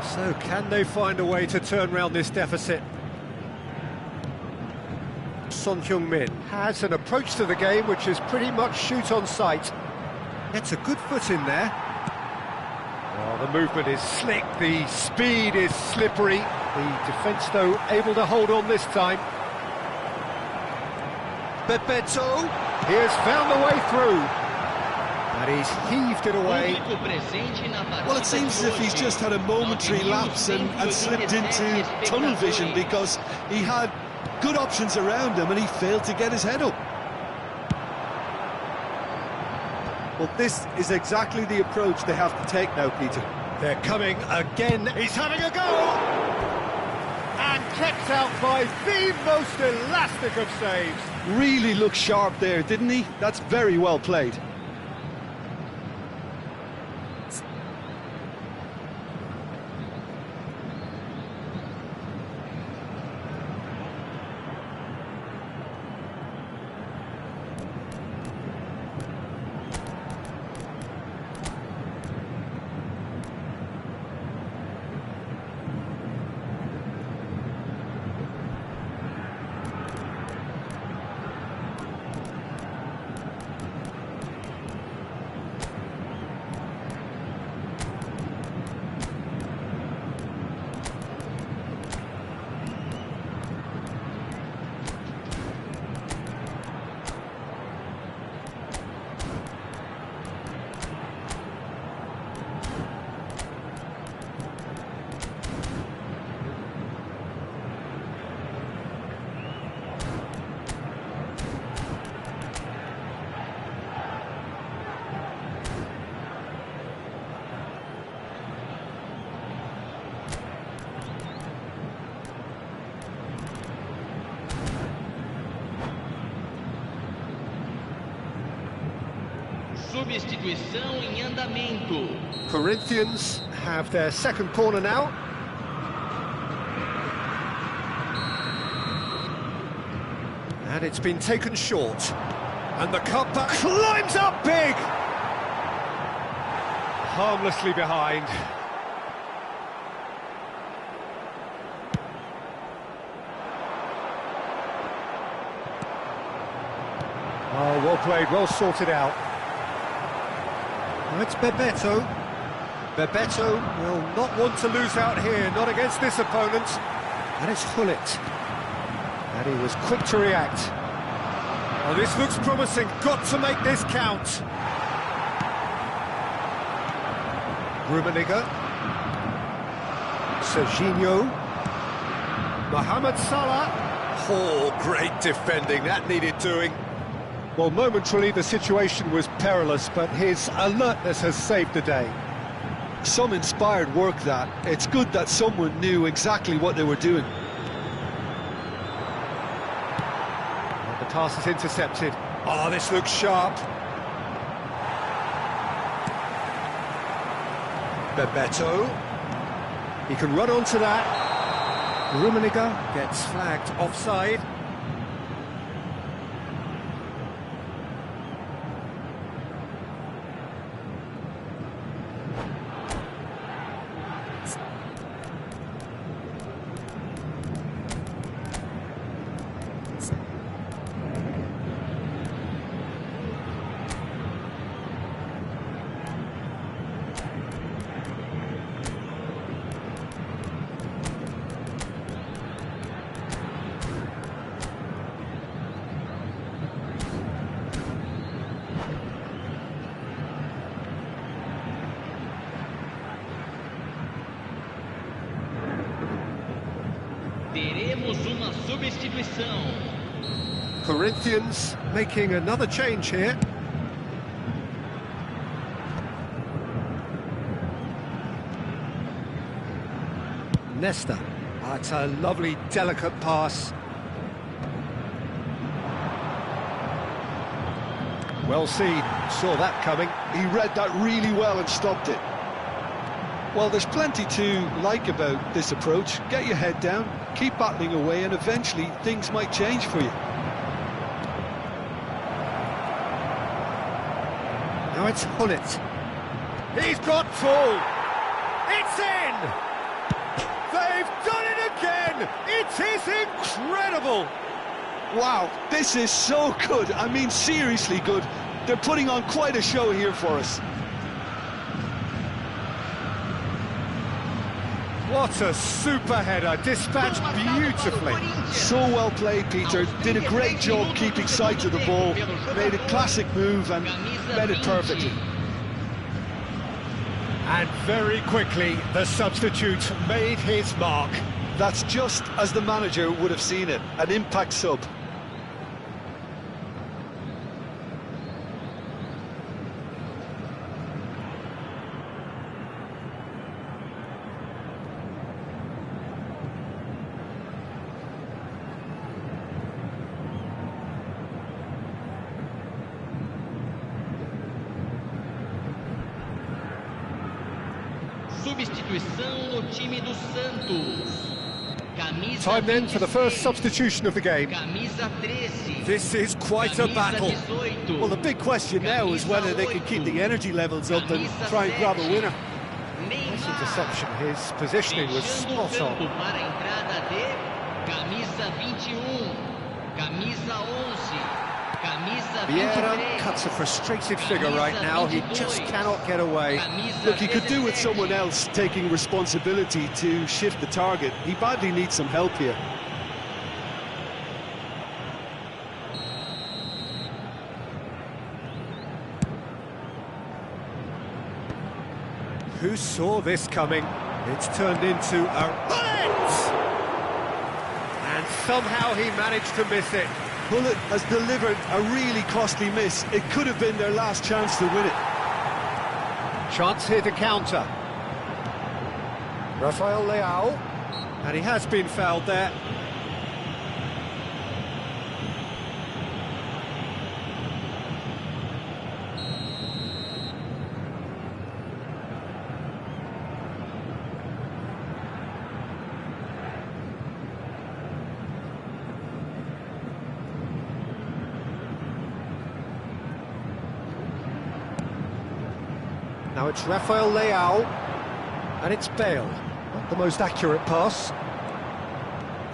So can they find a way to turn round this deficit? Son Heung-min has an approach to the game which is pretty much shoot on sight. Gets a good foot in there. Oh, the movement is slick, the speed is slippery. The defence, though, able to hold on this time. Bebeto, he has found the way through. And he's heaved it away. Well, it seems as if he's just had a momentary lapse and slipped into tunnel vision, because he had good options around him and he failed to get his head up. Well, this is exactly the approach they have to take now, Peter. They're coming again. He's having a go! And kept out by the most elastic of saves. Really looked sharp there, didn't he? That's very well played. Substituição em andamento. Corinthians have their second corner now. And it's been taken short. And the cutback climbs up big! Harmlessly behind. Oh, well played, well sorted out. It's Bebeto. Bebeto will not want to lose out here, not against this opponent. And it's Hullet. And he was quick to react. Oh, this looks promising. Got to make this count. Rummenigge. Serginho. Mohamed Salah. Oh, great defending. That needed doing. Well, momentarily the situation was perilous, but his alertness has saved the day. Some inspired work, that. It's good that someone knew exactly what they were doing. And the pass is intercepted. Oh, this looks sharp. Bebeto. He can run onto that. Rummenigge gets flagged offside. Teremos uma substituição. Corinthians making another change here. Nesta. It's a lovely, delicate pass. Well seen, saw that coming. He read that really well and stopped it. Well, there's plenty to like about this approach. Get your head down, keep battling away, and eventually things might change for you. Now it's Hullet. He's got full. It's in! They've done it again! It is incredible! Wow, this is so good. I mean, seriously good. They're putting on quite a show here for us. What a super header, dispatched beautifully. So well played, Peter. Did a great job keeping sight of the ball. Made a classic move and met it perfectly. And very quickly, the substitute made his mark. That's just as the manager would have seen it, an impact sub. Substituição no time do Santos. Camisa Time then for the first substitution of the game. Camisa 13. This is quite a battle. 18. Well, the big question now is whether they can keep the energy levels up and try and grab a winner. Nice interception, his positioning was spot on. Para a entrada de camisa 21, camisa 11, camisa Vieira 23. cuts a frustrated figure right now. He just cannot get away. Look, he could do with someone else taking responsibility to shift the target. He badly needs some help here. Who saw this coming? It's turned into a bullet! And somehow he managed to miss it. Hullet has delivered a really costly miss. It could have been their last chance to win it. Chance here to counter. Rafael Leao. And he has been fouled there. Now it's Rafael Leao, and it's Bale. Not the most accurate pass.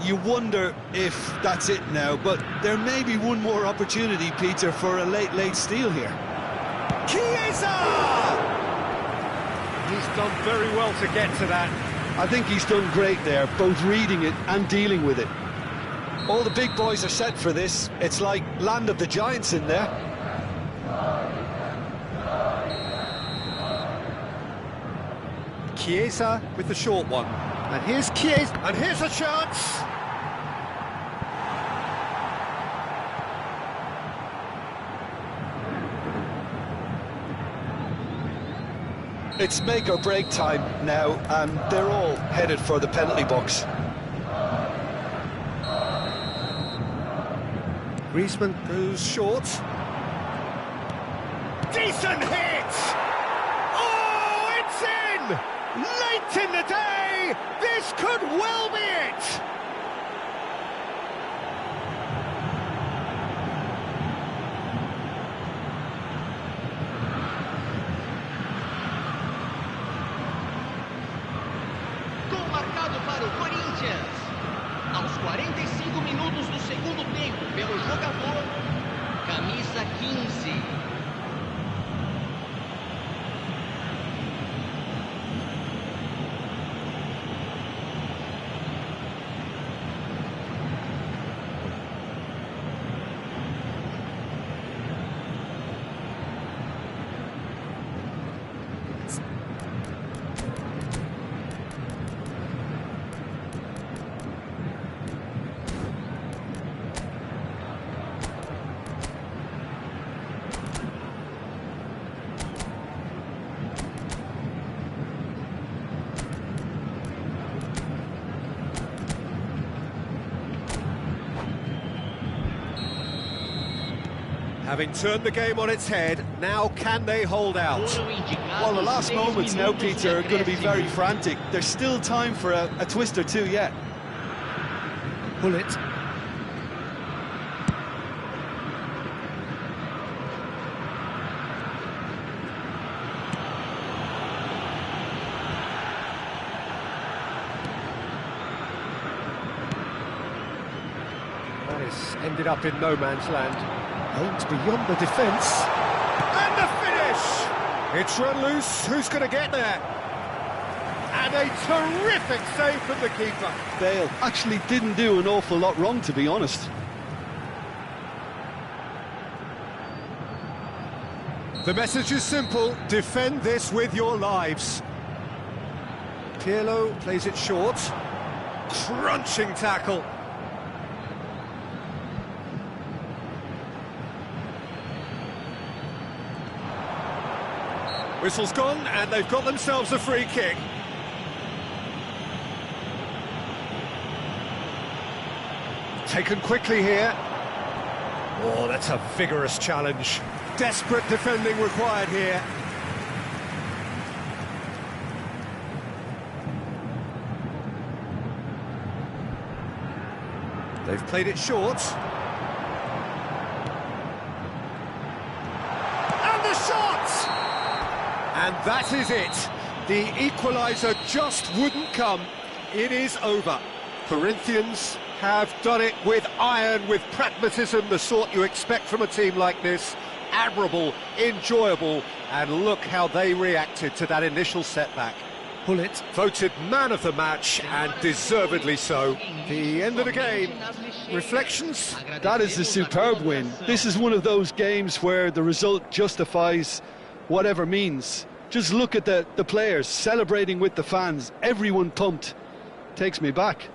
You wonder if that's it now, but there may be one more opportunity, Peter, for a late steal here. Chiesa! He's done very well to get to that. I think he's done great there, both reading it and dealing with it. All the big boys are set for this. It's like land of the giants in there. Chiesa with the short one. And here's Chiesa, and here's a chance! It's make or break time now, and they're all headed for the penalty box. Griezmann goes short. Decent hit! Oh, it's in! Late in the day! This could well be it! Gol marcado para o Corinthians. Aos 45 minutos do segundo tempo, pelo jogador, camisa 15. Having turned the game on its head, now can they hold out? Well, the last moments now, Peter, are going to be very frantic. There's still time for a twist or two yet. Pull it. That has ended up in no man's land. Aimed beyond the defence. And the finish! It's run loose. Who's going to get there? And a terrific save from the keeper. Bale actually didn't do an awful lot wrong, to be honest. The message is simple. Defend this with your lives. Pirlo plays it short. Crunching tackle. Whistle's gone, and they've got themselves a free kick. Taken quickly here. Oh, that's a vigorous challenge. Desperate defending required here. They've played it short. And the shot! And that is it. The equaliser just wouldn't come. It is over. Corinthians have done it with iron, with pragmatism, the sort you expect from a team like this. Admirable, enjoyable, and look how they reacted to that initial setback. Pullet voted man of the match, and deservedly so. The end of the game. Reflections? That is a superb win. This is one of those games where the result justifies whatever means. Just look at the players celebrating with the fans. Everyone pumped. Takes me back.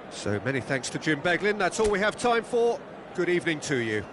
So many thanks to Jim Beglin. That's all we have time for. Good evening to you.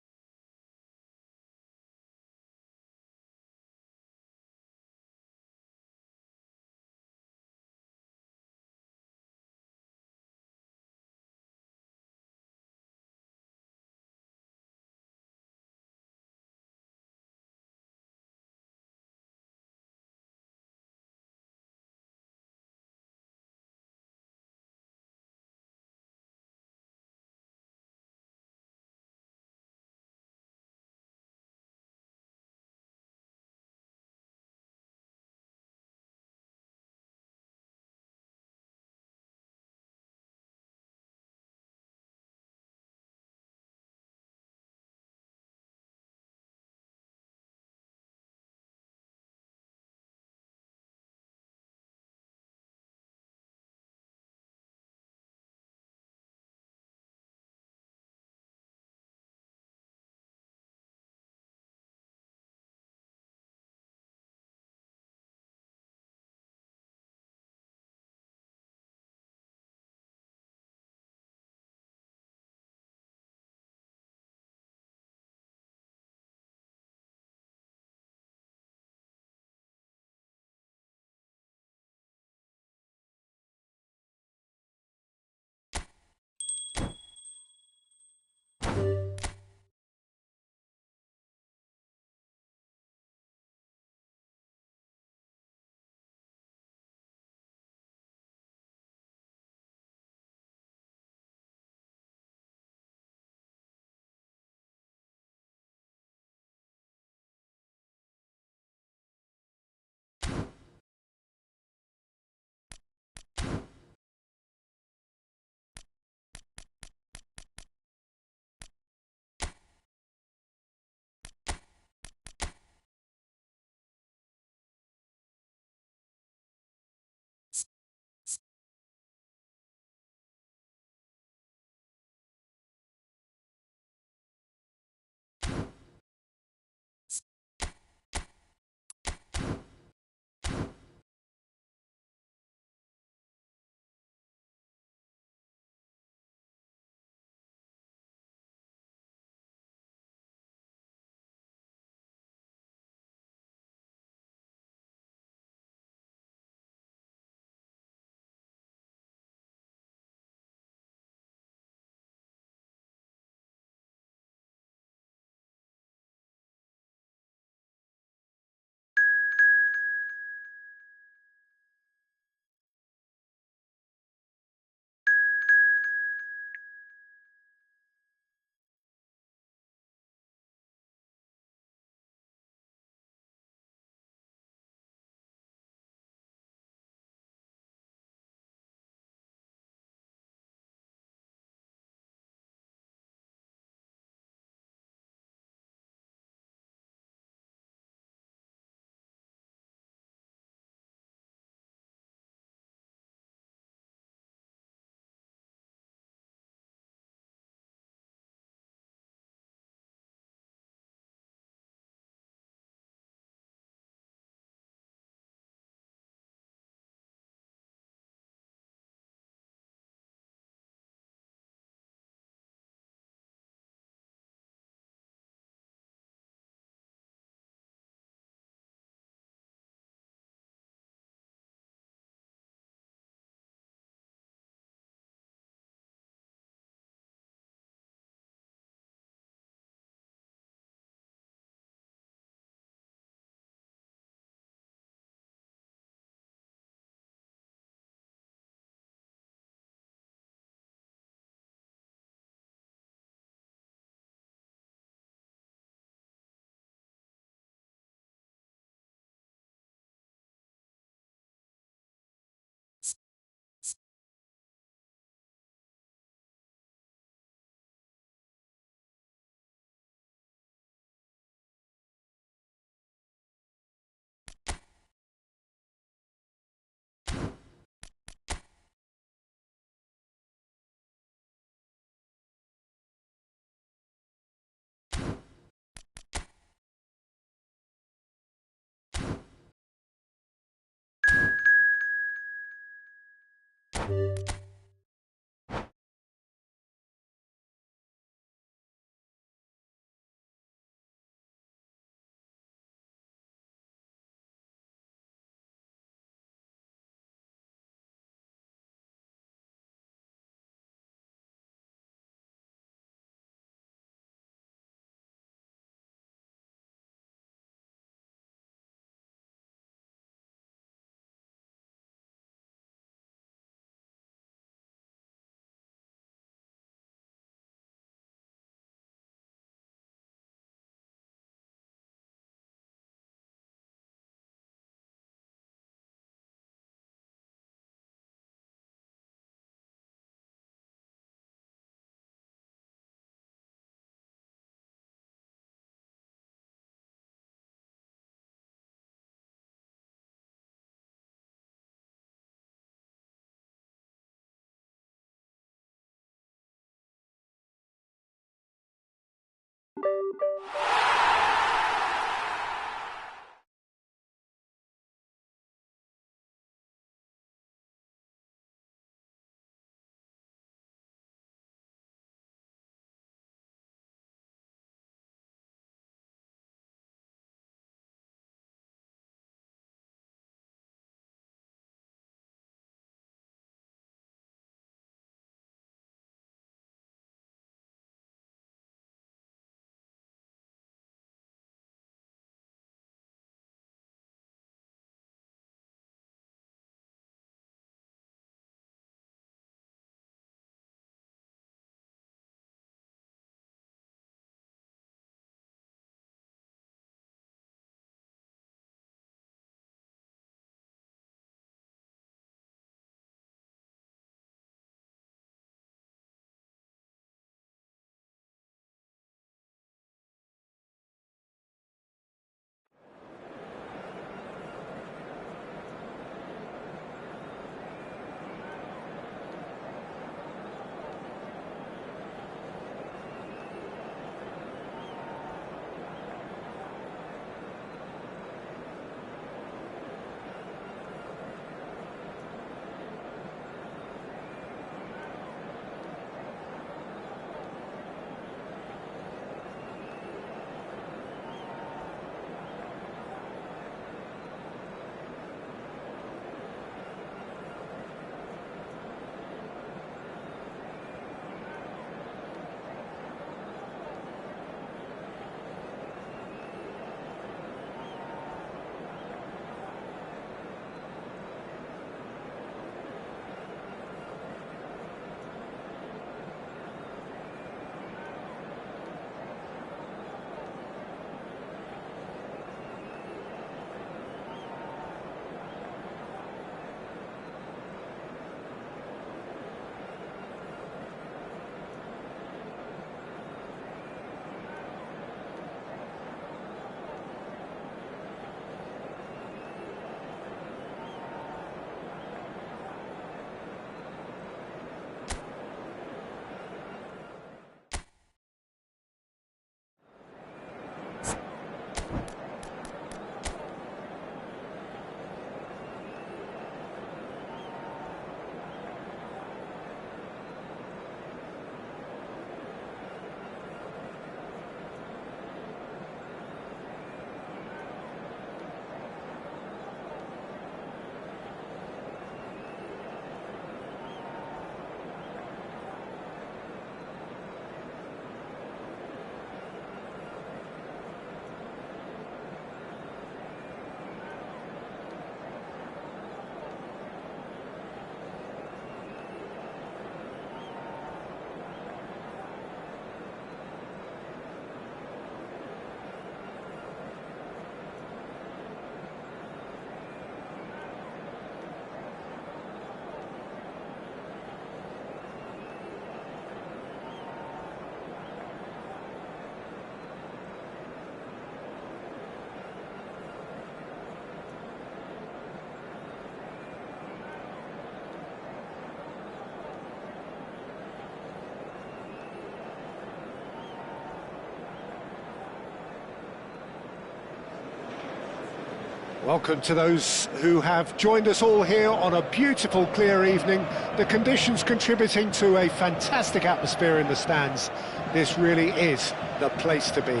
Welcome to those who have joined us all here on a beautiful, clear evening. The conditions contributing to a fantastic atmosphere in the stands. This really is the place to be.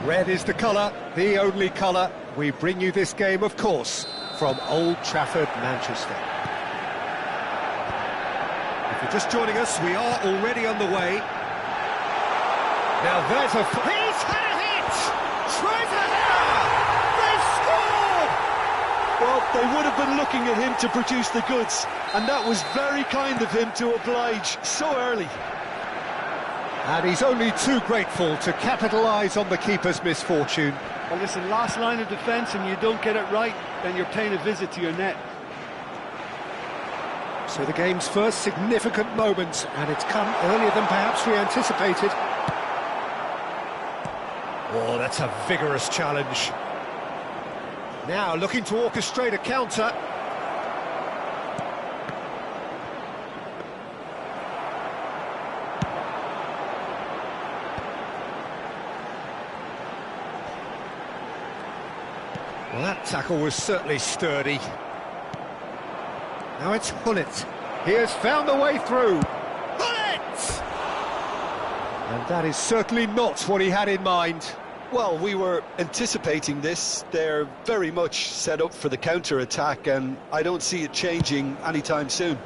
Red is the colour, the only colour. We bring you this game, of course, from Old Trafford, Manchester. If you're just joining us, we are already on the way. Now there's a... He's had a hit! Tries a header! Well, they would have been looking at him to produce the goods, and that was very kind of him to oblige so early. And he's only too grateful to capitalise on the keeper's misfortune. Well, listen, last line of defence and you don't get it right, then you're paying a visit to your net. So the game's first significant moment, and it's come earlier than perhaps we anticipated. Oh, that's a vigorous challenge. Now looking to orchestrate a counter. Well, that tackle was certainly sturdy. Now it's Hullet. He has found the way through. Hullet! And that is certainly not what he had in mind. Well, we were anticipating this. They're very much set up for the counter-attack, and I don't see it changing anytime soon.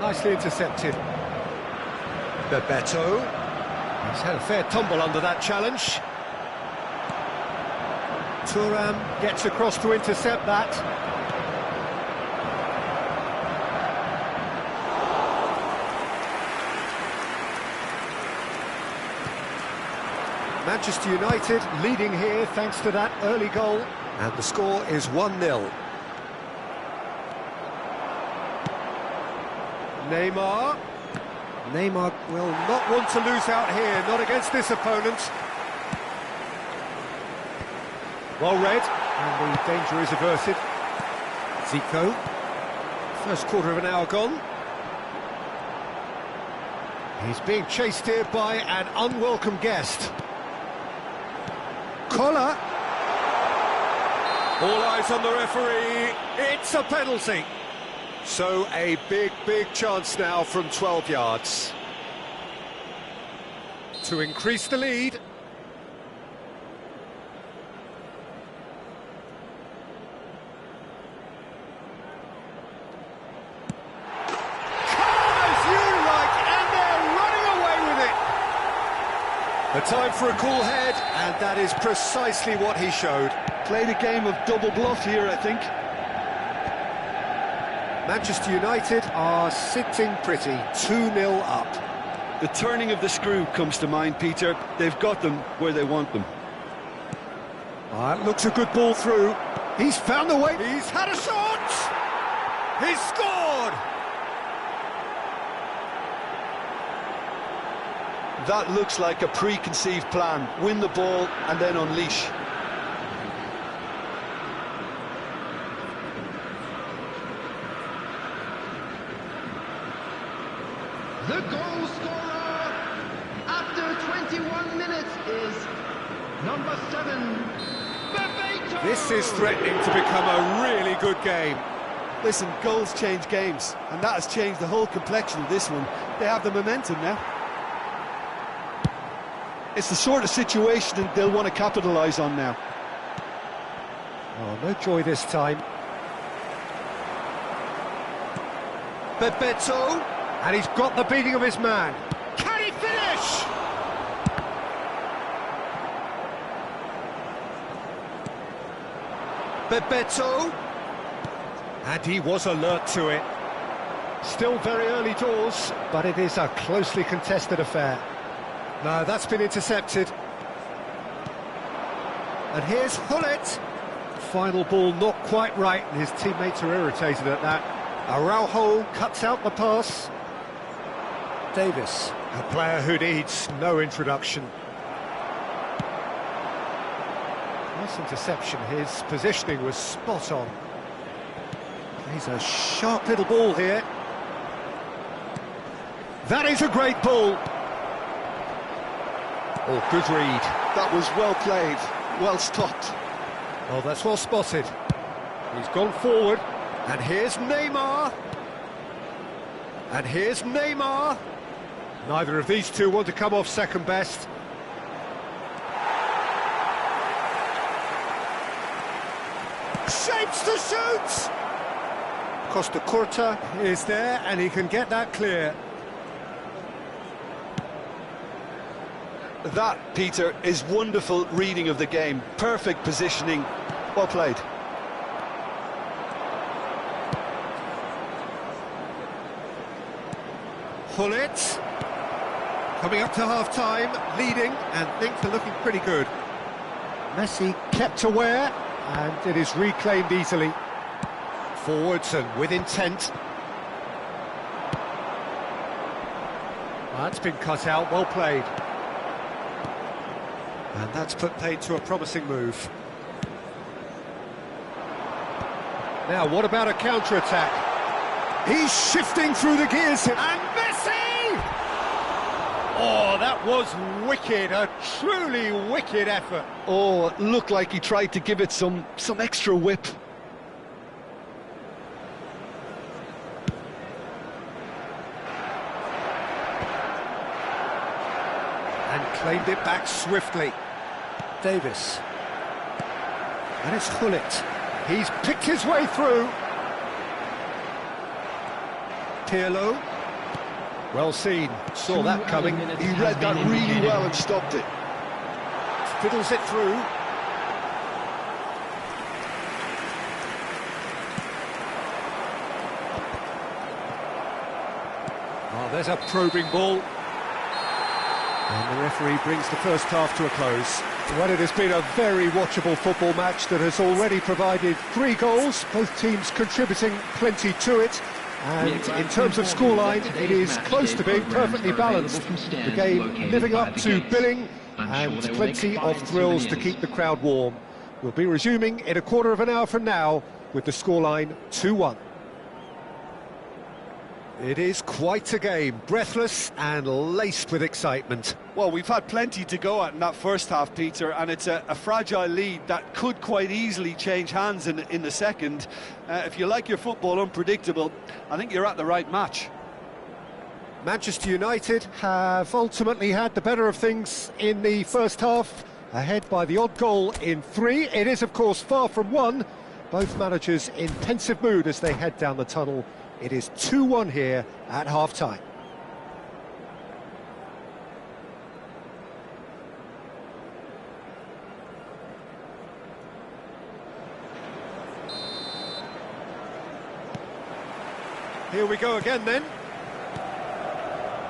Nicely intercepted. Bebeto. He's had a fair tumble under that challenge. Thuram gets across to intercept that. Manchester United leading here thanks to that early goal, and the score is 1-0. Neymar will not want to lose out here, not against this opponent. Well read, and the danger is averted. Zico, first quarter of an hour gone. He's being chased here by an unwelcome guest. Collar. All eyes on the referee. It's a penalty. So a big chance now from 12 yards to increase the lead. A time for a cool head, and that is precisely what he showed. Played a game of double bluff here, I think. Manchester United are sitting pretty, 2-0 up. The turning of the screw comes to mind, Peter. They've got them where they want them. That looks a good ball through. He's found the way. He's had a shot! He's scored! That looks like a preconceived plan. Win the ball and then unleash. The goal scorer after 21 minutes is number 7, Bebeto. This is threatening to become a really good game. Listen, goals change games, and that has changed the whole complexion of this one. They have the momentum now. It's the sort of situation that they'll want to capitalise on now. Oh, no joy this time. Bebeto, and he's got the beating of his man. Can he finish? Bebeto, and he was alert to it. Still very early doors, but it is a closely contested affair. No, that's been intercepted. And here's Hullet. Final ball not quite right, and his teammates are irritated at that. Araujo cuts out the pass. Davis, a player who needs no introduction. Nice interception, his positioning was spot on. He's a sharp little ball here. That is a great ball. Oh, good read. That was well played. well stopped. Well, that's well spotted. He's gone forward, and here's Neymar. And here's Neymar. Neither of these two want to come off second best. Shapes to shoot! Costa Curta is there, and he can get that clear. That, Peter, is wonderful reading of the game. Perfect positioning. Well played. Gullit. Coming up to half-time, leading, and things are looking pretty good. Messi kept aware, and it is reclaimed easily. Forwards and with intent. That's been cut out, well played. And that's put paid to a promising move. Now, what about a counter-attack? He's shifting through the gears, and Messi! Oh, that was wicked, a truly wicked effort. Oh, it looked like he tried to give it some extra whip. And claimed it back swiftly. Davis. And it's Gullit. He's picked his way through. Pirlo. Well seen. Saw that coming. He read that really well and stopped it. Fiddles it through. Oh, there's a probing ball. And the referee brings the first half to a close. Well, it has been a very watchable football match that has already provided 3 goals, both teams contributing plenty to it. And in terms of scoreline, it is close to being perfectly balanced. The game living up to billing and plenty of thrills to keep the crowd warm. We'll be resuming in a quarter of an hour from now with the scoreline 2-1. It is quite a game, breathless and laced with excitement. Well, we've had plenty to go at in that first half, Peter, and it's a fragile lead that could quite easily change hands in the second. If you like your football unpredictable, I think you're at the right match. Manchester United have ultimately had the better of things in the first half, ahead by the odd goal in 3. It is, of course, far from 1. Both managers in pensive mood as they head down the tunnel. It is 2-1 here at half-time. Here we go again then.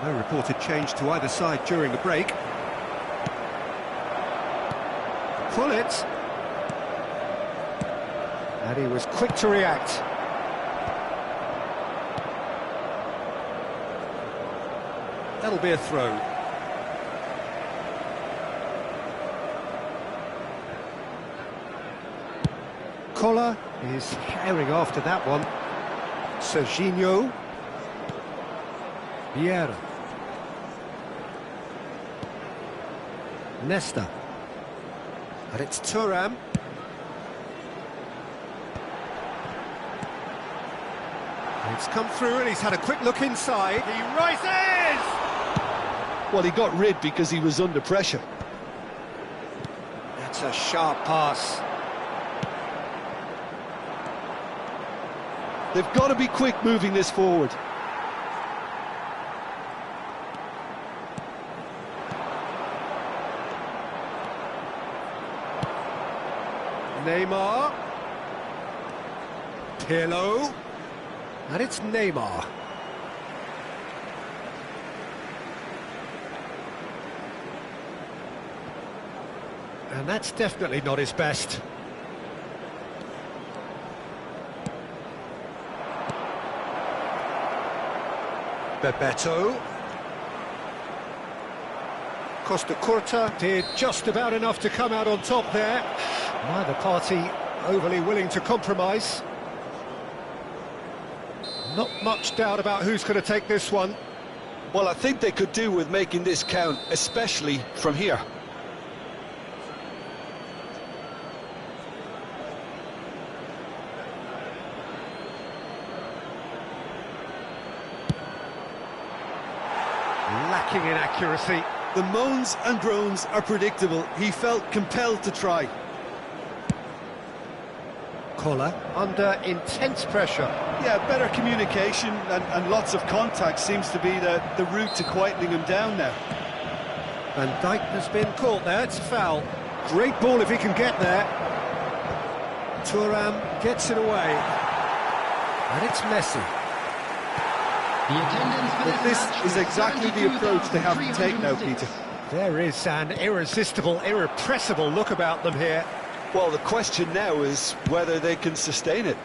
No reported change to either side during the break. Gullit. And he was quick to react. That'll be a throw. Koller is herring after that one. Serginho. Vieira. Nesta. And it's Thuram. It's come through and he's had a quick look inside. He rises! Well, he got rid because he was under pressure. That's a sharp pass. They've got to be quick moving this forward. Neymar. Pirlo. And it's Neymar. And that's definitely not his best. Bebeto. Costa Curta did just about enough to come out on top there. Neither party overly willing to compromise. Not much doubt about who's going to take this one. Well, I think they could do with making this count, especially from here. striking inaccuracy. The moans and groans are predictable. He felt compelled to try. Collar under intense pressure. Yeah, better communication and lots of contact seems to be the route to quietening him down now. Van Dijk has been caught there, it's a foul. Great ball if he can get there. Thuram gets it away. And it's Messi. The attendance for But this match is exactly the approach they have to take now, 72,306. Peter. There is an irresistible, irrepressible look about them here. Well, the question now is whether they can sustain it.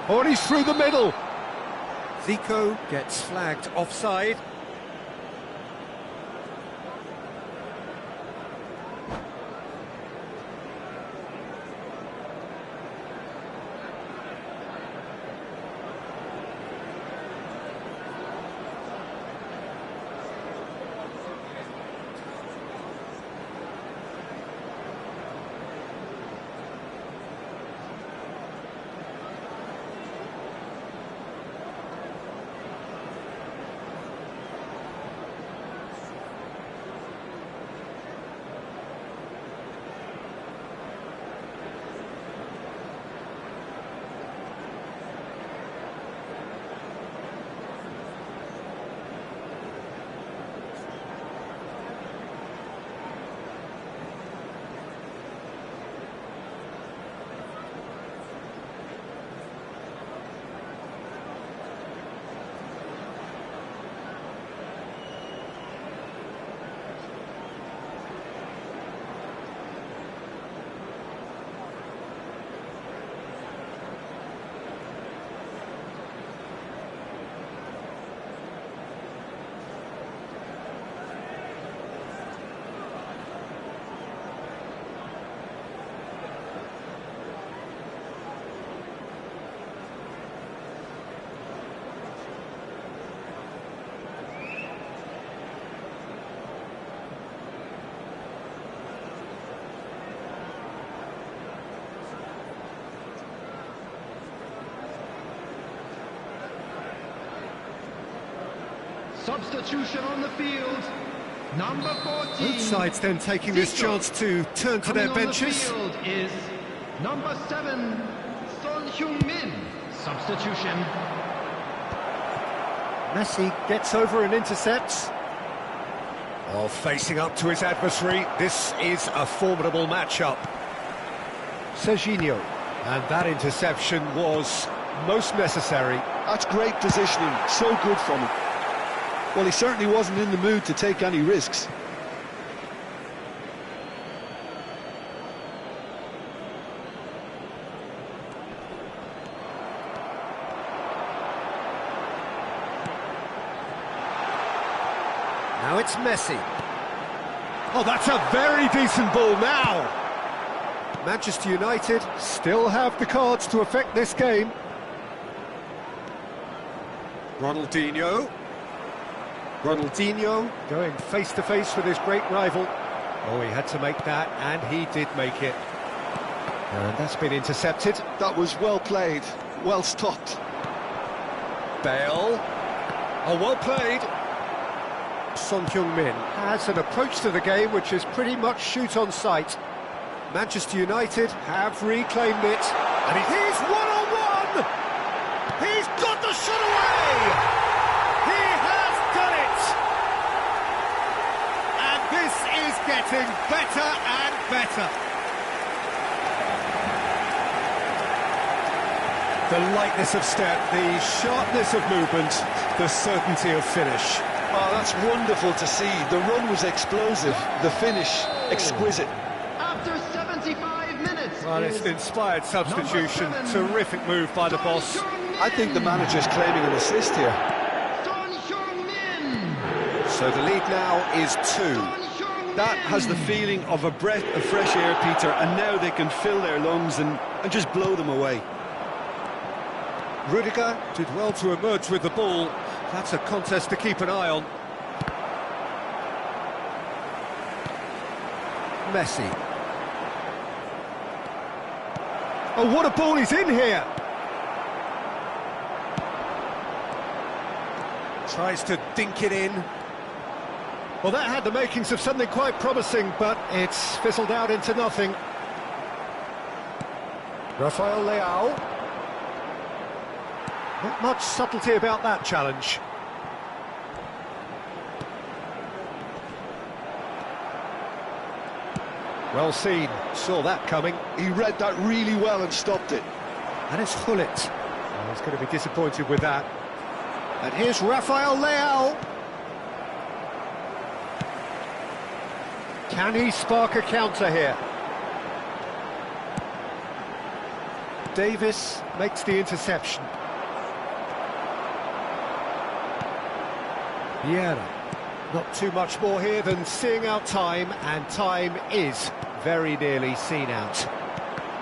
Oh, and he's through the middle. Zico gets flagged offside. Substitution on the field. Number 14. Both sides then taking this chance to turn to their benches. Coming on the field is number 7, Son Heung-min. Substitution. Messi gets over and intercepts. Oh, facing up to his adversary, this is a formidable matchup. Serginho, and that interception was most necessary. That's great positioning, so good from him. Well, he certainly wasn't in the mood to take any risks. Now it's Messi. Oh, that's a very decent ball now. Manchester United still have the cards to affect this game. Ronaldinho going face-to-face with his great rival. Oh, he had to make that, and he did make it. And that's been intercepted. That was well played, well stopped. Bale. Oh, well played. Son Heung-min has an approach to the game which is pretty much shoot on sight. Manchester United have reclaimed it. And he's one-on-one! He's got the shot away! He has done it! And this is getting better and better. The lightness of step, the sharpness of movement, the certainty of finish. Oh, that's wonderful to see. The run was explosive, the finish exquisite. After 75 minutes. Well, it's an inspired substitution. Number 7, Terrific move by the boss. I think the manager's claiming an assist here. Son Heung-min. So the lead now is 2. That has the feeling of a breath of fresh air, Peter, and now they can fill their lungs and just blow them away. Rudiger did well to emerge with the ball. That's a contest to keep an eye on. Messi. Oh, what a ball he's in here! Tries to dink it in. Well, that had the makings of something quite promising, but it's fizzled out into nothing. Rafael Leao. Not much subtlety about that challenge. Well seen, saw that coming. He read that really well and stopped it. And it's Hullet. Oh, he's going to be disappointed with that. And here's Rafael Leao. Can he spark a counter here? Davis makes the interception. Vieira. Not too much more here than seeing out time, and time is very nearly seen out.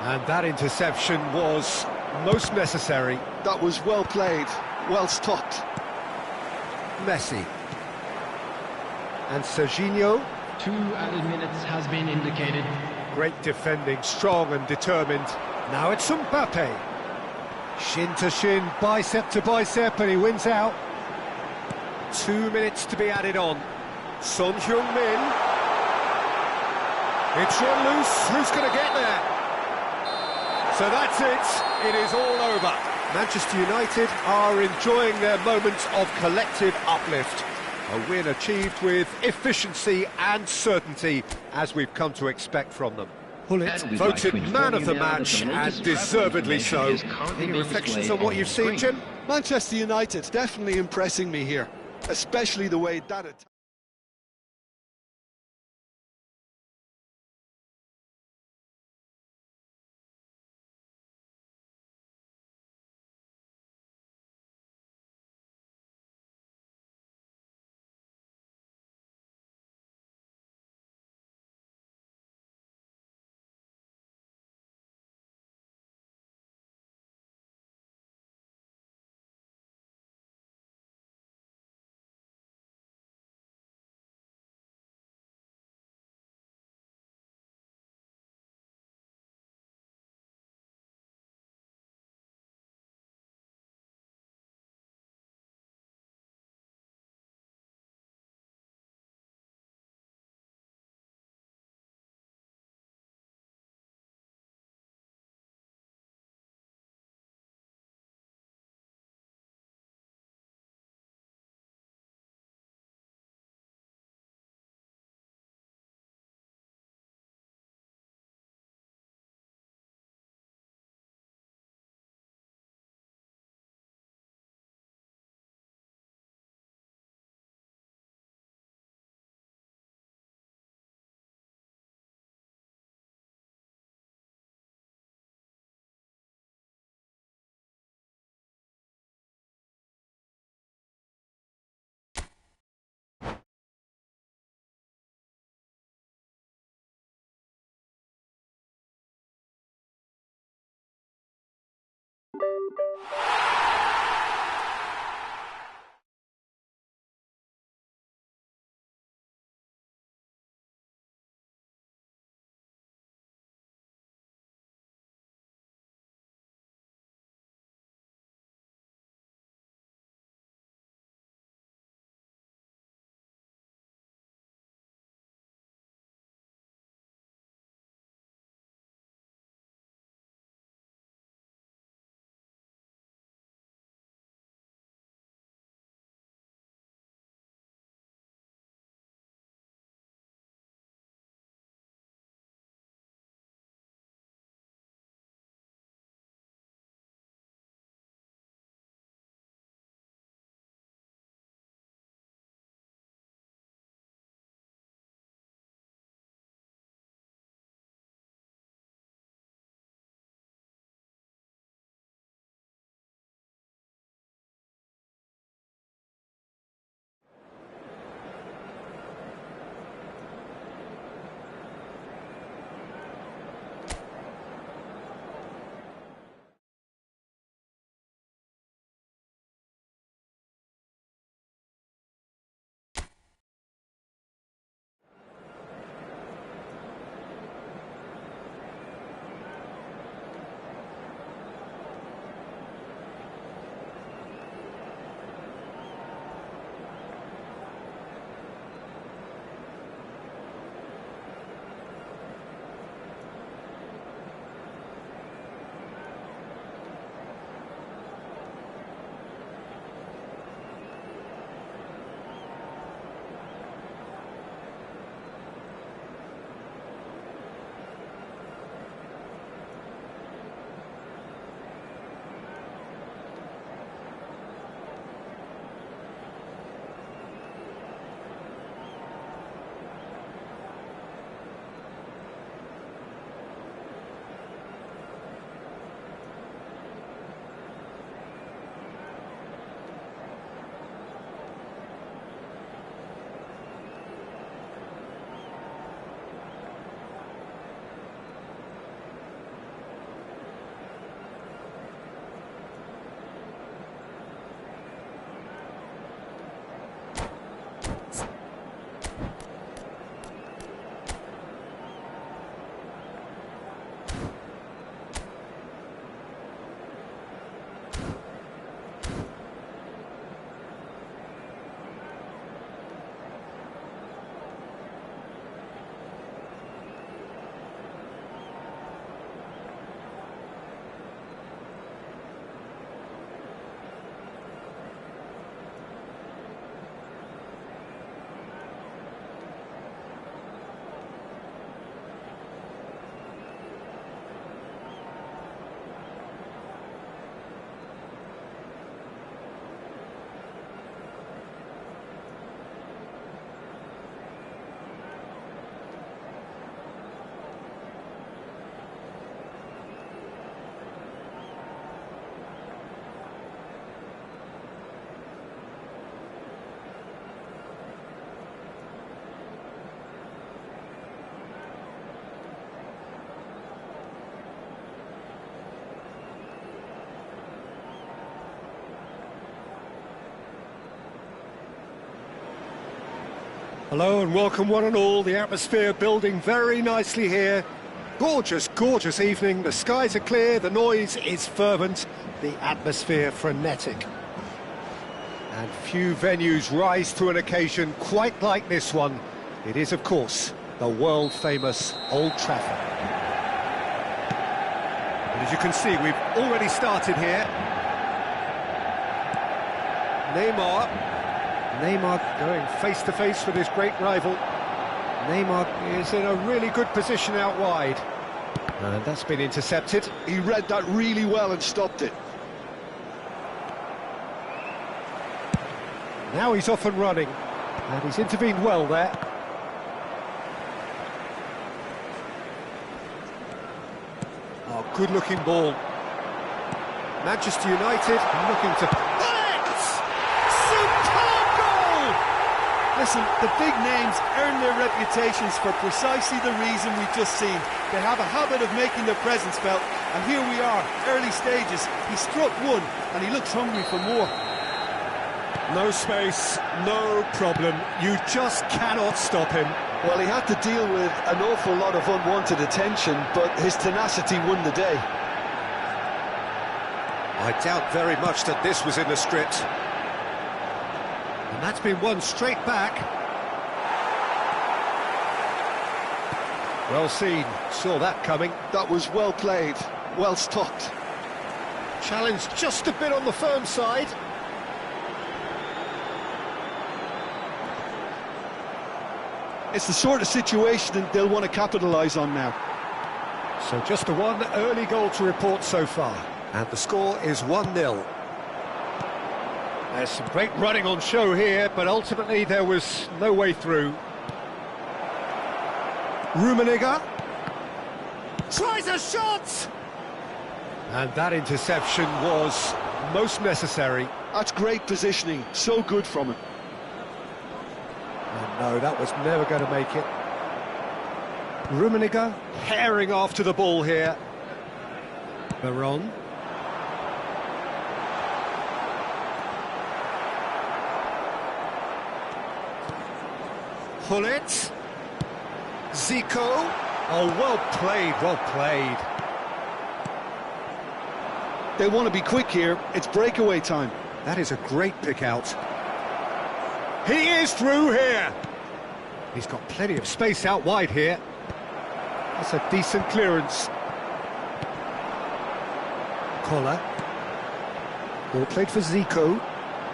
And that interception was most necessary. That was well played, well stopped. Messi. And Serginho. 2 added minutes has been indicated. Great defending, strong and determined. Now it's Mbappe. Shin to shin, bicep to bicep, and he wins out. 2 minutes to be added on. Son Heung-min. It's run loose. Who's going to get there? So that's it. It is all over. Manchester United are enjoying their moments of collective uplift. A win achieved with efficiency and certainty, as we've come to expect from them. Hullet voted man of the match, and deservedly so. Any reflections on what you've seen, Jim? Manchester United definitely impressing me here, especially the way that attack. Hello and welcome one and all. The atmosphere building very nicely here. Gorgeous, gorgeous evening. The skies are clear, the noise is fervent, the atmosphere frenetic. And few venues rise to an occasion quite like this one. It is, of course, the world-famous Old Trafford. And as you can see, we've already started here. Neymar going face-to-face with his great rival. Neymar is in a really good position out wide. And that's been intercepted. He read that really well and stopped it. Now he's off and running. And he's intervened well there. Oh, good-looking ball. Manchester United looking to... Listen, the big names earn their reputations for precisely the reason we've just seen. They have a habit of making their presence felt, and here we are, early stages. He struck one, and he looks hungry for more. No space, no problem. You just cannot stop him. Well, he had to deal with an awful lot of unwanted attention, but his tenacity won the day. I doubt very much that this was in the script. And that's been won straight back. Well seen, saw that coming. That was well played, well stopped. Challenge just a bit on the firm side. It's the sort of situation that they'll want to capitalise on now. So just the one early goal to report so far. And the score is 1-0. There's some great running on show here, but ultimately there was no way through. Rummenigge tries a shot! And that interception was most necessary. That's great positioning, so good from him. And no, that was never going to make it. Rummenigge herring after the ball here. Veron. Pullet. Zico. Oh, well played, well played. They want to be quick here. It's breakaway time. That is a great pick out. He is through here. He's got plenty of space out wide here. That's a decent clearance. Collar. Ball played for Zico.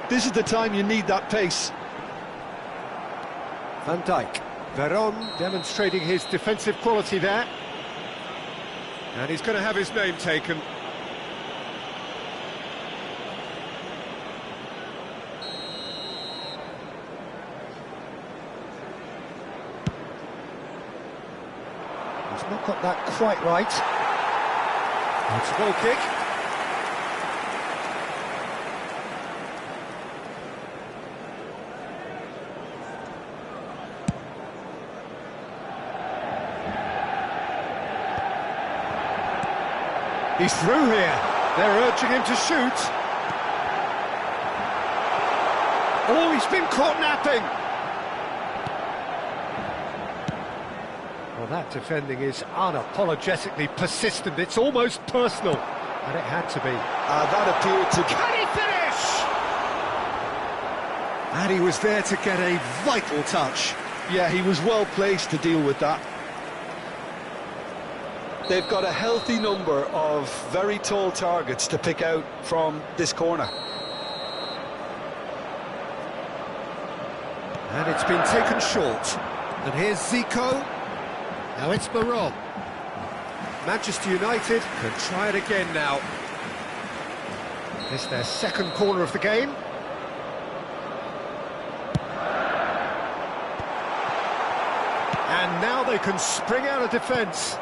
This is the time you need that pace. Van Dijk. Veron demonstrating his defensive quality there. And he's going to have his name taken. He's not got that quite right. It's a goal kick. He's through here. They're urging him to shoot. Oh, he's been caught napping. Well, that defending is unapologetically persistent. It's almost personal. And it had to be. That appeared to... Can he finish? And he was there to get a vital touch. Yeah, he was well placed to deal with that. They've got a healthy number of very tall targets to pick out from this corner. And it's been taken short. And here's Zico. Now it's Veron. Manchester United can try it again now. It's their second corner of the game. And now they can spring out of defence.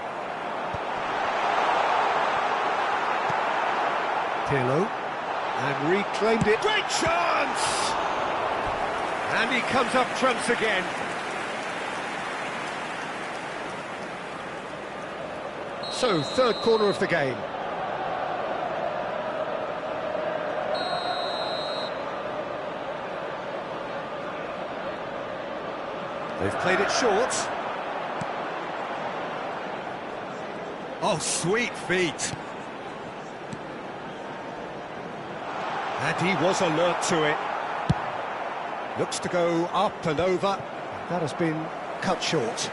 Pirlo, and reclaimed it. Great chance! And he comes up trumps again. So, third corner of the game. They've played it short. Oh, sweet feet. And he was alert to it. Looks to go up and over. That has been cut short.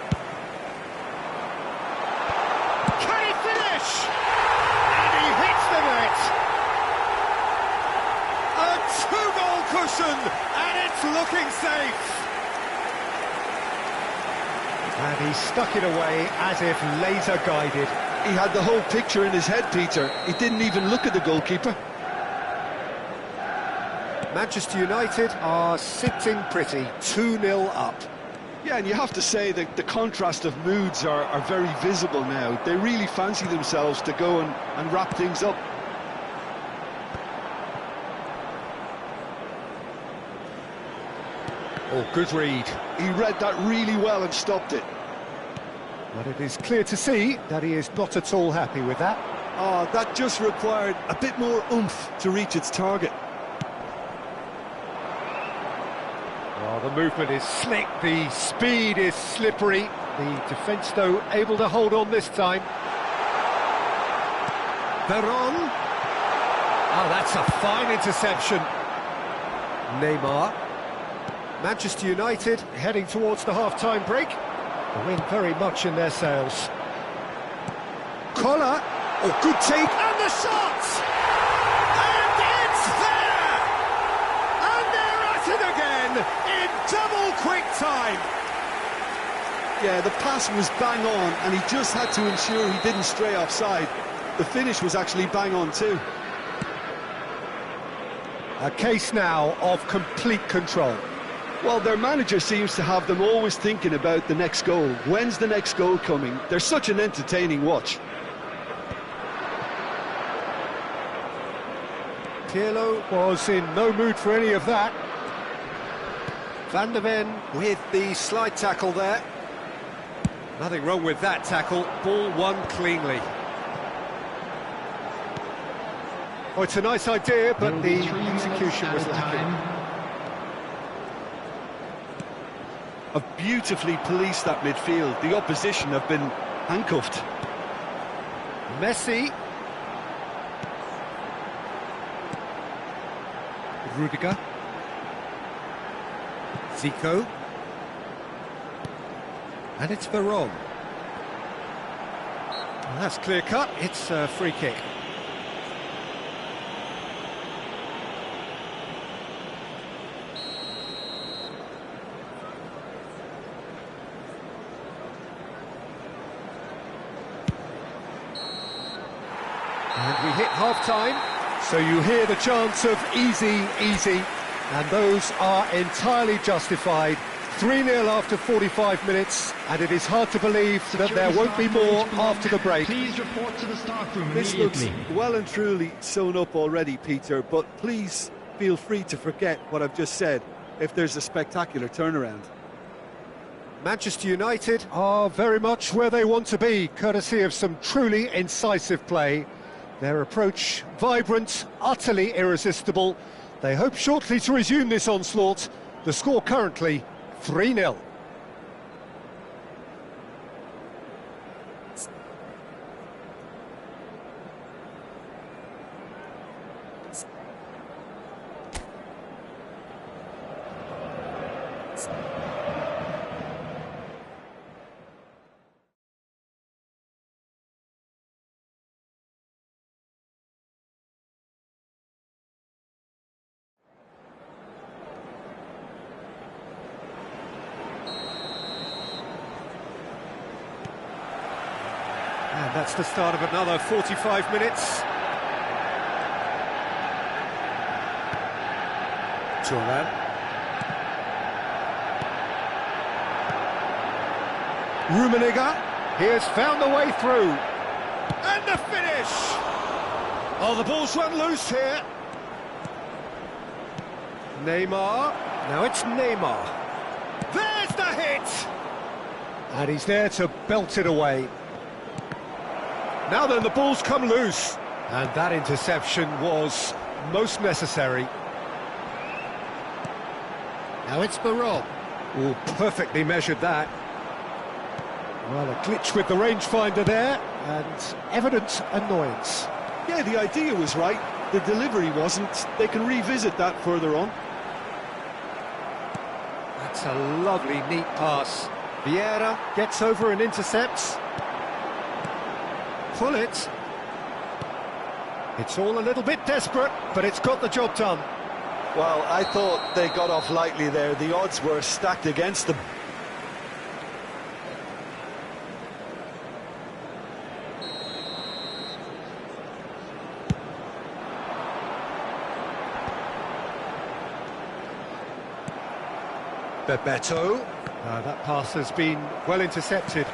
Can he finish? And he hits the net. A two-goal cushion, and it's looking safe. And he stuck it away as if laser-guided. He had the whole picture in his head, Peter. He didn't even look at the goalkeeper. Manchester United are sitting pretty, 2-0 up. Yeah, and you have to say that the contrast of moods are very visible now. They really fancy themselves to go and wrap things up. Oh, good read. He read that really well and stopped it. But it is clear to see that he is not at all happy with that. Oh, that just required a bit more oomph to reach its target. Oh, the movement is slick, the speed is slippery. The defence, though, able to hold on this time. Veron. Oh, that's a fine interception. Neymar. Manchester United heading towards the half-time break. The wind very much in their sails. Collar. Oh, good take. And the shot! And it's there! And they're at it again in double quick time. Yeah, the pass was bang on, and he just had to ensure he didn't stray offside. The finish was actually bang on too. A case now of complete control. Well, their manager seems to have them always thinking about the next goal. When's the next goal coming? They're such an entertaining watch. Pirlo was in no mood for any of that. Van der Ven with the slide tackle there. Nothing wrong with that tackle. Ball won cleanly. Oh, it's a nice idea, but the execution was lacking. Have beautifully policed that midfield. The opposition have been handcuffed. Messi. Rudiger. Zico. And it's Veron. Well, that's clear cut. It's a free kick. And we hit half-time, so you hear the chants of easy, easy, and those are entirely justified. 3-0 after 45 minutes, and it is hard to believe that there won't be more after the break. Please report to the staff room This looks immediately. well and truly sewn up already, Peter, but please feel free to forget what I've just said if there's a spectacular turnaround. Manchester United are very much where they want to be, courtesy of some truly incisive play. Their approach vibrant, utterly irresistible. They hope shortly to resume this onslaught. The score currently 3-0. And that's the start of another 45 minutes. Turan. Rummenigge, he has found the way through. And the finish! Oh, the ball's run loose here. Neymar. Now it's Neymar. There's the hit! And he's there to belt it away. Now then, the ball's come loose. And that interception was most necessary. Now it's Veron. Oh, perfectly measured that. Well, a glitch with the rangefinder there, and evident annoyance. Yeah, the idea was right, the delivery wasn't. They can revisit that further on. That's a lovely, neat pass. Vieira gets over and intercepts. Pull it. It's all a little bit desperate, but it's got the job done. Well, I thought they got off lightly there. The odds were stacked against them. Bebeto. That pass has been well intercepted.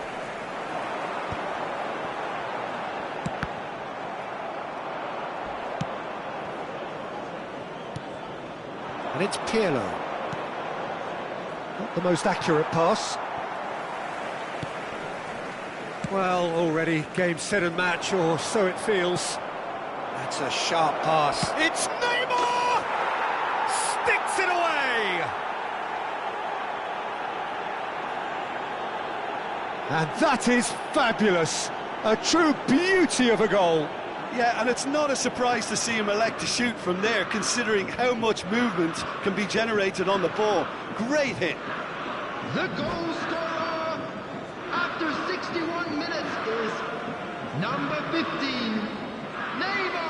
And it's Pirlo. Not the most accurate pass. Well, already game, set and match, or so it feels. That's a sharp pass. It's Neymar! Sticks it away! And that is fabulous. A true beauty of a goal. Yeah, and it's not a surprise to see him elect to shoot from there, considering how much movement can be generated on the ball. Great hit. The goal scorer after 61 minutes is number 15, Neymar.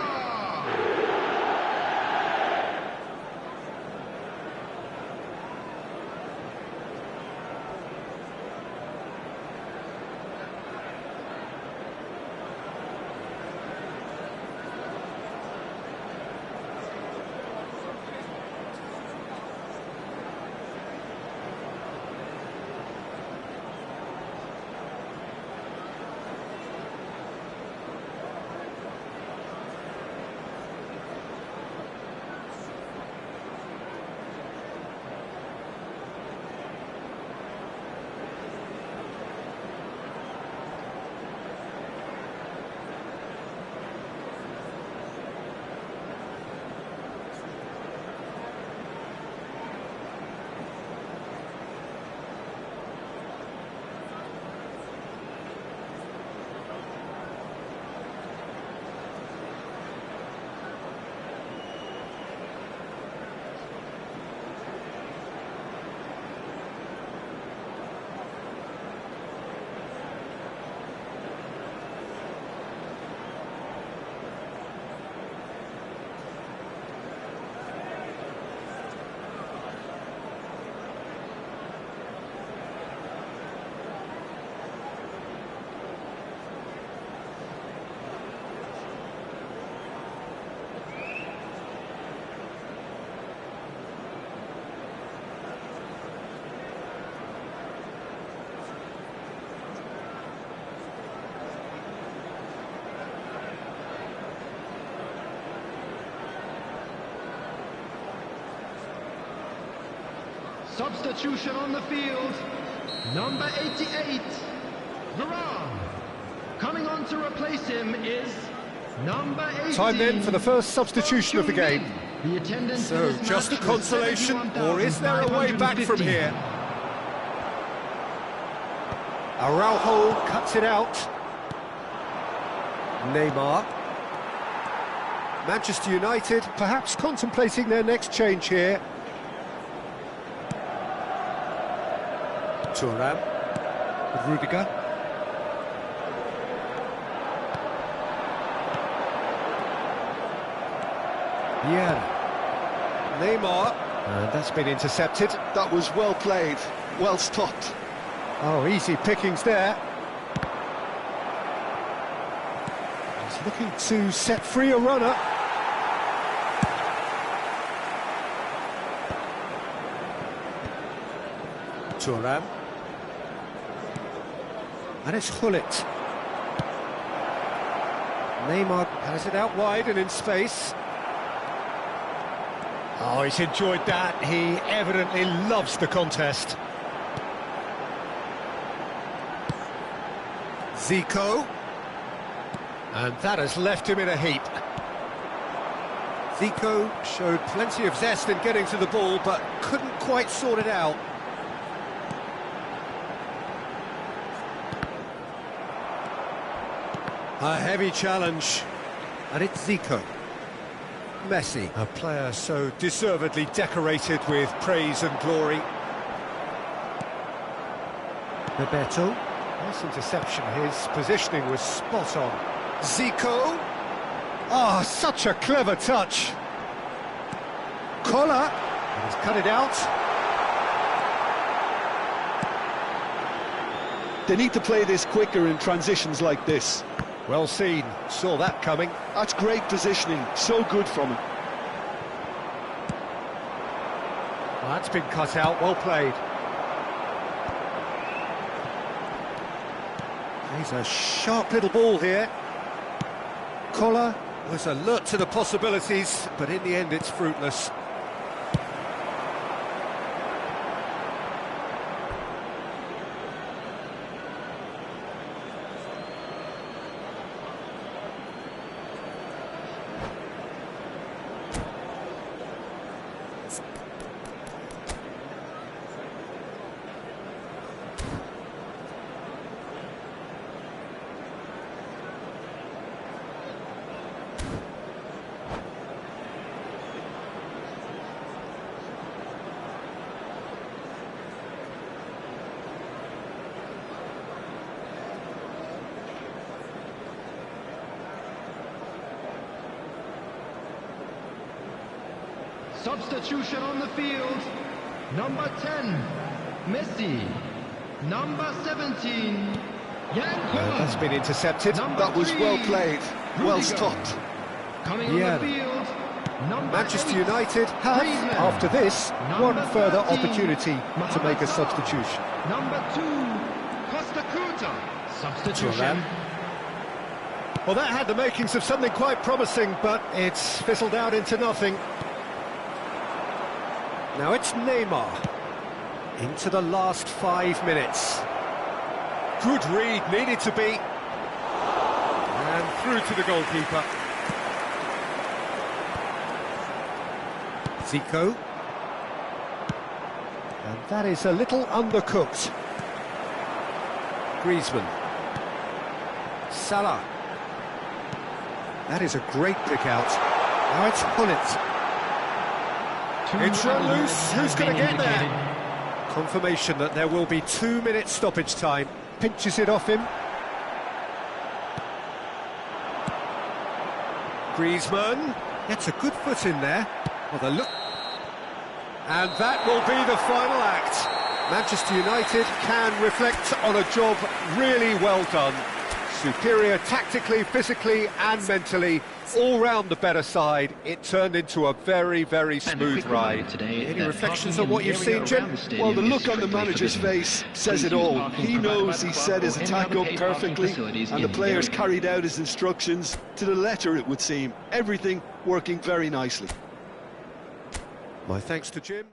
Substitution on the field, number 88, Varane. Coming on to replace him is number 18. Time then for the first substitution of the game. The attendance So, just a consolation, or is there a way back from here? Araujo cuts it out. Neymar. Manchester United perhaps contemplating their next change here. Thuram. Rudiger. Vieira. Neymar. And that's been intercepted. That was well played, well stopped. Oh, easy pickings there. He's looking to set free a runner. Thuram. And it's Hullet. Neymar has it out wide and in space. Oh, he's enjoyed that. He evidently loves the contest. Zico. And that has left him in a heap. Zico showed plenty of zest in getting to the ball, but couldn't quite sort it out. A heavy challenge, and it's Zico. Messi, a player so deservedly decorated with praise and glory. Bebeto, nice interception, his positioning was spot on. Zico, ah, such a clever touch. Collar, he's cut it out. They need to play this quicker in transitions like this. Well seen, saw that coming. That's great positioning, so good from him. Well, that's been cut out, well played. He's a sharp little ball here. Collar was alert to the possibilities, but in the end it's fruitless. Substitution on the field. Number 10, Messi. Number 17, That's been intercepted. That was well played, well stopped. Coming on Yeah. the field, number Manchester 8, United have, Griezmann. after this, one Number further 13, opportunity to make a substitution. Number 2, Costa Curta. Substitution. Turan. Well, that had the makings of something quite promising, but it's fizzled out into nothing. Now it's Neymar. Into the last 5 minutes. Good read, needed to be. And through to the goalkeeper. Zico. And that is a little undercooked. Griezmann. Salah. That is a great pick out. Now it's Hullet. It's run loose. Who's going to get there? Confirmation that there will be 2 minutes stoppage time. Pinches it off him. Griezmann gets a good foot in there. Well, the look. And that will be the final act. Manchester United can reflect on a job really well done. Superior tactically, physically and mentally, all round the better side. It turned into a very, very smooth ride. Any reflections on what you've seen, Jim? Well, the look on the manager's face says it all. He knows he set his attack up perfectly, and the players carried out his instructions to the letter, it would seem. Everything working very nicely. My thanks to Jim.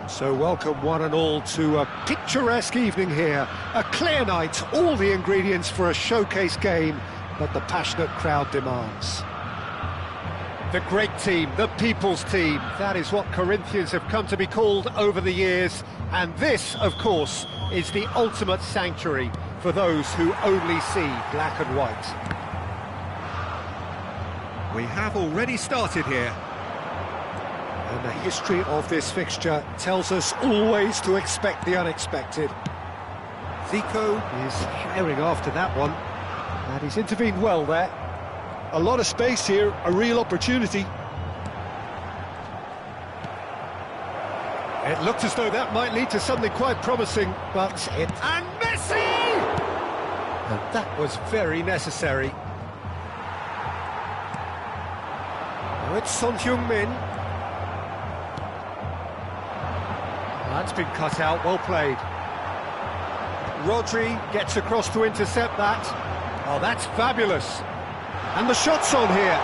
So welcome one and all to a picturesque evening here. A clear night, all the ingredients for a showcase game that the passionate crowd demands. The great team, the people's team, that is what Corinthians have come to be called over the years. And this, of course, is the ultimate sanctuary for those who only see black and white. We have already started here. And the history of this fixture tells us always to expect the unexpected. Zico is herring after that one, and he's intervened well there. A lot of space here, a real opportunity. It looked as though that might lead to something quite promising, but it... And Messi! And that was very necessary. Now it's Son Heung-min. That's been cut out, well played. Rodri gets across to intercept that. Oh, that's fabulous. And the shot's on here.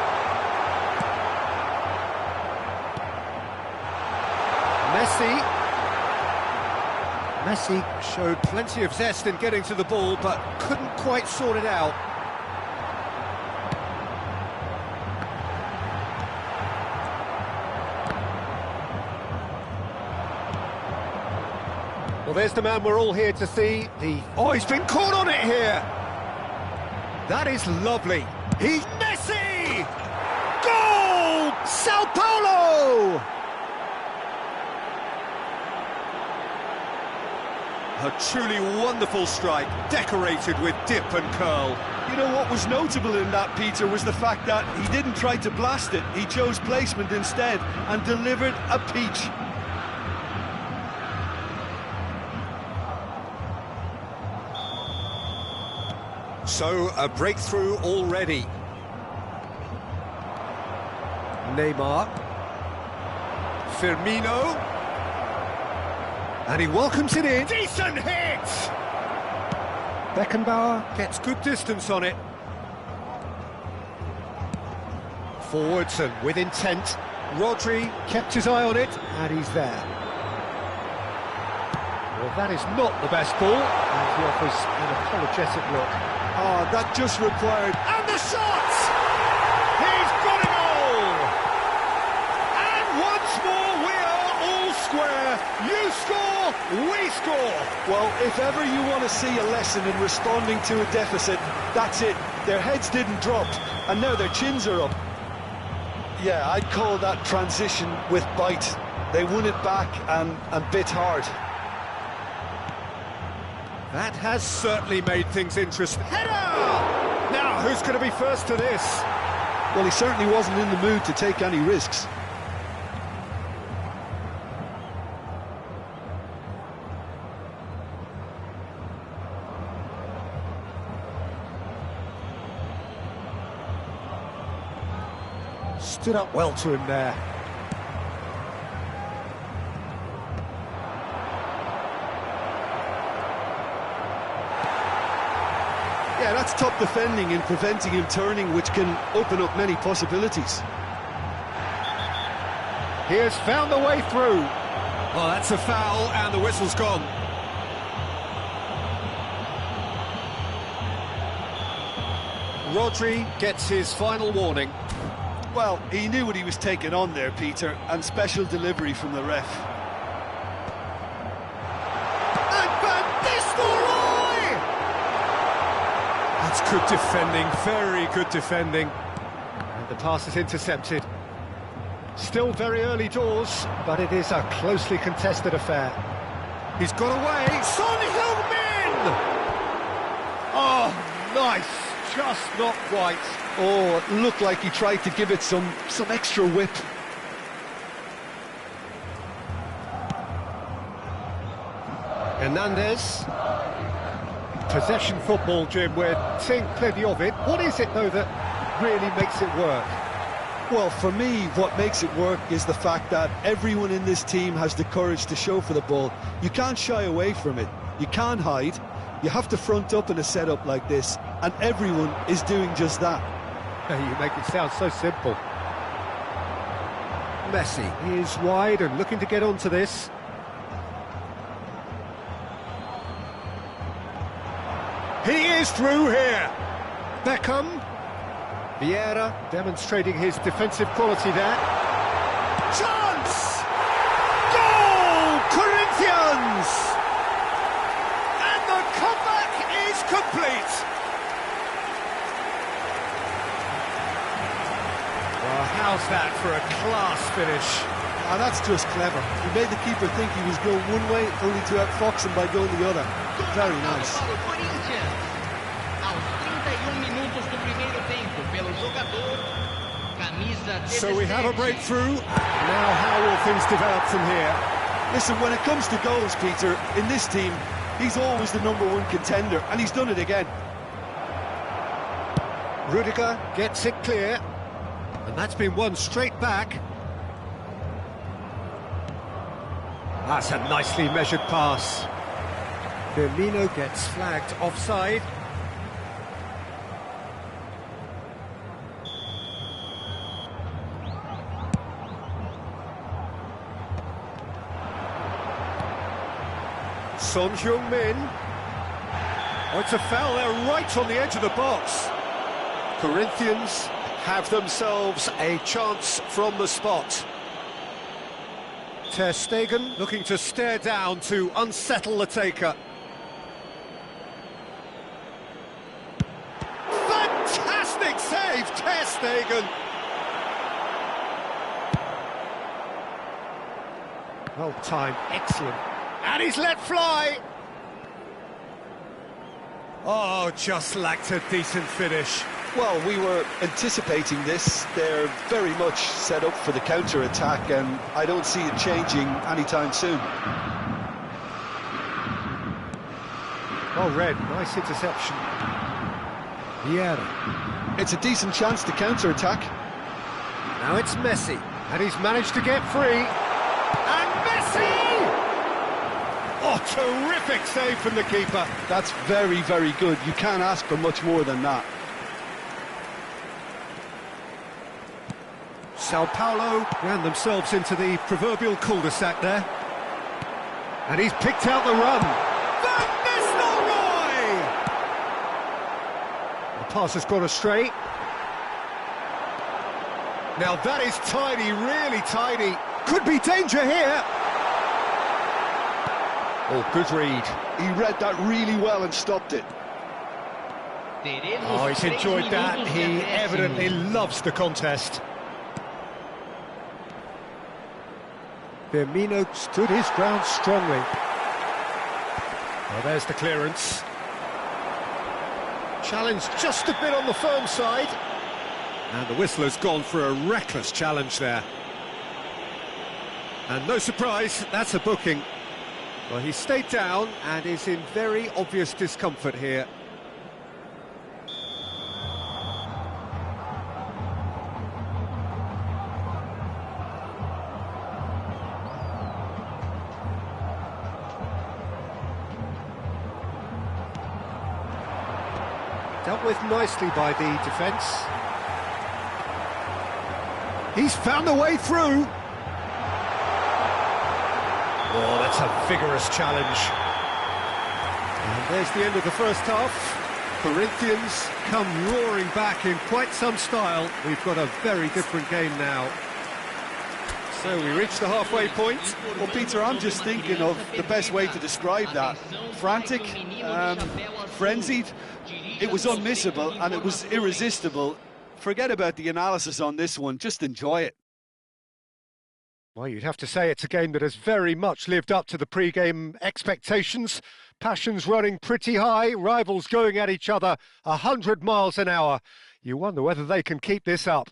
Messi showed plenty of zest in getting to the ball, but couldn't quite sort it out. Well, there's the man we're all here to see. Oh, he's been caught on it here. That is lovely. He's Messi! Goal! Sao Paulo! A truly wonderful strike, decorated with dip and curl. You know what was notable in that, Peter, was the fact that he didn't try to blast it. He chose placement instead and delivered a peach. So, a breakthrough already. Neymar. Firmino. And he welcomes it in. Decent hit! Beckenbauer gets good distance on it. Forwards and with intent. Rodri kept his eye on it, and he's there. Well, that is not the best ball, and he offers an apologetic look. Oh, that just required... And the shot! He's got it all! And once more we are all square. You score, we score! Well, if ever you want to see a lesson in responding to a deficit, that's it. Their heads didn't drop, and now their chins are up. Yeah, I'd call that transition with bite. They won it back and bit hard. That has certainly made things interesting. Header! Now, who's going to be first to this? Well, he certainly wasn't in the mood to take any risks. Stood up well to him there. Yeah, that's top defending and preventing him turning, which can open up many possibilities. He has found the way through. Well, that's a foul, and the whistle's gone. Rodri gets his final warning. Well, he knew what he was taking on there, Peter, and special delivery from the ref. That's good defending, very good defending. And the pass is intercepted. Still very early doors, but it is a closely contested affair. He's got away. Son Heung-min! Oh, nice. Just not quite. Oh, it looked like he tried to give it some extra whip. Hernandez. Possession football, Jim, we're seeing plenty of it. What is it, though, that really makes it work? Well, for me, what makes it work is the fact that everyone in this team has the courage to show for the ball. You can't shy away from it. You can't hide. You have to front up in a setup like this, and everyone is doing just that. You make it sound so simple. Messi is wide and looking to get onto this. He is through here. Beckham. Vieira demonstrating his defensive quality there. Chance! Goal! Corinthians! And the comeback is complete. Well, how's that for a class finish? Ah, that's just clever. He made the keeper think he was going one way, only to outfox him by going the other. Very nice. Para o Corinthians. Aos 31 minutos do primeiro tempo, pelo jogador, camisa 17. So we have a breakthrough. Now how will things develop from here? Listen, when it comes to goals, Peter, in this team, he's always the #1 contender, and he's done it again. Rudiger gets it clear, and that's been won straight back. That's a nicely measured pass. Firmino gets flagged offside. Son Heung-min. Oh, it's a foul there right on the edge of the box. Corinthians have themselves a chance from the spot. Ter Stegen looking to stare down to unsettle the taker. Fantastic save, Ter Stegen! Well timed, excellent. And he's let fly! Oh, just lacked a decent finish. Well, we were anticipating this. They're very much set up for the counter-attack, and I don't see it changing anytime soon. Well read, nice interception. Vieira. It's a decent chance to counter-attack. Now it's Messi, and he's managed to get free. And Messi! Oh, terrific save from the keeper. That's very, very good. You can't ask for much more than that. Sao Paulo ran themselves into the proverbial cul-de-sac there. And he's picked out the run. Van Nistelrooy! The pass has gone astray. Now that is tiny, really tiny. Could be danger here. Oh, good read. He read that really well and stopped it. Oh, he's enjoyed that. He evidently loves the contest. Firmino stood his ground strongly. Well, there's the clearance. Challenge just a bit on the firm side. And the whistler's gone for a reckless challenge there. And no surprise, that's a booking. Well, he stayed down and is in very obvious discomfort here. Dealt with nicely by the defence. He's found a way through. Oh, that's a vigorous challenge. And there's the end of the first half. Corinthians come roaring back in quite some style. We've got a very different game now. So we reach the halfway point. Well, Peter, I'm just thinking of the best way to describe that. Frantic, frenzied. It was unmissable and it was irresistible. Forget about the analysis on this one, just enjoy it. Well, you'd have to say it's a game that has very much lived up to the pre-game expectations. Passions running pretty high, rivals going at each other 100 miles an hour. You wonder whether they can keep this up.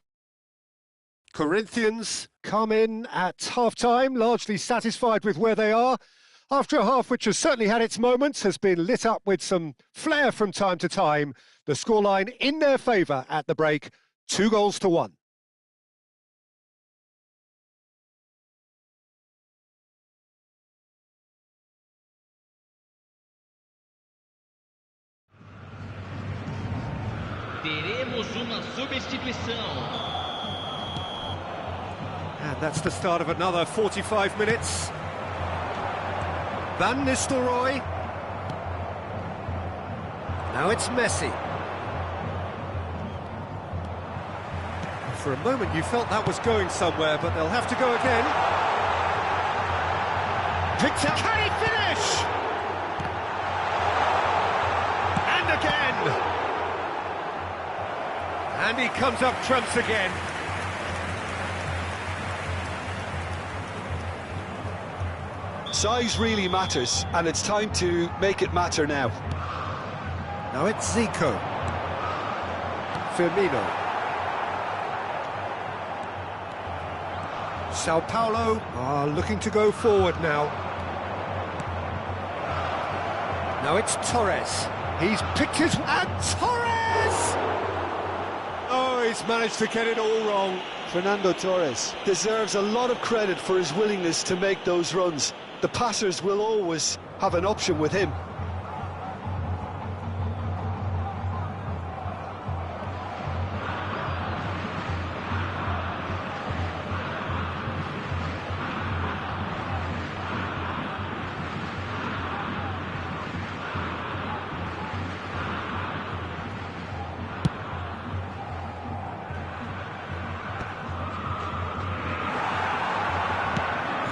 Corinthians come in at half-time, largely satisfied with where they are. After a half which has certainly had its moments, has been lit up with some flair from time to time. The scoreline in their favour at the break, 2-1. Teremos uma substituição. And that's the start of another 45 minutes. Van Nistelrooy. Now it's Messi. For a moment you felt that was going somewhere, but they'll have to go again. Picked up. Can he finish? And again. And he comes up trumps again. Size really matters, and it's time to make it matter now. Now it's Zico. Firmino. Sao Paulo are looking to go forward now. Now it's Torres. He's picked his... And Torres! Oh, he's managed to get it all wrong. Fernando Torres deserves a lot of credit for his willingness to make those runs. The passers will always have an option with him.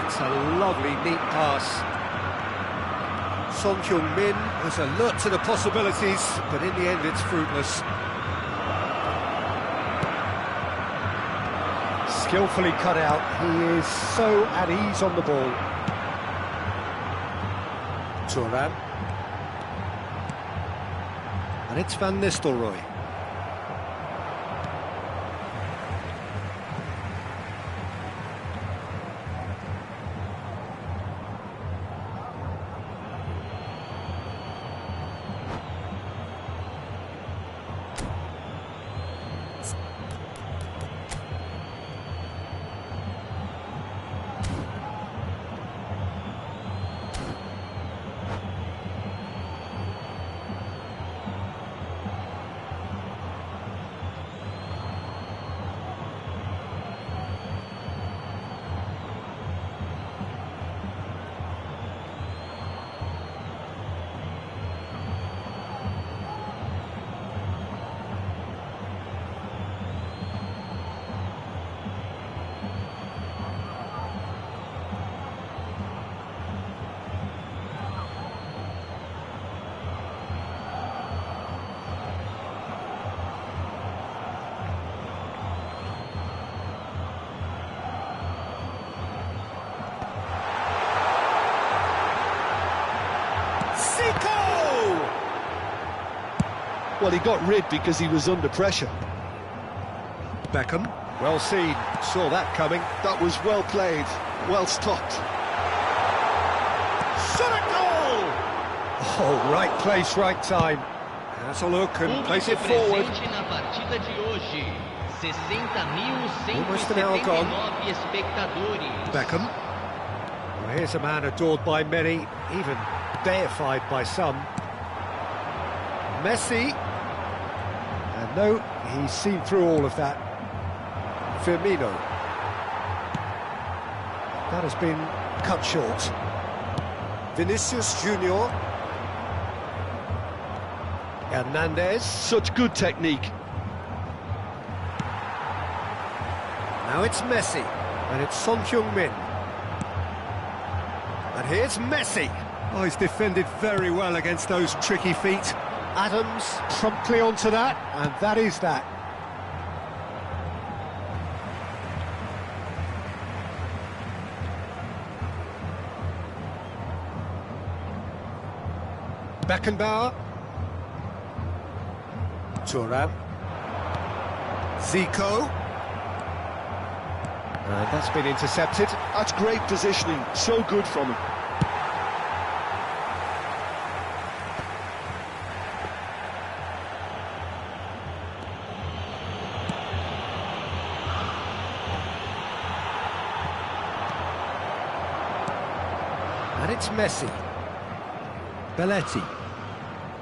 It's a lovely, neat pass. Son Heung-min was alert to the possibilities, but in the end it's fruitless. Skillfully cut out. He is so at ease on the ball. Thuram. And it's Van Nistelrooy. Well, he got rid because he was under pressure. Beckham, well seen, saw that coming. That was well played, well stopped. Shot a goal! Oh, right place, right time. Has a look and place it forward. Na partida de hoje, 60.179 Almost an hour gone. espectadores. Beckham. Well, here's a man adored by many, even deified by some. Messi. And no, he's seen through all of that. Firmino. That has been cut short. Vinicius Junior. Hernandez. Such good technique. Now it's Messi. And it's Son Heung-min. And here's Messi. Oh, he's defended very well against those tricky feet. Adams promptly onto that, and that is that. Beckenbauer. Thuram. Zico. And that's been intercepted. That's great positioning, so good from him. And it's Messi. Belletti.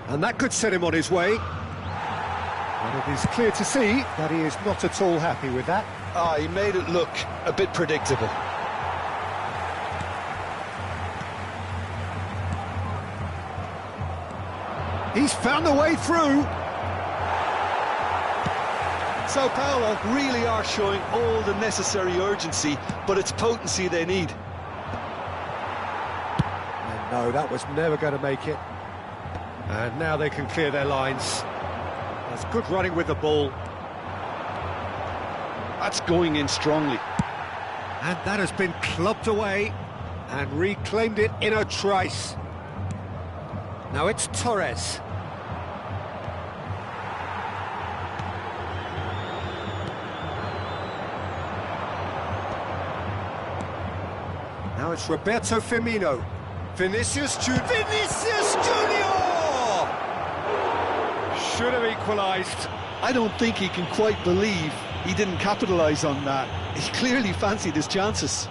And that could set him on his way. And it is clear to see that he is not at all happy with that. Ah, he made it look a bit predictable. He's found a way through. Sao Paulo really are showing all the necessary urgency, but it's potency they need. And no, that was never going to make it. And now they can clear their lines. That's good running with the ball. That's going in strongly. And that has been clubbed away and reclaimed it in a trice. Now it's Torres. Now it's Roberto Firmino. Vinicius Junior! Should have equalised. I don't think he can quite believe he didn't capitalise on that. He clearly fancied his chances.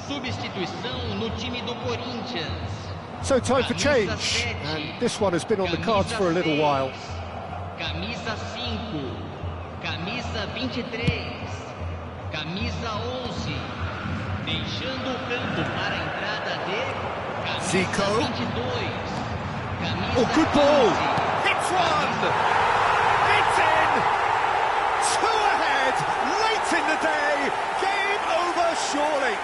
Substituição no time do Corinthians. So time for change, and this one has been on the cards for a little while. Camisa 5, camisa 23, camisa 11, deixando o campo para a entrada de camisa Zico. 22, camisa Oh, good ball! 15. It's one! It's in! Two ahead, late in the day, game over surely.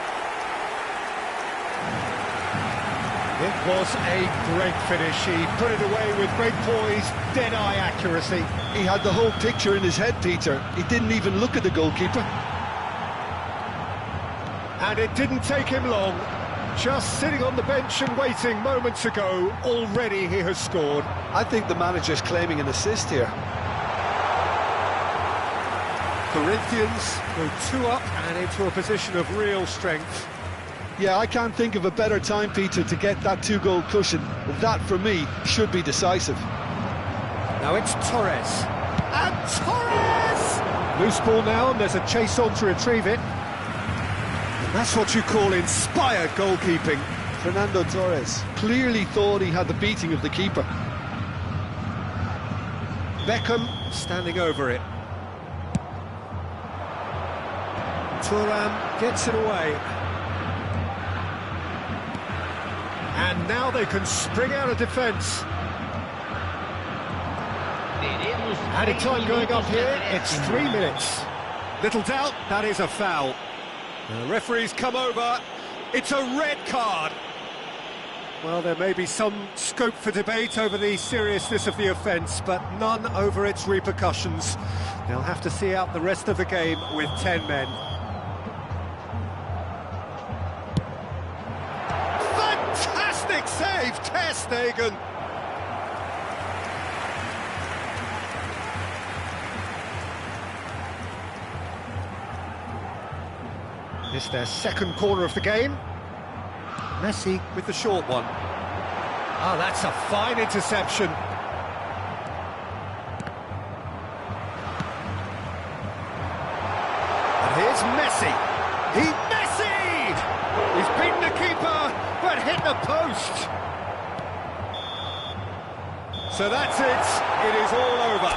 It was a great finish. He put it away with great poise, dead-eye accuracy. He had the whole picture in his head, Peter. He didn't even look at the goalkeeper. And it didn't take him long. Just sitting on the bench and waiting moments ago, already he has scored. I think the manager's claiming an assist here. Corinthians go 2 up and into a position of real strength. Yeah, I can't think of a better time, Peter, to get that 2-goal cushion. That, for me, should be decisive. Now it's Torres. And Torres! Loose ball now, and there's a chase on to retrieve it. And that's what you call inspired goalkeeping. Fernando Torres clearly thought he had the beating of the keeper. Beckham standing over it. Thuram gets it away. And now they can spring out of defence. Added time going up here, it's 3 minutes. Little doubt, that is a foul. And the referee's come over, it's a red card. Well, there may be some scope for debate over the seriousness of the offence, but none over its repercussions. They'll have to see out the rest of the game with 10 men. Fantastic save, Ter Stegen! It's their second corner of the game. Messi with the short one. Oh, that's a fine interception. And here's Messi. Messi! He's beaten the keeper, but hit the post. So that's it. It is all over.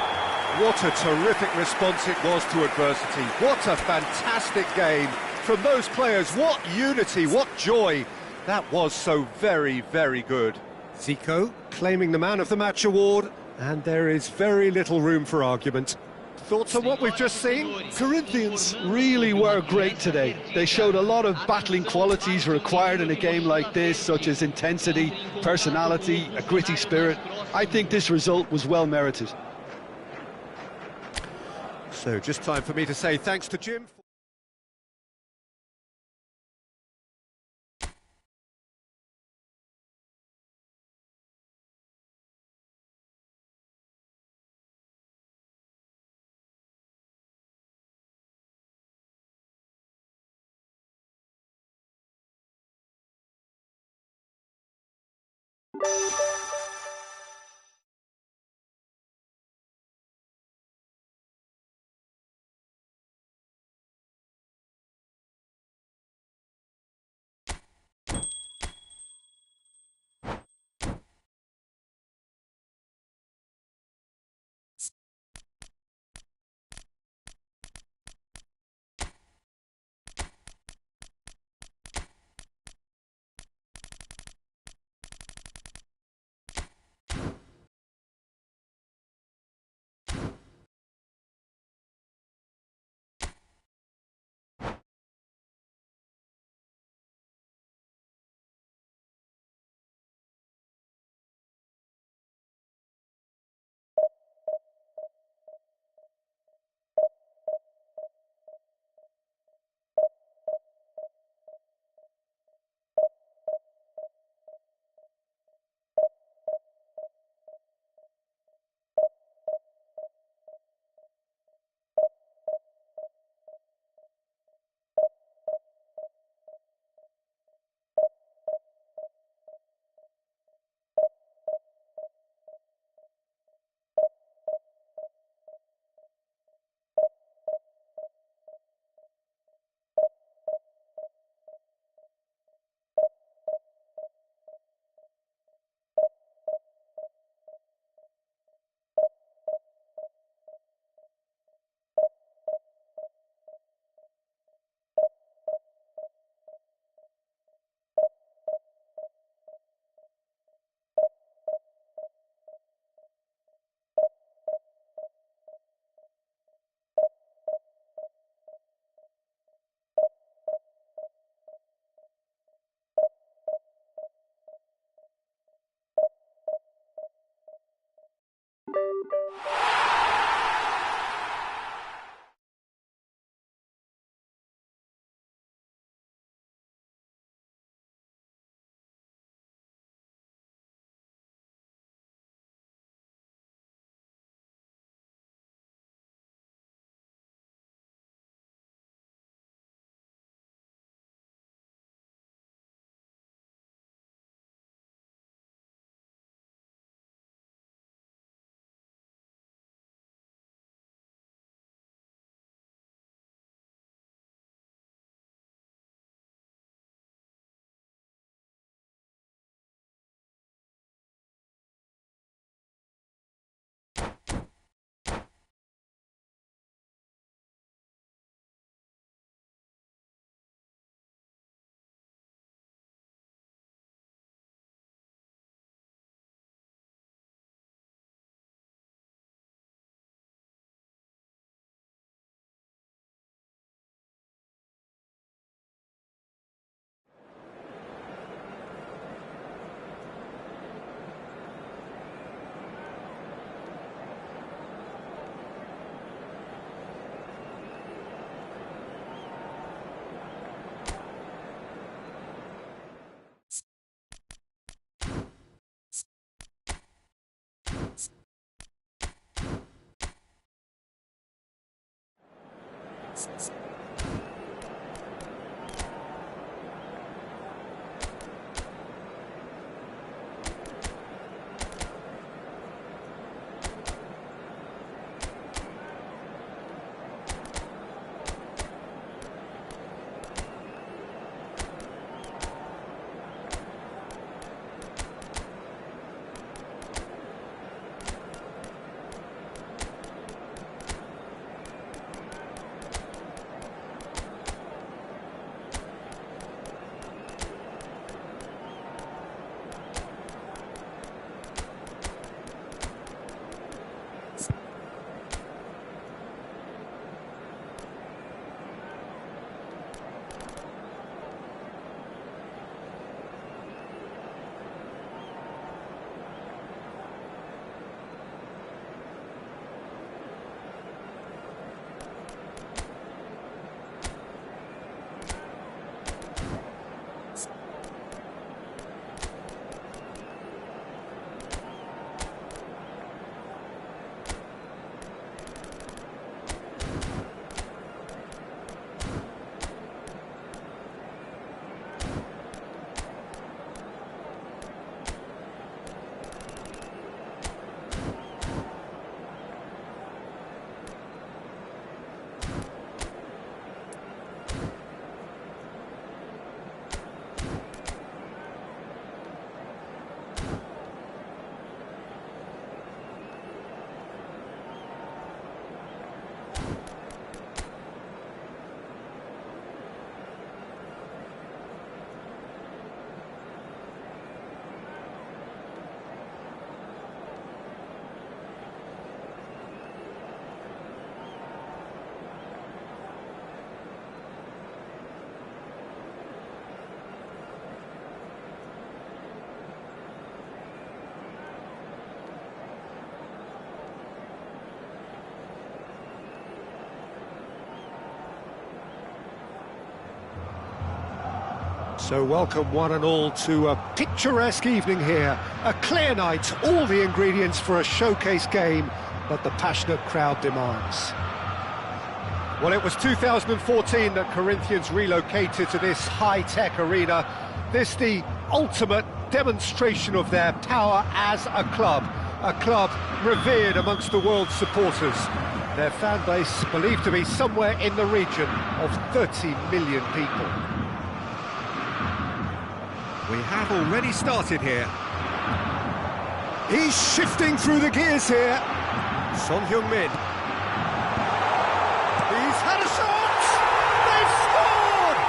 What a terrific response it was to adversity. What a fantastic game from those players. What unity, what joy. That was so very, very good. Zico claiming the Man of the Match award, and there is very little room for argument. Thoughts on what we've just seen? Corinthians really were great today. They showed a lot of battling qualities required in a game like this, such as intensity, personality, a gritty spirit. I think this result was well merited. So just time for me to say thanks to Jim. So welcome one and all to a picturesque evening here. A clear night, all the ingredients for a showcase game that the passionate crowd demands. Well, it was 2014 that Corinthians relocated to this high-tech arena. This the ultimate demonstration of their power as a club revered amongst the world's supporters. Their fan base believed to be somewhere in the region of 30 million people. We have already started here. He's shifting through the gears here. Son Heung-min. He's had a shot! They've scored!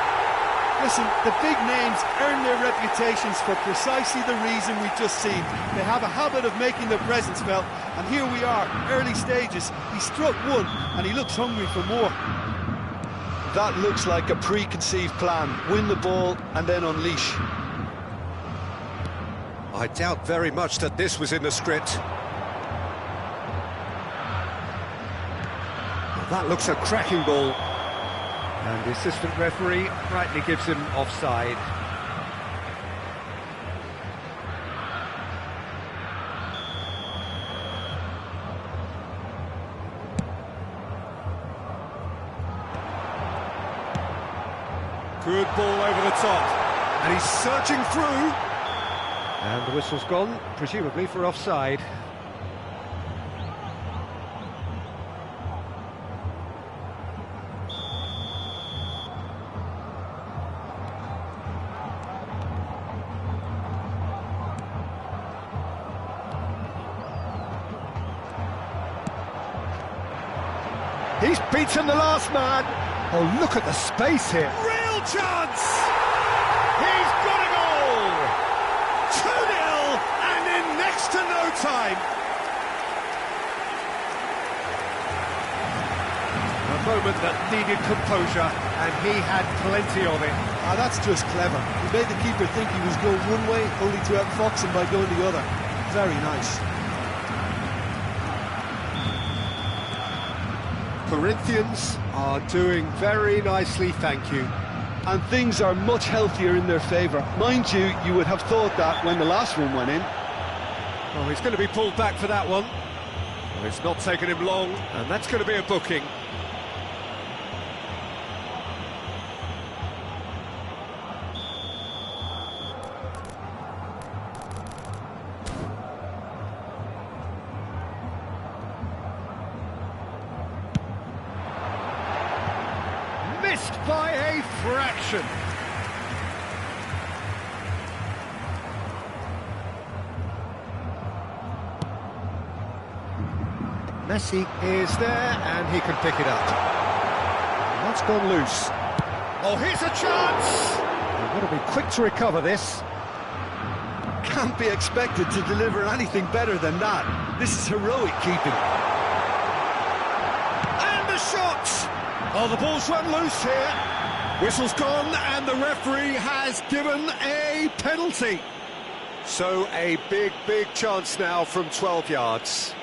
Listen, the big names earn their reputations for precisely the reason we've just seen. They have a habit of making their presence felt, and here we are, early stages. He struck one, and he looks hungry for more. That looks like a preconceived plan. Win the ball and then unleash. I doubt very much that this was in the script. Well, that looks a cracking ball. And the assistant referee rightly gives him offside. Good ball over the top. And he's searching through. And the whistle's gone, presumably for offside. He's beaten the last man. Oh, look at the space here. Real chance! He's got a goal! 2-0, and in next to no time. A moment that needed composure, and he had plenty of it. Ah, that's just clever. He made the keeper think he was going one way, only to outfox him by going the other. Very nice. Corinthians are doing very nicely, thank you. And things are much healthier in their favour. Mind you, you would have thought that when the last one went in. Oh, he's going to be pulled back for that one. Well, it's not taken him long, and that's going to be a booking. Missed by a fraction. Messi is there, and he can pick it up. That's gone loose. Oh, here's a chance! You've got to be quick to recover this. Can't be expected to deliver anything better than that. This is heroic keeping. And the shot! Oh, the ball's run loose here. Whistle's gone, and the referee has given a penalty. So a big, big chance now from 12 yards.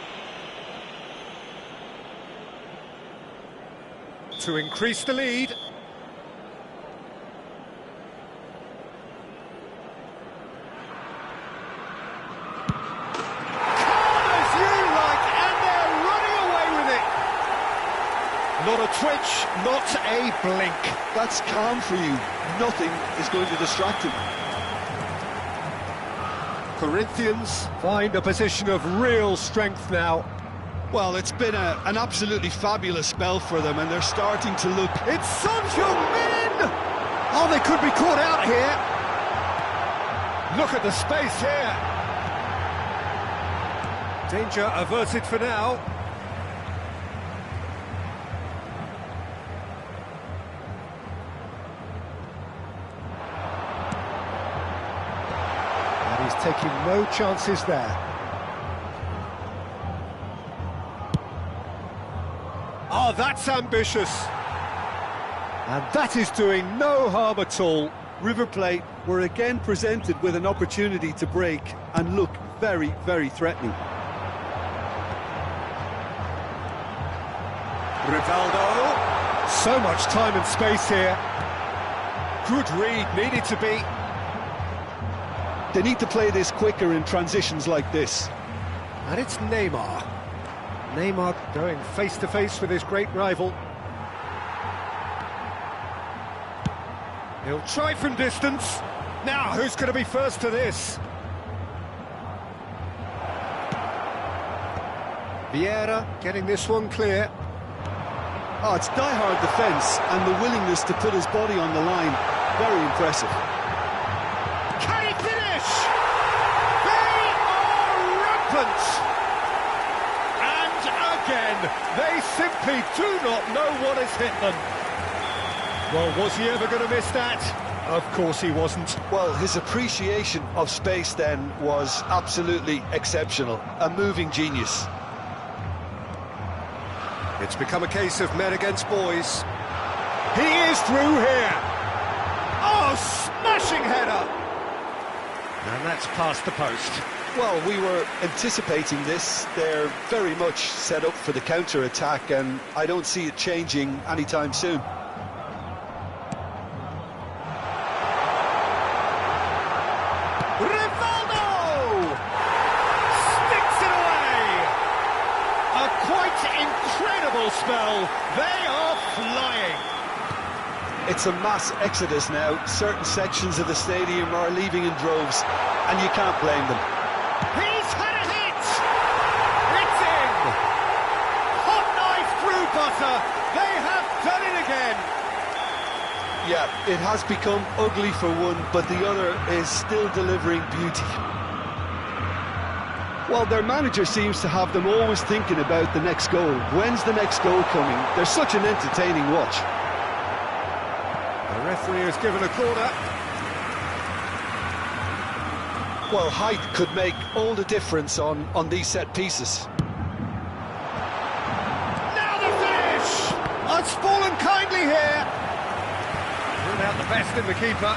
To increase the lead. Not a twitch, not a blink. That's calm for you. Nothing is going to distract him. Corinthians find a position of real strength now. Well, it's been an absolutely fabulous spell for them, and they're starting to look... It's Son Heung-min! Oh, they could be caught out here. Look at the space here. Danger averted for now. He's taking no chances there. Oh, that's ambitious. And that is doing no harm at all. River Plate were again presented with an opportunity to break and look very, very threatening. Rivaldo. So much time and space here. Good read, needed to be. They need to play this quicker in transitions like this. And it's Neymar. Neymar going face-to-face with his great rival. He'll try from distance. Now, who's going to be first to this? Vieira getting this one clear. Oh, it's die-hard defence and the willingness to put his body on the line. Very impressive. Can he finish? They are rampant! And again, they simply do not know what has hit them. Well, was he ever going to miss that? Of course he wasn't. Well, his appreciation of space then was absolutely exceptional. A moving genius. It's become a case of men against boys. He is through here. Oh, smashing header. And that's past the post. Well, we were anticipating this. They're very much set up for the counter-attack, and I don't see it changing anytime soon. Incredible spell. They are flying. It's a mass exodus now. Certain sections of the stadium are leaving in droves, and you can't blame them. He's had a hit. It's in. Hot knife through butter. They have done it again. Yeah, it has become ugly for one, but the other is still delivering beauty. Well, their manager seems to have them always thinking about the next goal. When's the next goal coming? They're such an entertaining watch. The referee has given a corner. Well, height could make all the difference on these set pieces. Now the finish! It's fallen kindly here. Bring out the best in the keeper.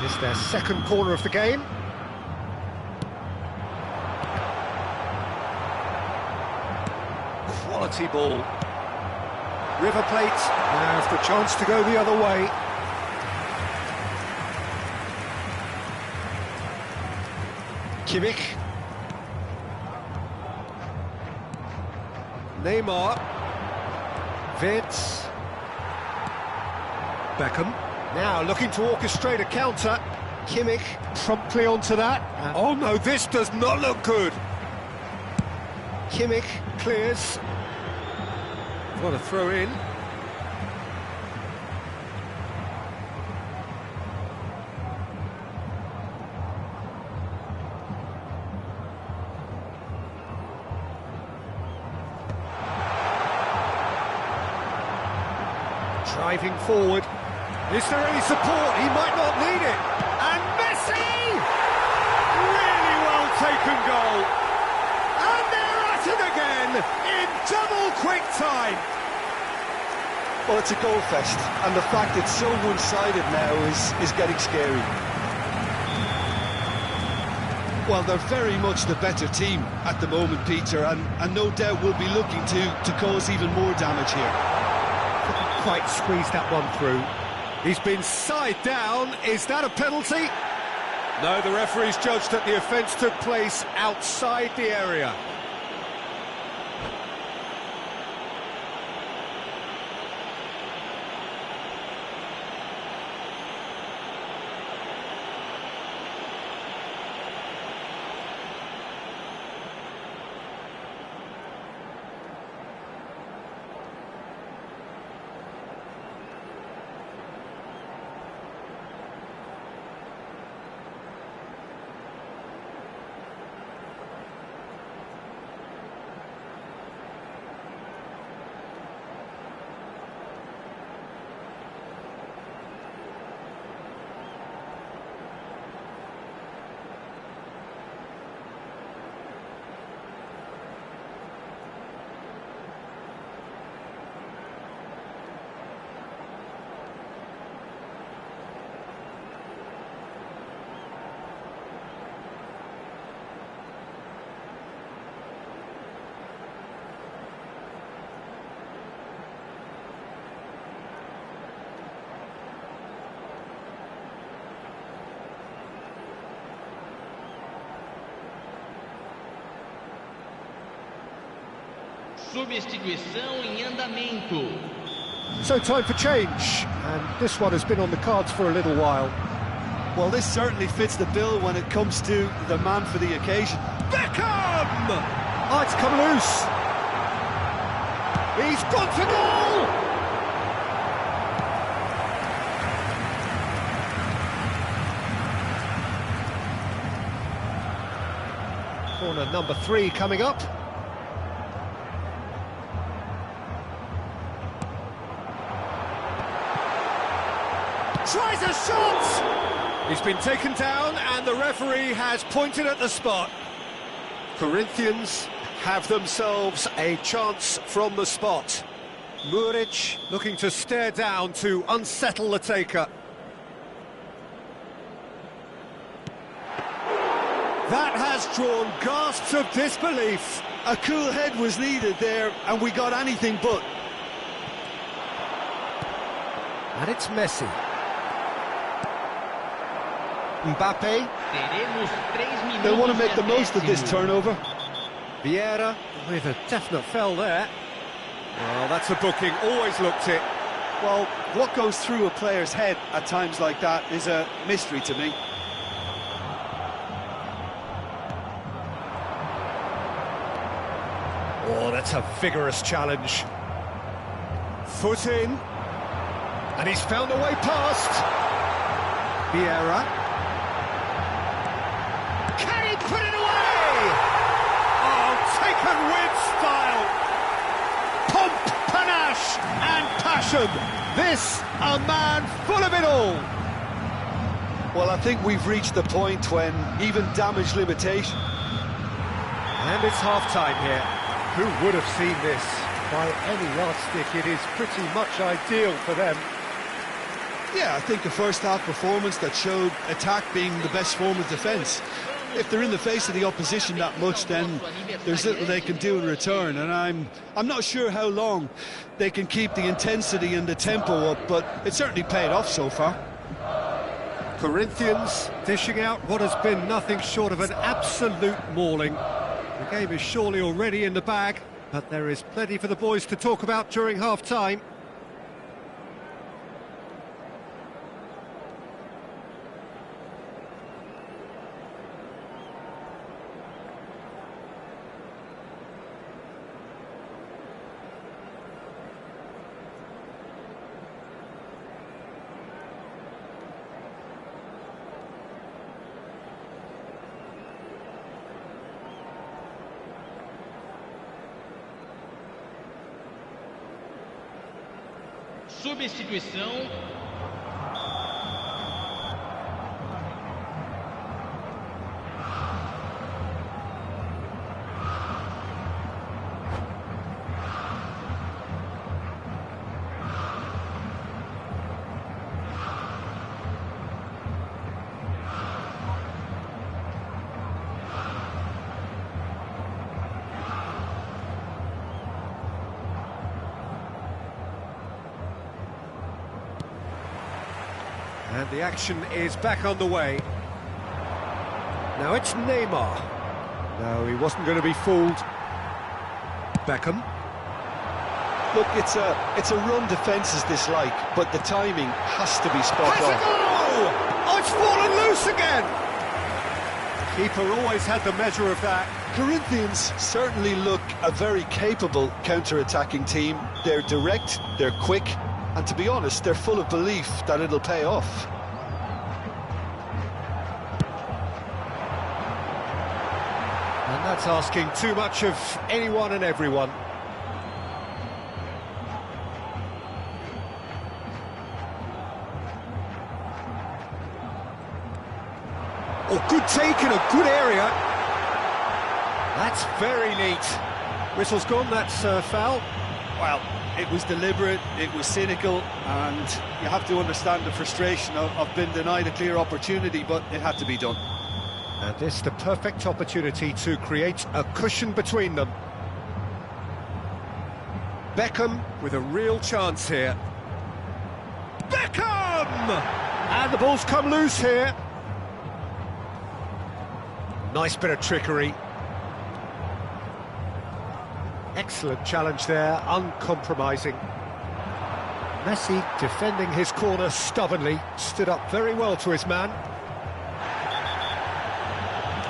It's their second corner of the game. Quality ball. River Plate now have the chance to go the other way. Kimmich. Neymar. Vids. Beckham. Now looking to orchestrate a counter. Kimmich promptly onto that. Oh no, this does not look good. Kimmich clears. What a throw in. Driving forward. Is there any support? He might not need it. And Messi! Really well taken goal. And they're at it again in double quick time. Well, it's a goal fest, and the fact it's so one-sided now is getting scary. Well, they're very much the better team at the moment, Peter, and no doubt will be looking to cause even more damage here. Couldn't quite squeeze that one through. He's been side down. Is that a penalty? No, the referee's judged that the offence took place outside the area. Substituição em andamento. So time for change, and this one has been on the cards for a little while. Well, this certainly fits the bill when it comes to the man for the occasion. Beckham! Oh, it's come loose. He's gone for goal! Corner number 3 coming up. Tries a shot! He's been taken down and the referee has pointed at the spot. Corinthians have themselves a chance from the spot. Muric looking to stare down to unsettle the taker. That has drawn gasps of disbelief. A cool head was needed there, and we got anything but. And it's Messi. Mbappe. They'll want to make the most of this turnover. Vieira with a definite fell there. Well, that's a booking, always looked it. Well, what goes through a player's head at times like that is a mystery to me. Oh, that's a vigorous challenge. Foot in. And he's found a way past. Vieira. Can he put it away? Oh, taken with style. Pomp, panache and passion. This, a man full of it all. Well, I think we've reached the point when even damage limitation. And it's half-time here. Who would have seen this? By any yardstick, it is pretty much ideal for them. Yeah, I think a first-half performance that showed attack being the best form of defence. If they're in the face of the opposition that much, then there's little they can do in return, and I'm not sure how long they can keep the intensity and the tempo up, but it certainly paid off so far. Corinthians dishing out what has been nothing short of an absolute mauling. The game is surely already in the bag, but there is plenty for the boys to talk about during half-time. Substituição. And the action is back on the way. Now it's Neymar. No, he wasn't going to be fooled. Beckham. Look, it's a run defence is dislike, but the timing has to be spot on. Oh, it's fallen loose again! The keeper always had the measure of that. Corinthians certainly look a very capable counter-attacking team. They're direct, they're quick, and to be honest, they're full of belief that it'll pay off. And that's asking too much of anyone and everyone. Oh, good take in a good area. That's very neat. Whistle's gone, that's a foul. Well, it was deliberate, it was cynical, and you have to understand the frustration of being denied a clear opportunity, but it had to be done. And this the perfect opportunity to create a cushion between them. Beckham with a real chance here. Beckham! And the ball's come loose here. Nice bit of trickery. Excellent challenge there, uncompromising. Messi defending his corner stubbornly, stood up very well to his man.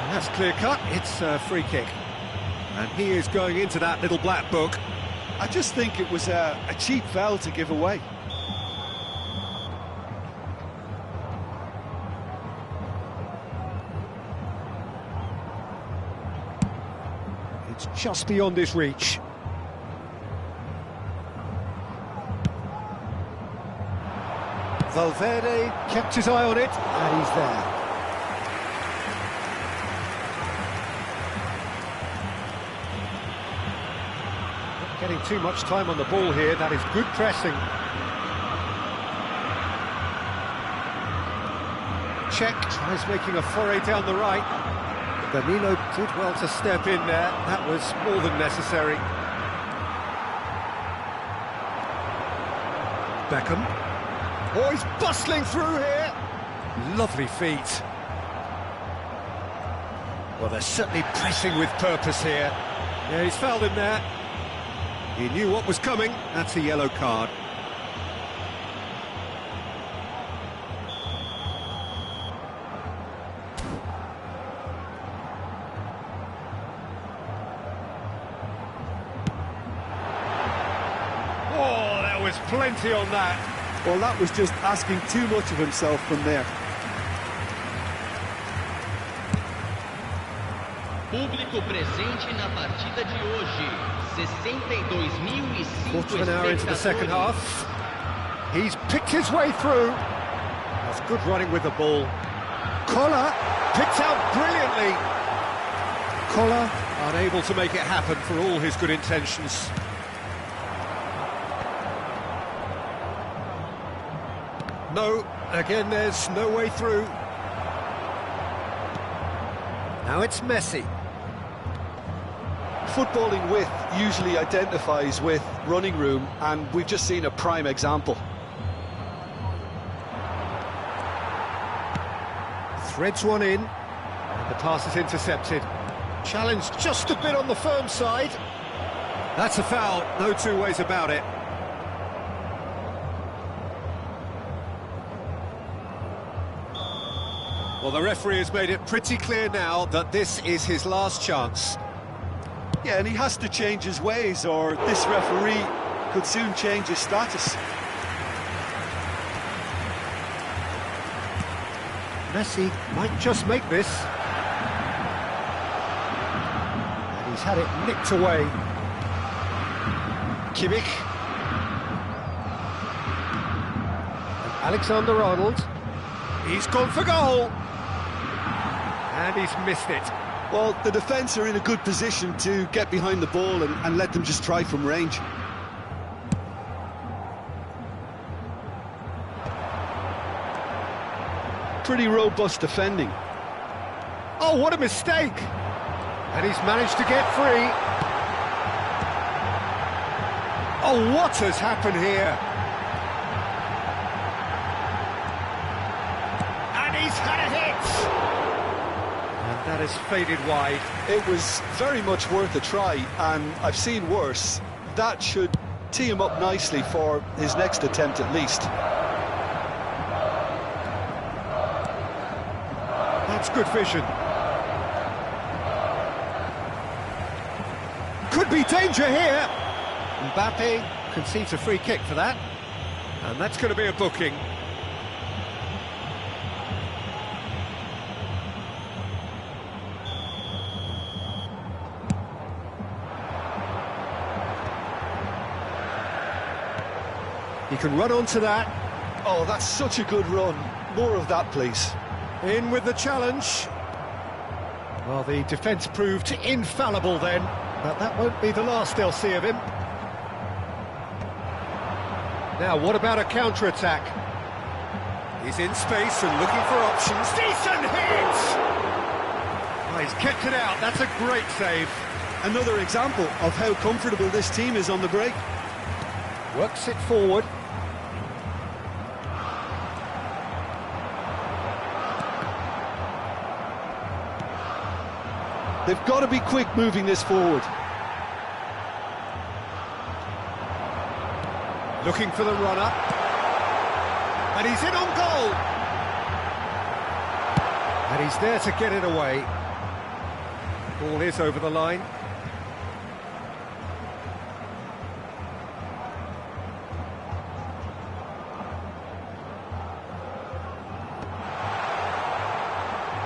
And that's clear cut, it's a free kick. And he is going into that little black book. I just think it was a cheap foul to give away. It's just beyond his reach. Valverde kept his eye on it, and he's there. Not getting too much time on the ball here, that is good pressing. Check tries making a foray down the right. Danilo did well to step in there, that was more than necessary. Beckham. Oh, he's bustling through here. Lovely feet. Well, they're certainly pressing with purpose here. Yeah, he's fouled him there. He knew what was coming. That's a yellow card. Oh, there was plenty on that. Well, that was just asking too much of himself from there. Público presente na partida de hoje. 62.005 Quarter of an hour into the second half. He's picked his way through. That's good running with the ball. Collar picked out brilliantly. Collar unable to make it happen for all his good intentions. No, again there's no way through. Now it's Messi. Footballing width usually identifies with running room, and we've just seen a prime example. Threads one in, and the pass is intercepted. Challenged just a bit on the firm side. That's a foul, no two ways about it. Well, the referee has made it pretty clear now that this is his last chance. Yeah, and he has to change his ways, or this referee could soon change his status. Messi might just make this. And he's had it nicked away. Kimmich. And Alexander-Arnold. He's gone for goal. And he's missed it. Well, the defence are in a good position to get behind the ball and let them just try from range. Pretty robust defending. Oh, what a mistake! And he's managed to get free. Oh, what has happened here? And he's had a hit! And that has faded wide. It was very much worth a try, and I've seen worse. That should tee him up nicely for his next attempt at least. That's good vision. Could be danger here. Mbappe concedes a free kick for that. And that's going to be a booking. He can run onto that. Oh, that's such a good run. More of that, please. In with the challenge. Well, the defence proved infallible then, but that won't be the last they'll see of him. Now, what about a counter-attack? He's in space and looking for options. Decent hit! Oh, he's kept it out. That's a great save. Another example of how comfortable this team is on the break. Works it forward. They've got to be quick moving this forward. Looking for the runner. And he's in on goal. And he's there to get it away. Ball is over the line.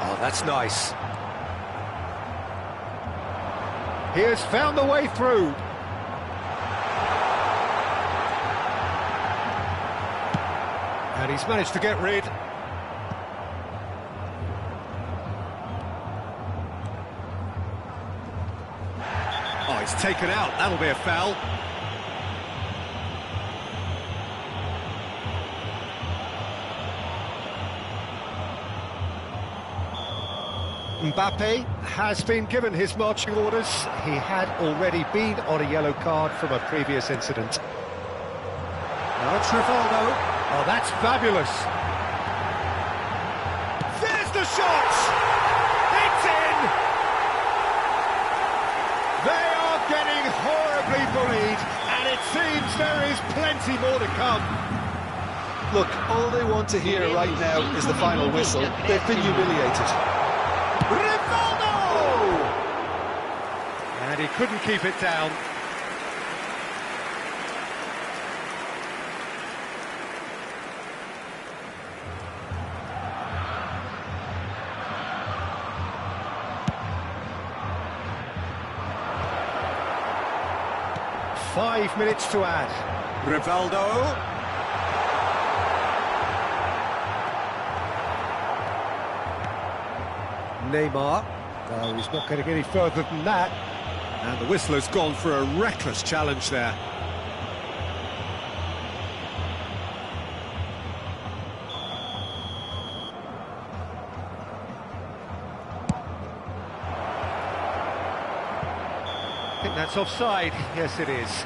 Oh, that's nice. He has found the way through. And he's managed to get rid. Oh, he's taken out. That'll be a foul. Mbappe has been given his marching orders. He had already been on a yellow card from a previous incident. Now it's Rivaldo. Oh, that's fabulous. There's the shot! It's in! They are getting horribly bullied, and it seems there is plenty more to come. Look, all they want to hear right now is the final whistle. They've been humiliated. Rivaldo! And he couldn't keep it down. Five minutes to add. Rivaldo. Neymar. No, he's not getting any further than that. And the whistle has gone for a reckless challenge there. I think that's offside. Yes, it is.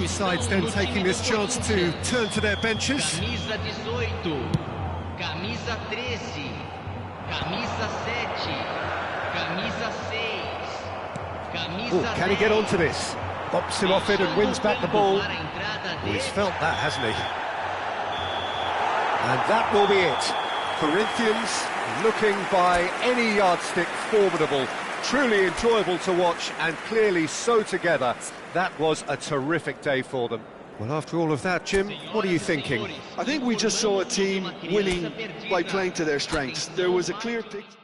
Both sides then taking this chance to turn to their benches. Camisa 18, camisa 13, camisa 7, camisa 6, camisa Can he get onto this? Bops him off it and wins back the ball. He's felt that, hasn't he? And that will be it. Corinthians looking by any yardstick formidable. Truly enjoyable to watch and clearly so together. That was a terrific day for them. Well, after all of that, Jim, what are you thinking? I think we just saw a team winning by playing to their strengths. There was a clear picture.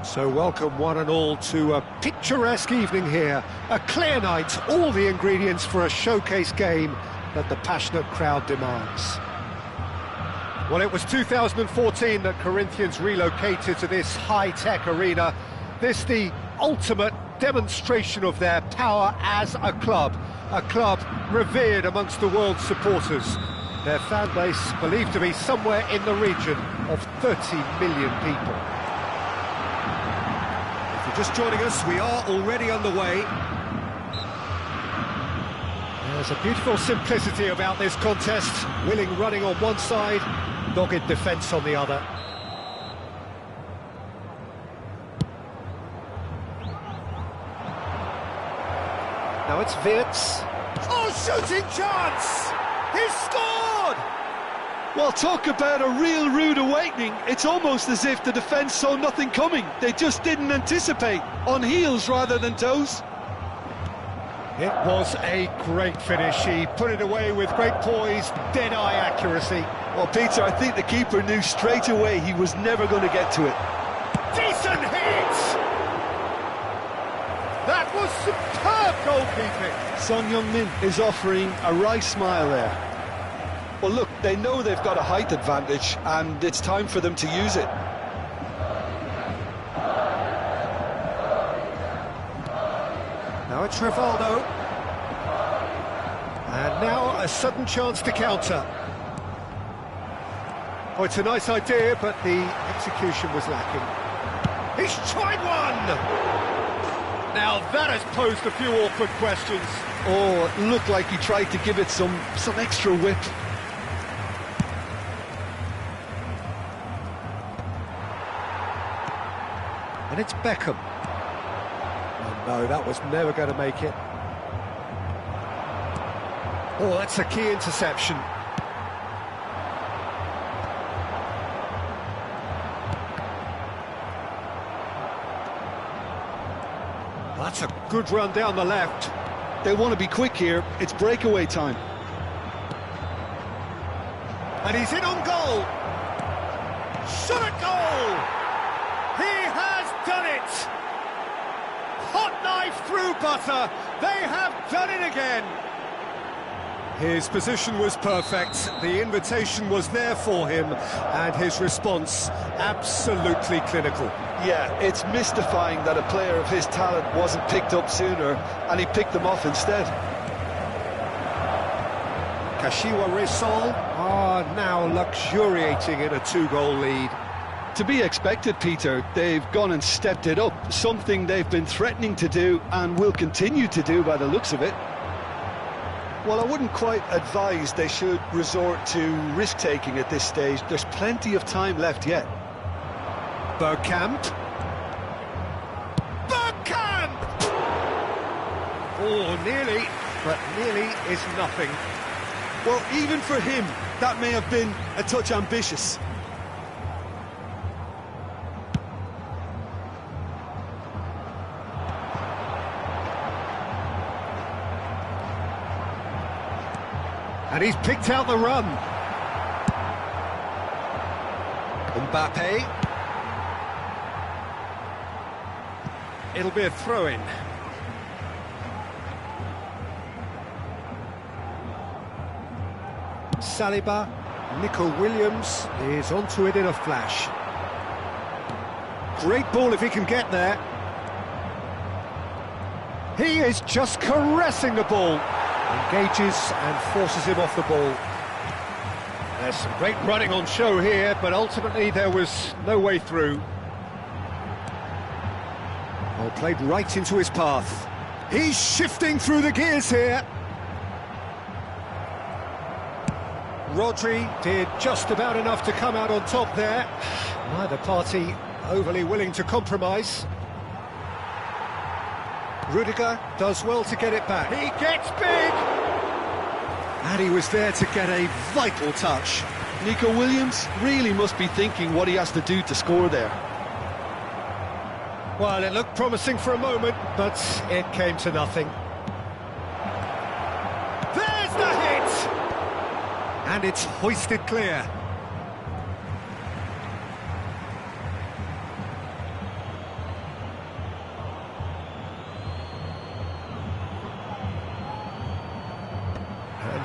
So welcome one and all to a picturesque evening here. A clear night, all the ingredients for a showcase game that the passionate crowd demands. Well, it was 2014 that Corinthians relocated to this high-tech arena. This the ultimate demonstration of their power as a club revered amongst the world's supporters. Their fan base believed to be somewhere in the region of 30 million people. If you're just joining us, we are already underway. There's a beautiful simplicity about this contest. Willing running on one side, dogged defence on the other. Now it's Wirtz. Oh, shooting chance! He's scored! Well, talk about a real rude awakening. It's almost as if the defence saw nothing coming. They just didn't anticipate. On heels rather than toes. It was a great finish. He put it away with great poise, dead-eye accuracy. Well, Peter, I think the keeper knew straight away he was never going to get to it. Decent hit! That was superb goalkeeping. Son Heung-min is offering a wry smile there. Well, look, they know they've got a height advantage, and it's time for them to use it. Now it's Rivaldo. And now a sudden chance to counter. Oh, it's a nice idea, but the execution was lacking. He's tried one! Now that has posed a few awkward questions. Oh, it looked like he tried to give it some extra whip. And it's Beckham. Oh no, that was never going to make it. Oh, that's a key interception. That's a good run down the left. They want to be quick here. It's breakaway time. And he's in on goal. Shot at goal. He has done it. Hot knife through butter. They have done it again. His position was perfect. The invitation was there for him, and his response absolutely clinical. Yeah, it's mystifying that a player of his talent wasn't picked up sooner, and he picked them off instead. Kashiwa Reysol are now luxuriating in a 2-goal lead. To be expected, Peter. They've gone and stepped it up, something they've been threatening to do and will continue to do by the looks of it. Well, I wouldn't quite advise they should resort to risk-taking at this stage. There's plenty of time left yet. Bergkamp. Bergkamp! Oh, nearly, but nearly is nothing. Well, even for him, that may have been a touch ambitious. And he's picked out the run. Mbappe. It'll be a throw-in. Saliba, Nico Williams is onto it in a flash. Great ball if he can get there. He is just caressing the ball. Engages and forces him off the ball. There's some great running on show here, but ultimately there was no way through. Well, played right into his path. He's shifting through the gears here. Rodri did just about enough to come out on top there. Neither party overly willing to compromise. Rudiger does well to get it back. He gets big! And he was there to get a vital touch. Nico Williams really must be thinking what he has to do to score there. Well, it looked promising for a moment, but it came to nothing. There's the hit! And it's hoisted clear.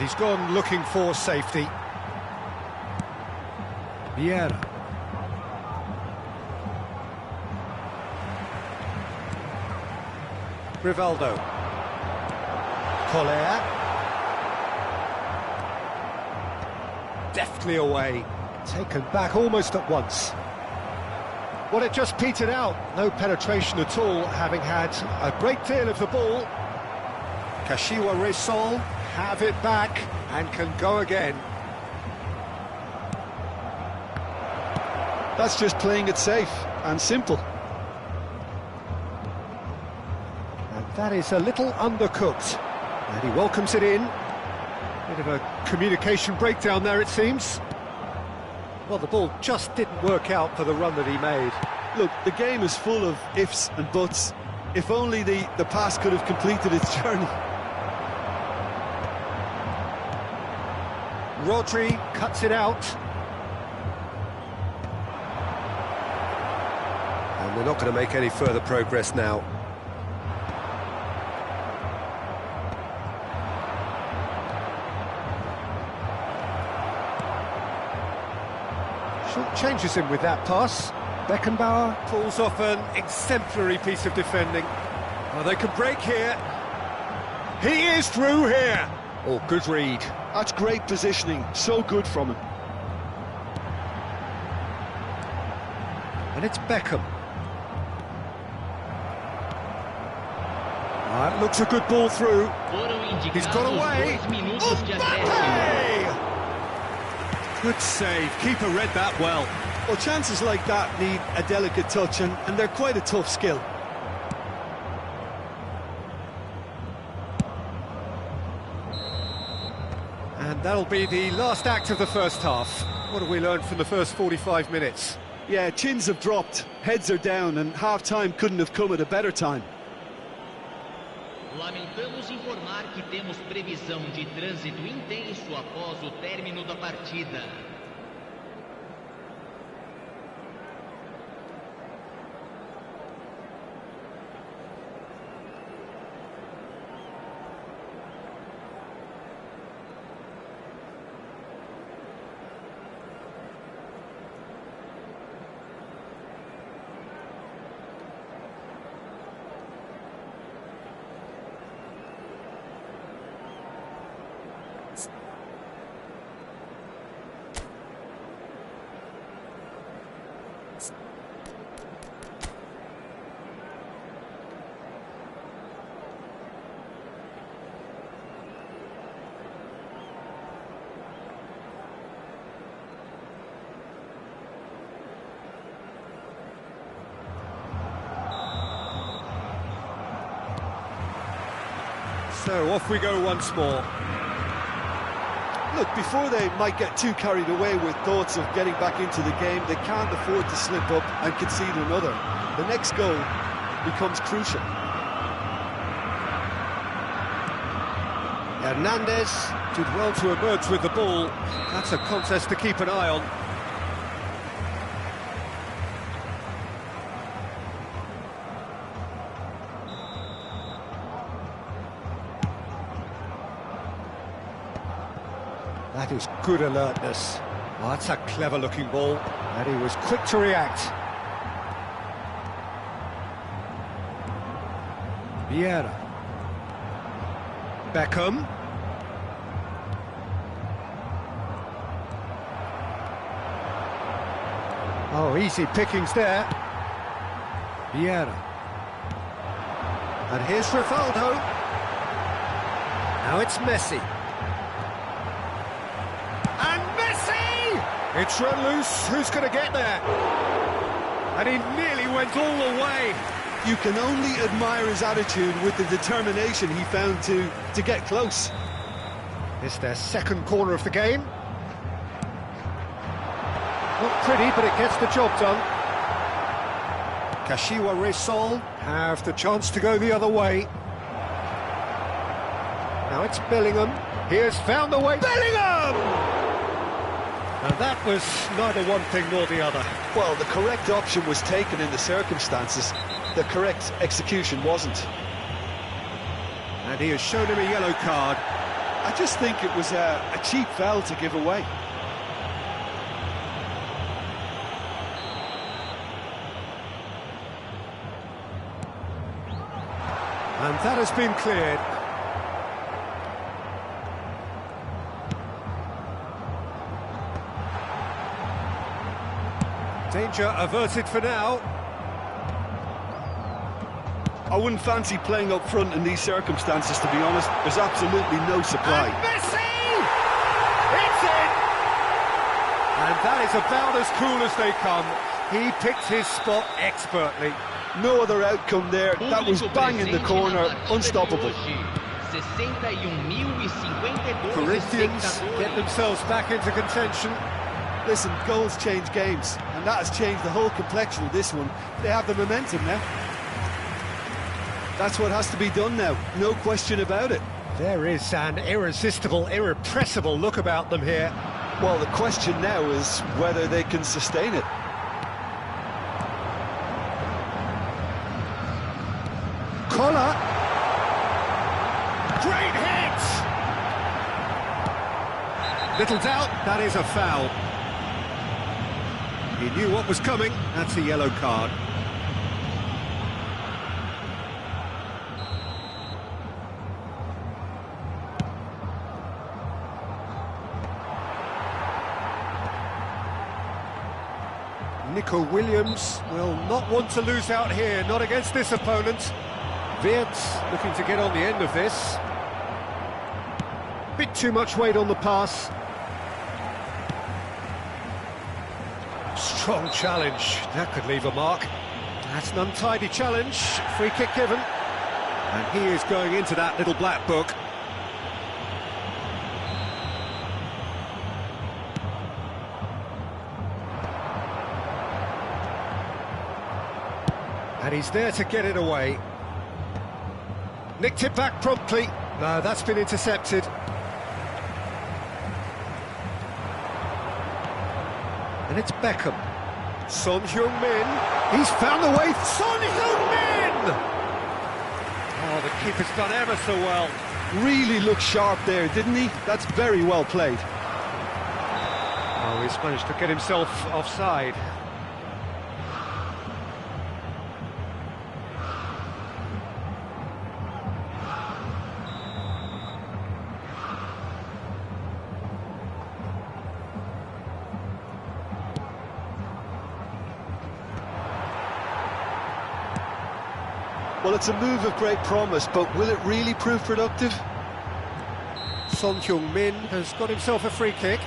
And he's gone looking for safety. Vieira. Rivaldo. Collier. Deftly away. Taken back almost at once. Well, it just petered out. No penetration at all, having had a great deal of the ball. Kashiwa Resol have it back and can go again. That's just playing it safe and simple. And that is a little undercooked. And he welcomes it in. Bit of a communication breakdown there, it seems. Well, the ball just didn't work out for the run that he made. Look, the game is full of ifs and buts. If only the pass could have completed its journey. Rodri cuts it out. And they're not going to make any further progress now. Short changes him with that pass. Beckenbauer pulls off an exemplary piece of defending. Oh, they can break here. He is through here. Oh, good read. That's great positioning, so good from him. And it's Beckham. That looks a good ball through. He's got away. Mbappe! Good save. Keeper read that well. Well, chances like that need a delicate touch, and they're quite a tough skill. And that'll be the last act of the first half. What have we learned from the first 45 minutes? Yeah, chins have dropped, heads are down, and half-time couldn't have come at a better time. Lamentamos informar que temos previsão de trânsito intenso após o término da partida. So off we go once more. Look, before they might get too carried away with thoughts of getting back into the game, they can't afford to slip up and concede another. The next goal becomes crucial. Hernandez did well to emerge with the ball. That's a contest to keep an eye on. That is good alertness. Oh, that's a clever-looking ball, and he was quick to react. Vieira. Beckham. Oh, easy pickings there. Vieira. And here's Rivaldo. Now it's Messi. And Messi! It's run loose. Who's going to get there? And he nearly went all the way. You can only admire his attitude with the determination he found to get close. It's their second corner of the game. Not pretty, but it gets the job done. Kashiwa Resol have the chance to go the other way. Now it's Bellingham. He has found the way. Bellingham! And that was neither one thing nor the other. Well, the correct option was taken in the circumstances. The correct execution wasn't. And he has shown him a yellow card. I just think it was a cheap foul to give away. And that has been cleared. Danger averted for now. I wouldn't fancy playing up front in these circumstances, to be honest. There's absolutely no supply. And Messi! It's in! And that is about as cool as they come. He picked his spot expertly. No other outcome there. That was bang in the corner, unstoppable. Corinthians get themselves back into contention. Listen, goals change games, and that has changed the whole complexion of this one. They have the momentum now. That's what has to be done now, no question about it. There is an irresistible, irrepressible look about them here. Well, the question now is whether they can sustain it. Collar. Great hit! Little doubt, that is a foul. He knew what was coming, that's a yellow card. Nico Williams will not want to lose out here, not against this opponent. Wirtz looking to get on the end of this. Bit too much weight on the pass. Strong challenge, that could leave a mark. That's an untidy challenge, free kick given. And he is going into that little black book. And he's there to get it away. Nicked it back promptly. No, that's been intercepted. And it's Beckham. Son Heung-min. He's found the way. Son Heung-min! Oh, the keeper's done ever so well. Really looked sharp there, didn't he? That's very well played. Oh, he's managed to get himself offside. Well, it's a move of great promise, but will it really prove productive? Son Heung-min has got himself a free kick.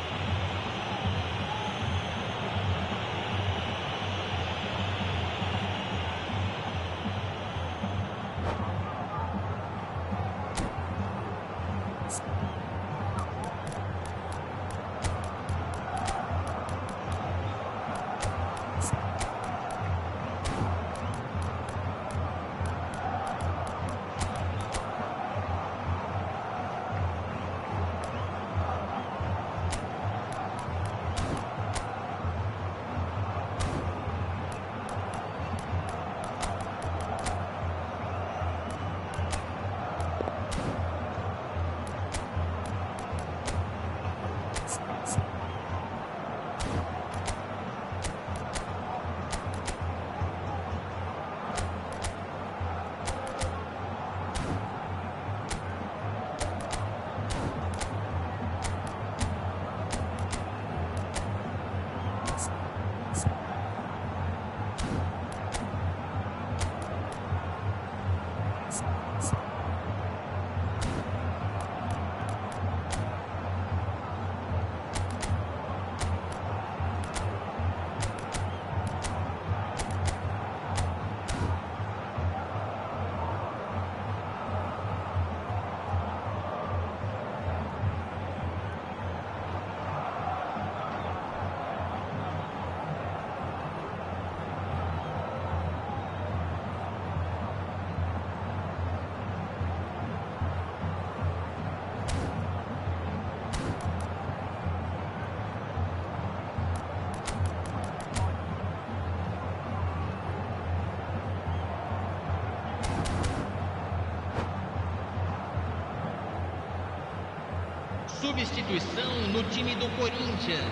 substituição no time do Corinthians.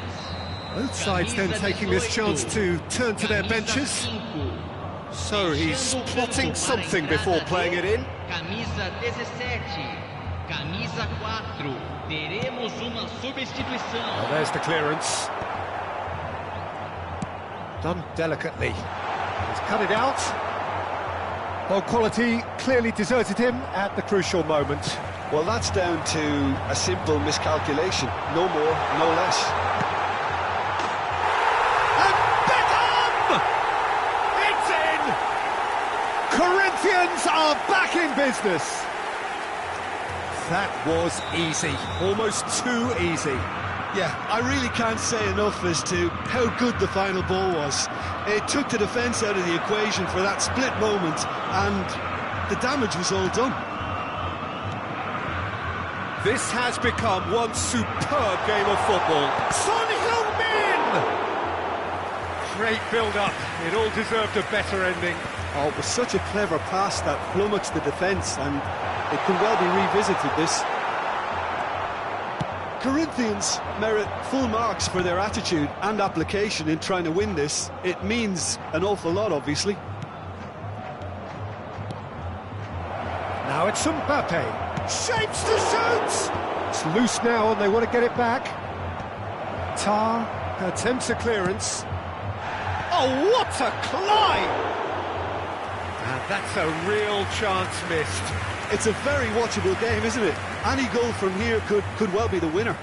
Both sides then taking this chance to turn to their benches. So he's plotting something before playing it in. Camisa 17, camisa 4. Teremos uma substituição. Well, there's the clearance. Done delicately. He's cut it out. Ball quality clearly deserted him at the crucial moment. Well, that's down to a simple miscalculation. No more, no less. And Beckham! It's in! Corinthians are back in business. That was easy, almost too easy. Yeah, I really can't say enough as to how good the final ball was. It took the defence out of the equation for that split moment, and the damage was all done. This has become one superb game of football. Son Heung-min! Great build-up. It all deserved a better ending. Oh, it was such a clever pass that flummoxed the defence, and it could well be revisited, this. Corinthians merit full marks for their attitude and application in trying to win this. It means an awful lot, obviously. Now it's Mbappe. Shapes to shoot! It's loose now and they want to get it back. Tar attempts a clearance. Oh, what a climb! And that's a real chance missed. It's a very watchable game, isn't it? Any goal from here could well be the winner.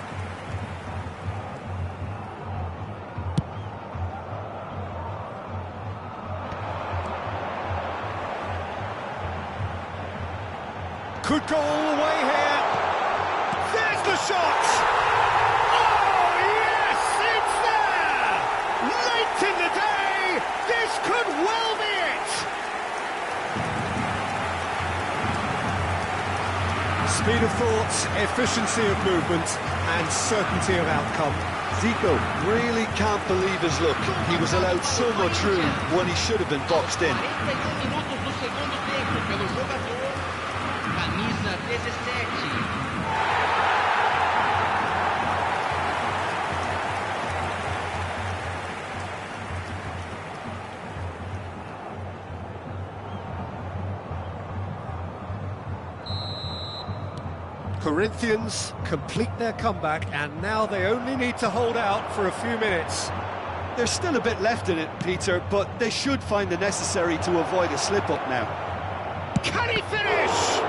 Could go all the way here. There's the shot! Oh, yes, it's there! Late in the day, this could well be it! Speed of thought, efficiency of movement, and certainty of outcome. Zico really can't believe his luck. He was allowed so much room when he should have been boxed in. 41 minutos do segundo tempo pelo jogador, camisa 17. Corinthians complete their comeback, and now they only need to hold out for a few minutes. There's still a bit left in it, Peter, but they should find the necessary to avoid a slip-up now. Can he finish?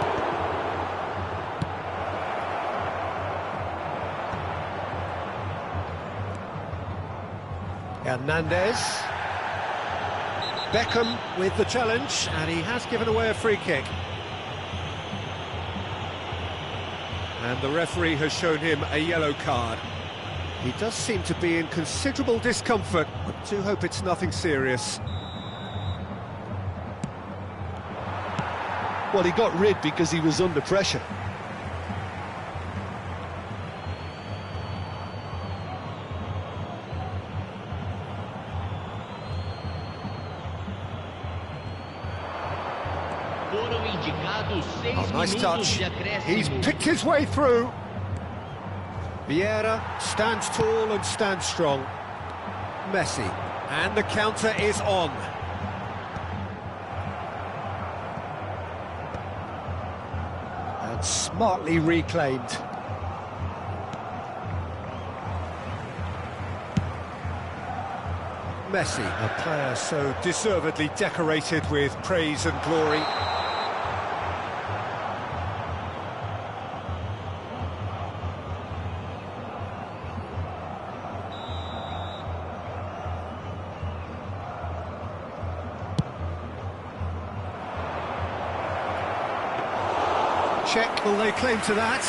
Hernandez. Beckham with the challenge, and he has given away a free kick. And the referee has shown him a yellow card. He does seem to be in considerable discomfort. I do hope it's nothing serious. Well, he got rid because he was under pressure. Foram indicados 6 Oh, nice minutos touch. de acréscimo. He's picked his way through. Vieira stands tall and stands strong. Messi. And the counter is on. And smartly reclaimed. Messi, a player so deservedly decorated with praise and glory. Check, will they claim to that?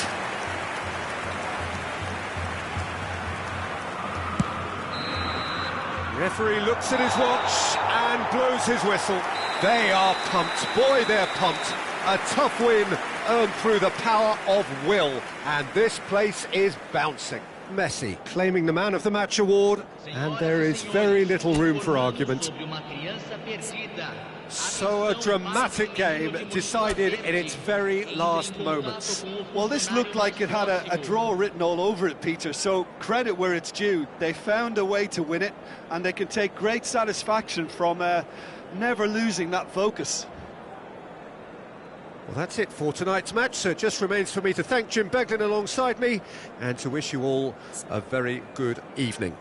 Referee looks at his watch and blows his whistle. They are pumped. Boy, they're pumped. A tough win earned through the power of will. And this place is bouncing. Messi claiming the Man of the Match award, and there is very little room for argument. So a dramatic game decided in its very last moments. Well, this looked like it had a draw written all over it, Peter, so credit where it's due. They found a way to win it, and they can take great satisfaction from never losing that focus. Well, that's it for tonight's match, so it just remains for me to thank Jim Beglin alongside me and to wish you all a very good evening.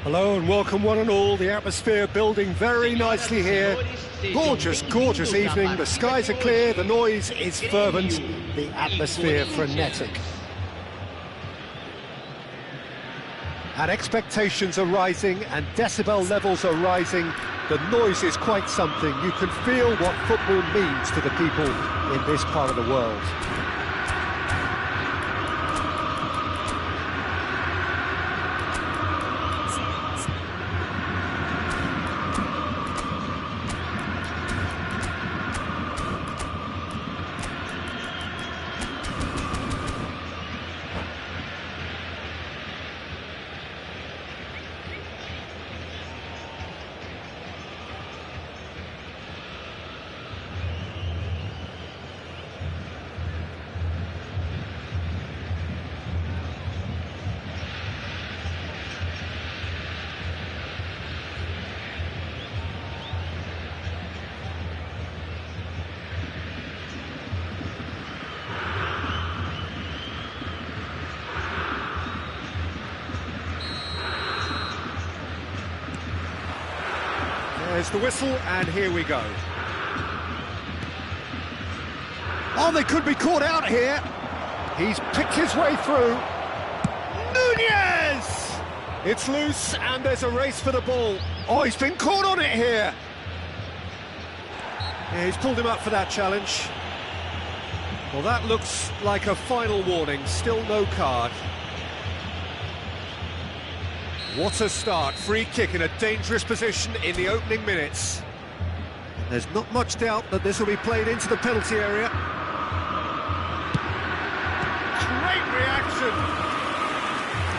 Hello and welcome one and all. The atmosphere building very nicely here. Gorgeous, gorgeous evening. The skies are clear, the noise is fervent, the atmosphere frenetic. And expectations are rising and decibel levels are rising. The noise is quite something. You can feel what football means to the people in this part of the world. There's the whistle, and here we go. Oh, they could be caught out here. He's picked his way through. Nunez! It's loose, and there's a race for the ball. Oh, he's been caught on it here. Yeah, he's pulled him up for that challenge. Well, that looks like a final warning. Still no card. What a start, free kick in a dangerous position in the opening minutes. There's not much doubt that this will be played into the penalty area. Great reaction!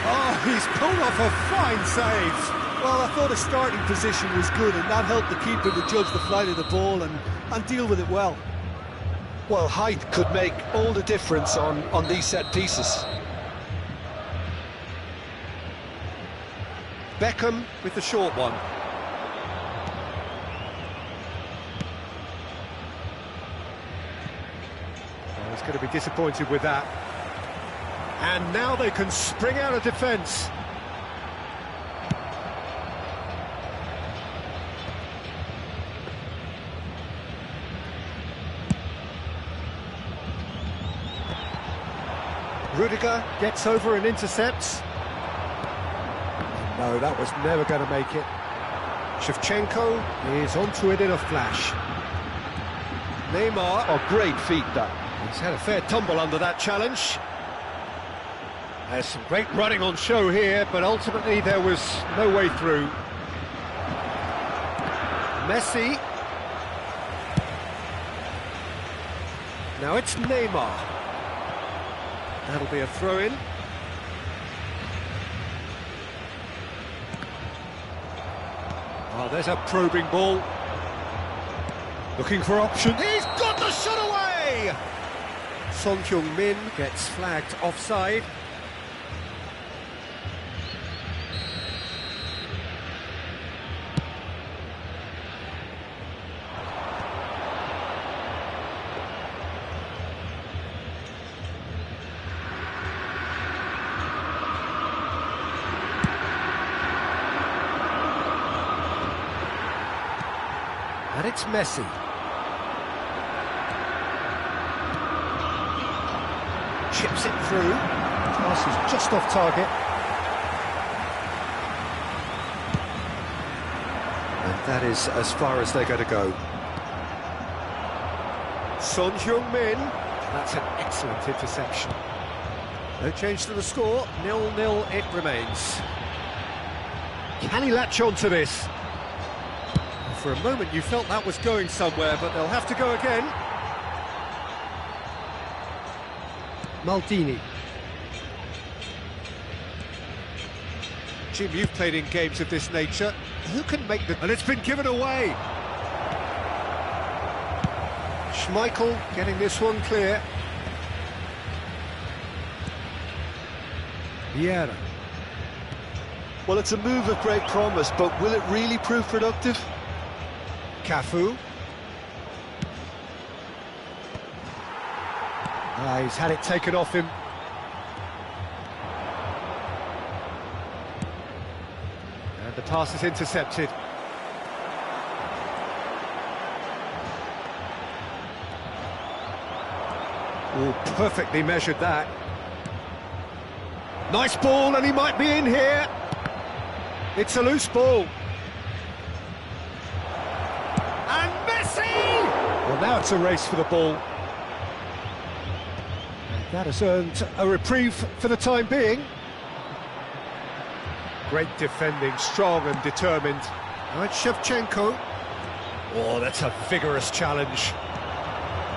Oh, he's pulled off a fine save. Well, I thought his starting position was good, and that helped the keeper to judge the flight of the ball and deal with it well. Well, height could make all the difference on these set pieces. Beckham with the short one. Well, he's going to be disappointed with that. And now they can spring out of defence. Rudiger gets over and intercepts. No, that was never going to make it. Shevchenko is onto it in a flash. Neymar. Oh, great feat, that. He's had a fair tumble under that challenge. There's some great running on show here, but ultimately there was no way through. Messi. Now it's Neymar. That'll be a throw-in. Oh, there's a probing ball. Looking for option. He's got the shot away! Son Heung-min gets flagged offside. And it's Messi. Chips it through. Pass is just off target. And that is as far as they're going to go. Son Heung-min. That's an excellent interception. No change to the score. 0-0 it remains. Can he latch on to this? For a moment you felt that was going somewhere, but they'll have to go again. Maldini. Jim, you've played in games of this nature. Who can make the... And it's been given away. Schmeichel getting this one clear. Vieira. Well, it's a move of great promise, but will it really prove productive? Cafu. He's had it taken off him. pass is intercepted. Oh, perfectly measured that. Nice ball, and he might be in here. It's a loose ball. And Messi! Well, now it's a race for the ball. And that has earned a reprieve for the time being. Great defending, strong and determined. Now it's Shevchenko. Oh, that's a vigorous challenge.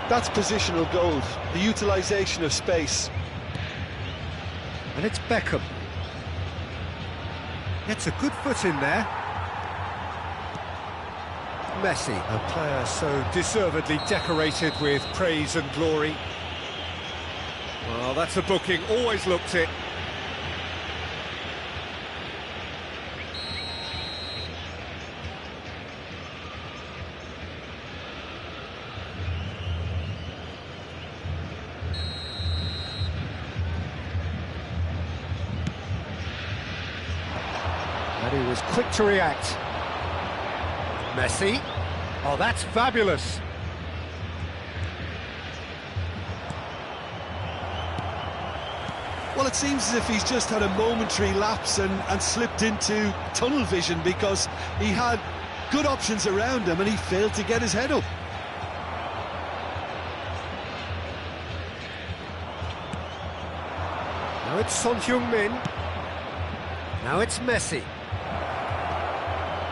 That's positional gold, the utilisation of space. And it's Beckham. Gets a good foot in there. Messi, a player so deservedly decorated with praise and glory. Well, that's a booking, always looked it. And he was quick to react. Messi. Oh, that's fabulous. Well, it seems as if he's just had a momentary lapse and slipped into tunnel vision, because he had good options around him and he failed to get his head up. Now it's Son Heung-min. Now it's Messi.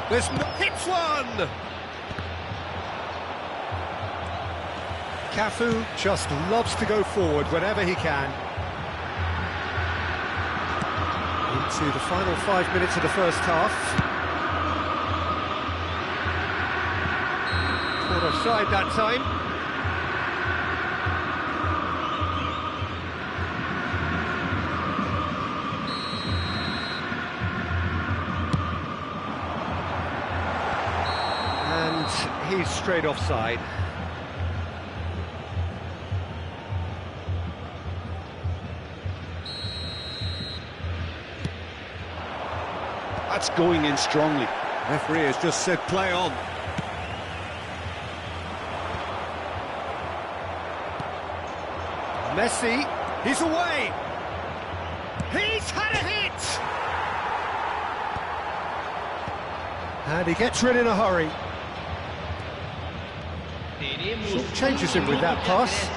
There's no... Hits one! Cafu just loves to go forward whenever he can. Into the final 5 minutes of the first half. Caught offside that time. And he's straight offside. That's going in strongly. Referee has just said play on. Messi, he's away. He's had a hit. And he gets rid in a hurry. Sort of changes him with that pass.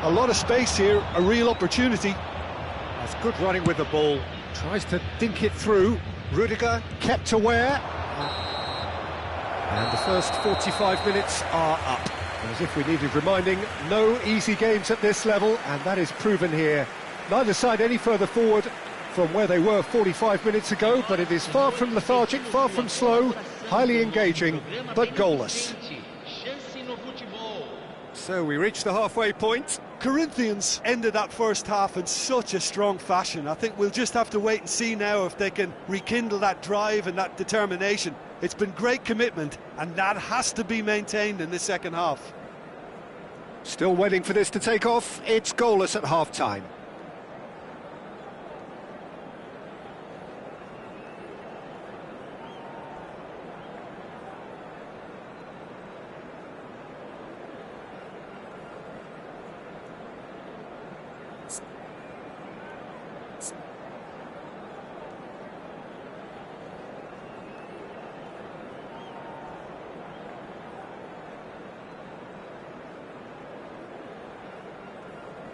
A lot of space here, a real opportunity. That's good running with the ball. Tries to dink it through. Rudiger kept aware. And the first 45 minutes are up. As if we needed reminding, no easy games at this level, and that is proven here. Neither side any further forward from where they were 45 minutes ago, but it is far from lethargic, far from slow, highly engaging, but goalless. So we reach the halfway point. Corinthians ended that first half in such a strong fashion. I think we'll just have to wait and see now if they can rekindle that drive and that determination. It's been great commitment, and that has to be maintained in the second half. Still waiting for this to take off. It's goalless at half-time.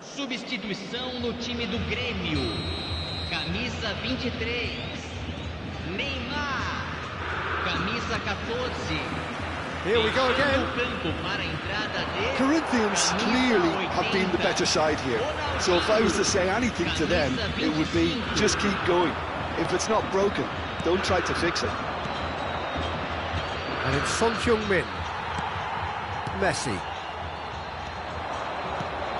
Substituição no time do Grêmio. Camisa 23. Neymar. Camisa 14. Here we go again. Corinthians clearly have been the better side here. So if I was to say anything to them, it would be just keep going. If it's not broken, don't try to fix it. And it's Son Heung-min. Messi.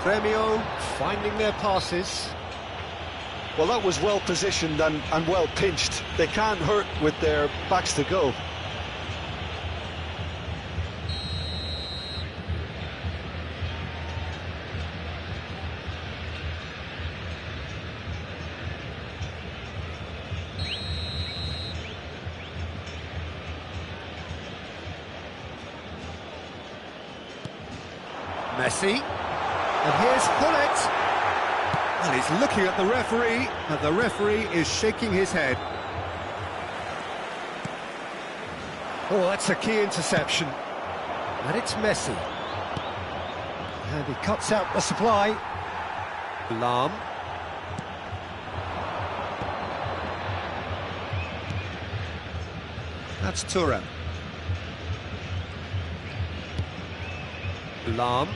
Grêmio finding their passes. Well, that was well positioned and well pinched. They can't hurt with their backs to goal. Messi. And here's Hullet. And he's looking at the referee, and the referee is shaking his head. Oh, that's a key interception. And it's Messi. And he cuts out the supply. Lahm. That's Thuram. Lahm.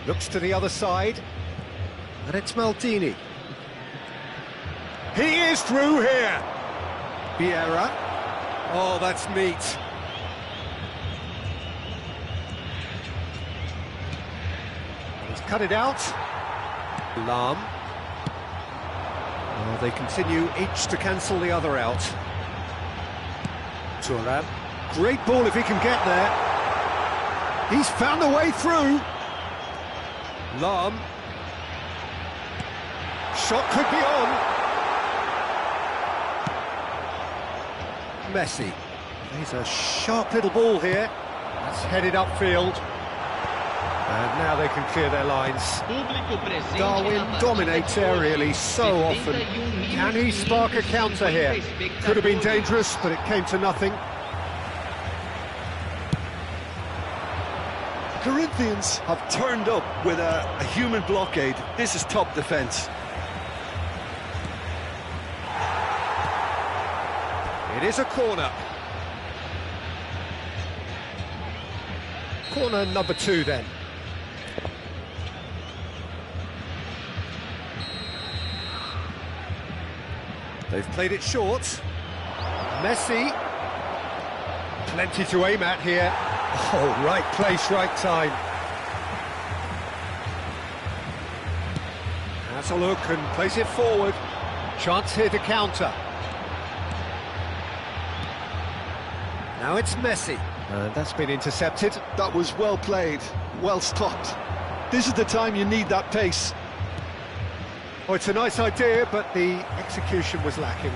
Looks to the other side. And it's Maldini. He is through here. Vieira. Oh, that's neat. He's cut it out. Lahm. Oh, they continue each to cancel the other out. Thuram. Great ball if he can get there. He's found a way through. Lahm. Shot could be on. Messi. He's a sharp little ball here. That's headed upfield. And now they can clear their lines. Darwin dominates aerially so often. Can he spark a counter here? Could have been dangerous, but it came to nothing. Corinthians have turned up with a human blockade. This is top defence. It is a corner. Corner number 2 then. They've played it short. Messi. Plenty to aim at here. Oh, right place, right time. Has a look and plays it forward. Chance here to counter. Now it's Messi. And that's been intercepted. That was well played, well stopped. This is the time you need that pace. Oh, it's a nice idea, but the execution was lacking.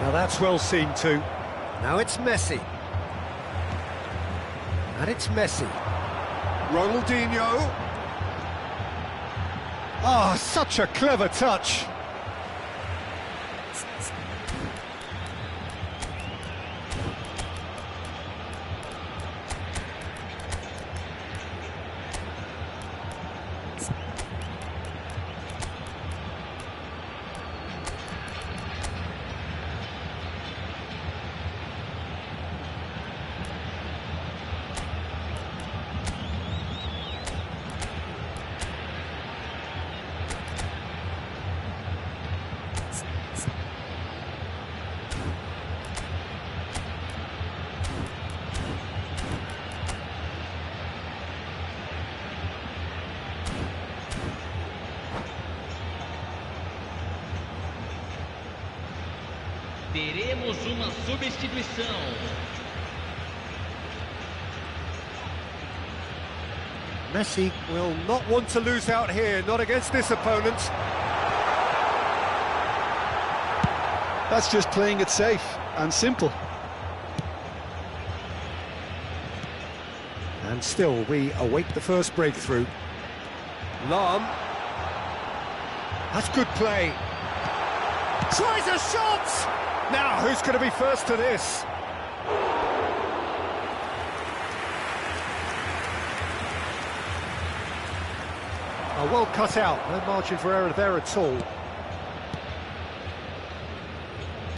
Now that's well seen too. Now it's Messi. And it's Messi. Ronaldinho. Ah, such a clever touch. Teremos uma substituição. Messi will not want to lose out here, not against this opponent. That's just playing it safe and simple. And still, we await the first breakthrough. Lahm. That's good play. Tries a shot! Now, who's going to be first to this? Oh, well cut out. No margin for error there at all.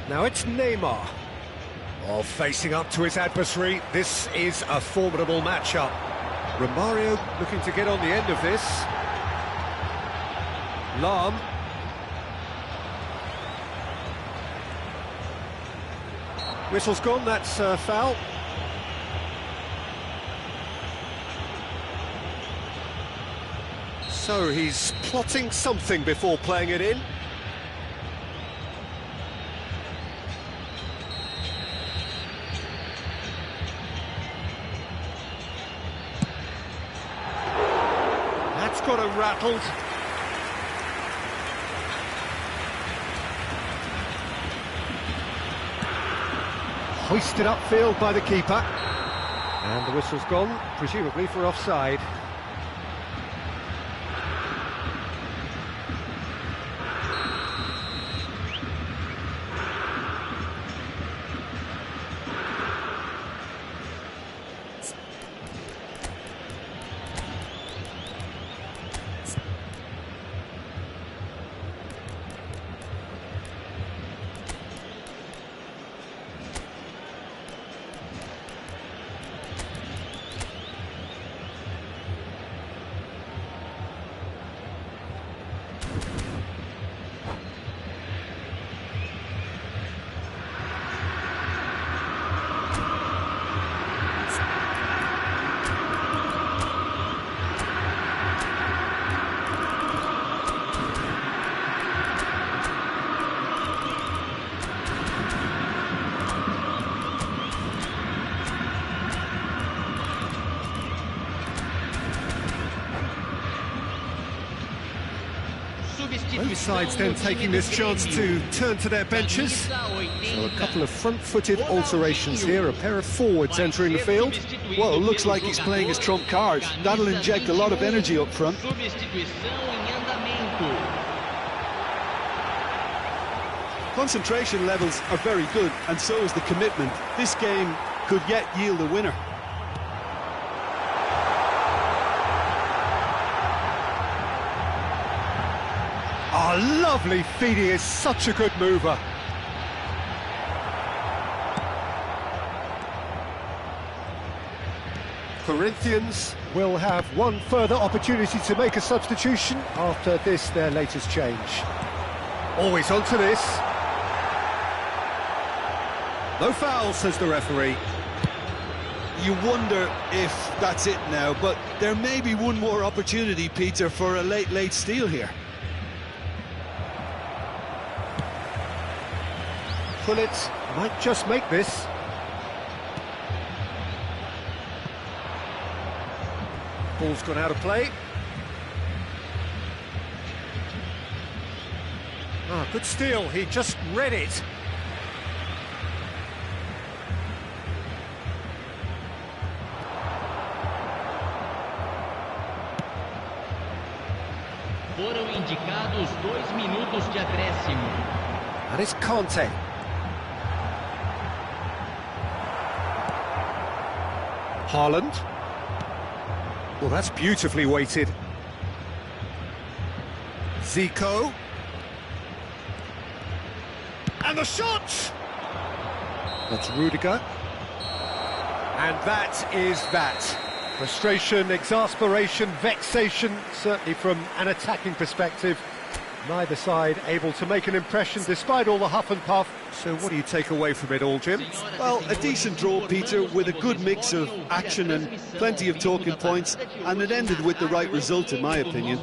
Now it's Neymar. Oh, facing up to his adversary. This is a formidable matchup. Romario looking to get on the end of this. Lahm. Whistle's gone, that's a foul. So he's plotting something before playing it in. That's got him rattled. Hoisted upfield by the keeper. And the whistle's gone, presumably for offside. Both sides then taking this chance to turn to their benches. So a couple of front-footed alterations here, a pair of forwards entering the field. Well, it looks like he's playing his trump card. That'll inject a lot of energy up front. Concentration levels are very good, and so is the commitment. This game could yet yield a winner. Oh, lovely feed, he is such a good mover. Corinthians will have one further opportunity to make a substitution after this, their latest change. Always onto this. No foul, says the referee. You wonder if that's it now, but there may be one more opportunity, Peter, for a late steal here. Pullet might just make this. Ball's gone out of play. Ah, good steal, he just read it. Foram indicados 2 minutos de acréscimo. And it's Conte. Haaland. Well, that's beautifully weighted. Zico. And the shot! That's Rudiger. And that is that. Frustration, exasperation, vexation, certainly from an attacking perspective. Neither side able to make an impression despite all the huff and puff. So what do you take away from it all, Jim? Well, a decent draw, Peter, with a good mix of action and plenty of talking points, and it ended with the right result, in my opinion.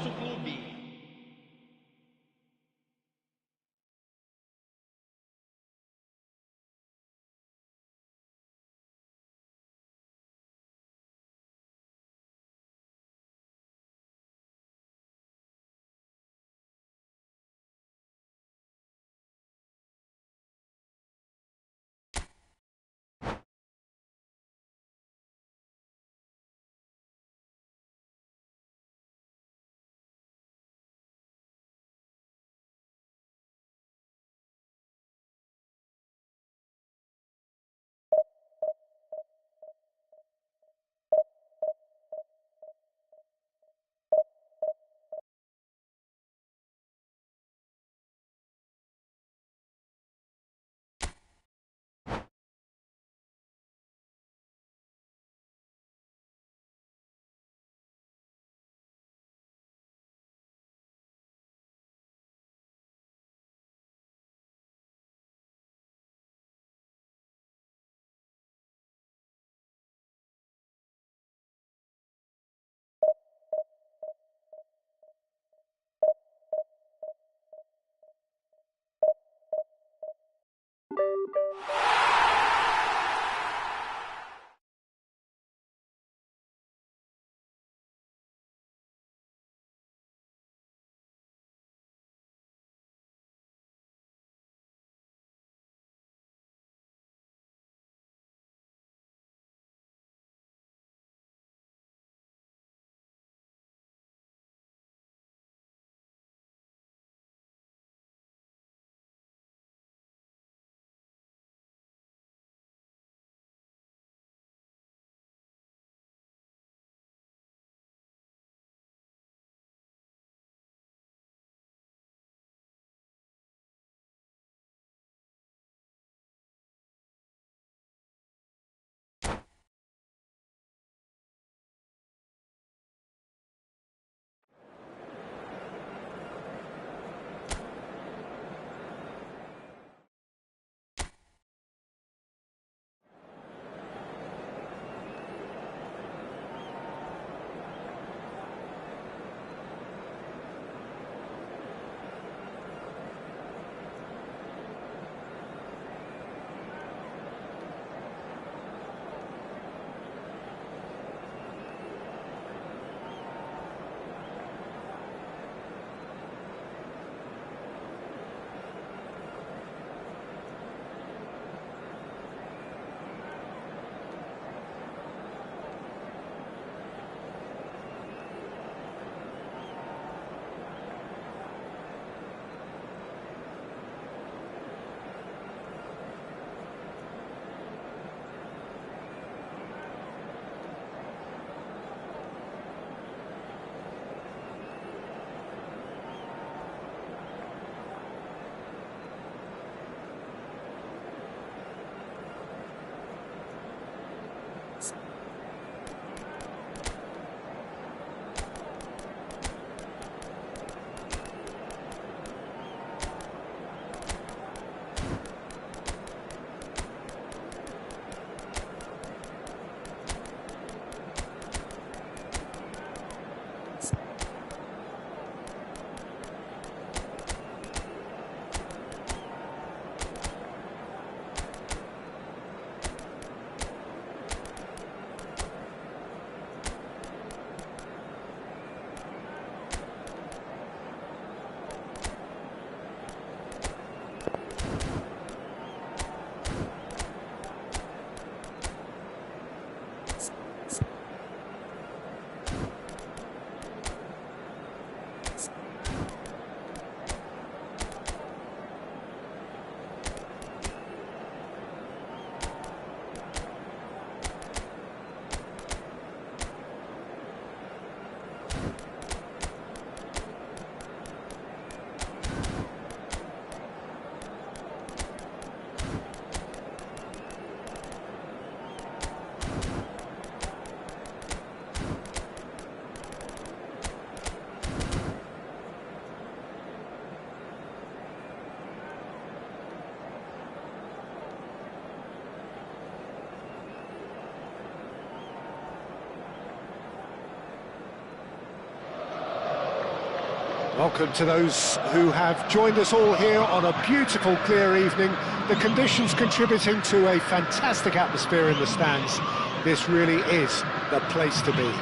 Welcome to those who have joined us all here on a beautiful, clear evening. The conditions contributing to a fantastic atmosphere in the stands. This really is the place to be. And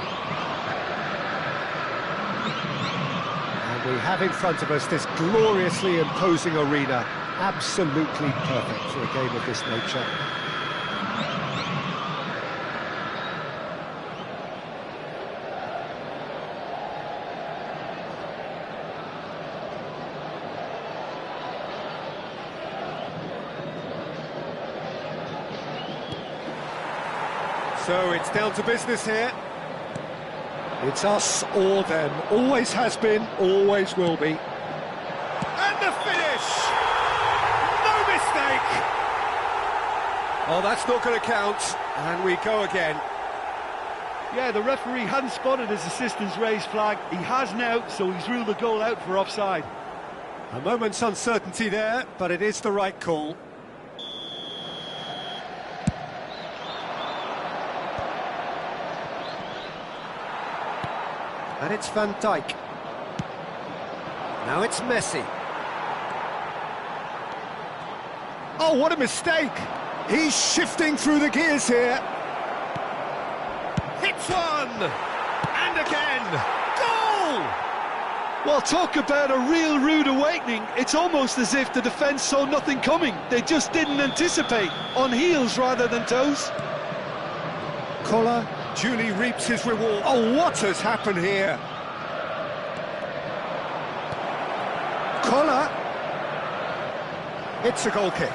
we have in front of us this gloriously imposing arena. Absolutely perfect for a game of this nature. So it's down to business here. It's us or them. Always has been, always will be. And the finish! No mistake! Oh, that's not going to count. And we go again. Yeah, the referee hadn't spotted his assistant's raised flag. He has now, so he's ruled the goal out for offside. A moment's uncertainty there, but it is the right call. And it's Van Dijk. Now it's Messi. Oh, what a mistake! He's shifting through the gears here. Hits one! And again! Goal! Well, talk about a real rude awakening. It's almost as if the defence saw nothing coming. They just didn't anticipate. On heels rather than toes. Collar duly reaps his reward. Oh, what has happened here? Collar. It's a goal kick.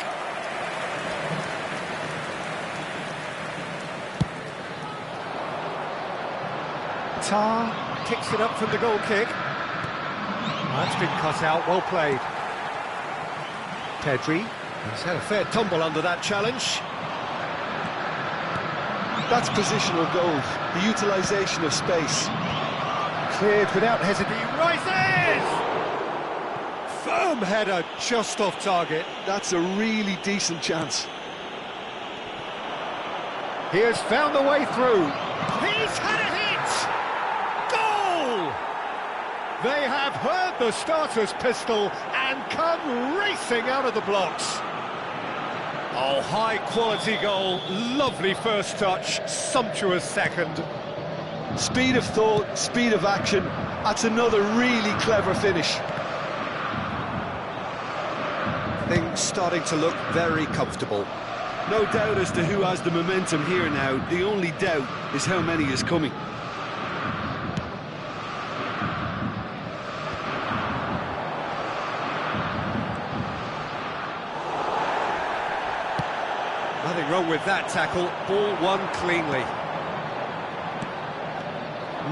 Tar kicks it up from the goal kick. That's been cut out, well played. Pedri has had a fair tumble under that challenge. That's positional goals, the utilisation of space. Cleared without hesitation. Rises! Firm header just off target. That's a really decent chance. He has found the way through. He's had a hit! Goal! They have heard the starter's pistol and come racing out of the blocks. Oh, high-quality goal, lovely first touch, sumptuous second. Speed of thought, speed of action, that's another really clever finish. Things starting to look very comfortable. No doubt as to who has the momentum here now. The only doubt is how many is coming. Nothing wrong with that tackle, ball won cleanly.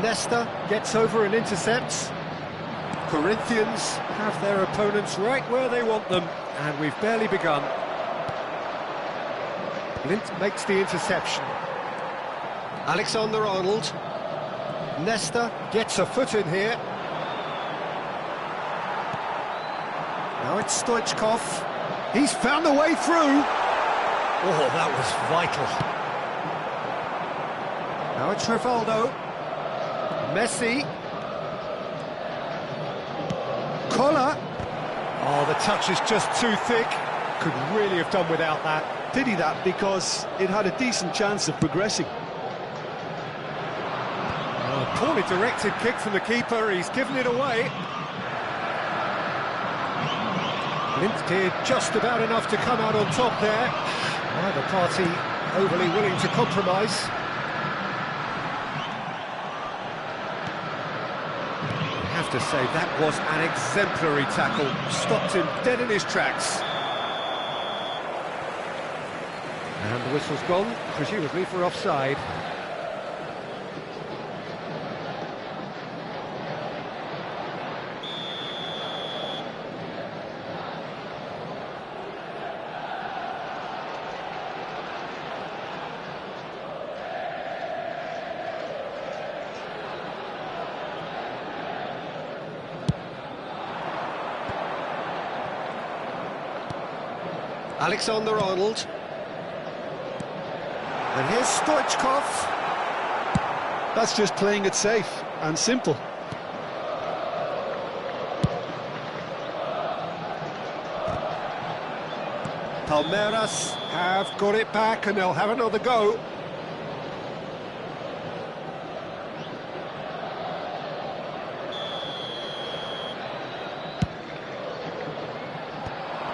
Nesta gets over and intercepts. Corinthians have their opponents right where they want them, and we've barely begun. Lint makes the interception. Alexander-Arnold. Nesta gets a foot in here. Now it's Stoichkov. He's found a way through. Oh, that was vital. Now it's Rivaldo. Messi. Collar. Oh, the touch is just too thick. Could really have done without that. Pity that, because it had a decent chance of progressing. Oh, poorly directed kick from the keeper. He's given it away. Lint did just about enough to come out on top there. Neither party overly willing to compromise. I have to say, that was an exemplary tackle. Stopped him dead in his tracks. And the whistle's gone, presumably for offside. Alexander-Arnold. And here's Stoichkov. That's just playing it safe and simple. Palmeiras have got it back and they'll have another go.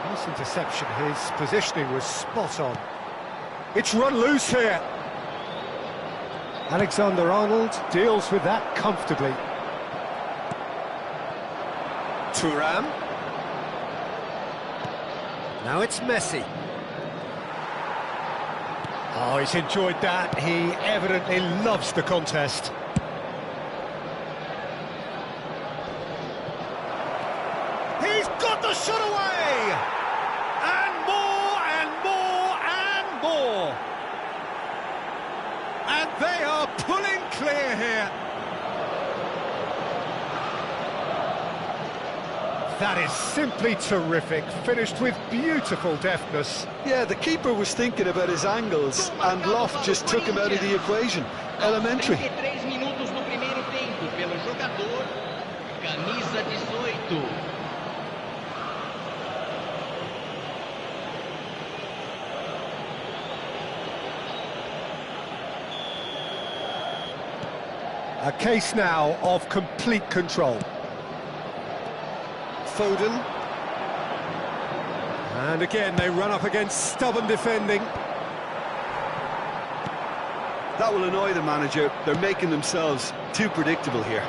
Nice interception, his positioning was spot on. It's run loose here. Alexander-Arnold deals with that comfortably. Thuram. Now it's Messi. Oh, he's enjoyed that. He evidently loves the contest. He's got the shot away! And more, and more, and more! And they are pulling clear here. That is simply terrific, finished with beautiful deftness. Yeah, the keeper was thinking about his angles, and Loft just took him out of the equation. Elementary. 33 minutos no primeiro tempo pelo jogador, camisa 18. A case now of complete control. Foden. And again, they run up against stubborn defending. That will annoy the manager. They're making themselves too predictable here.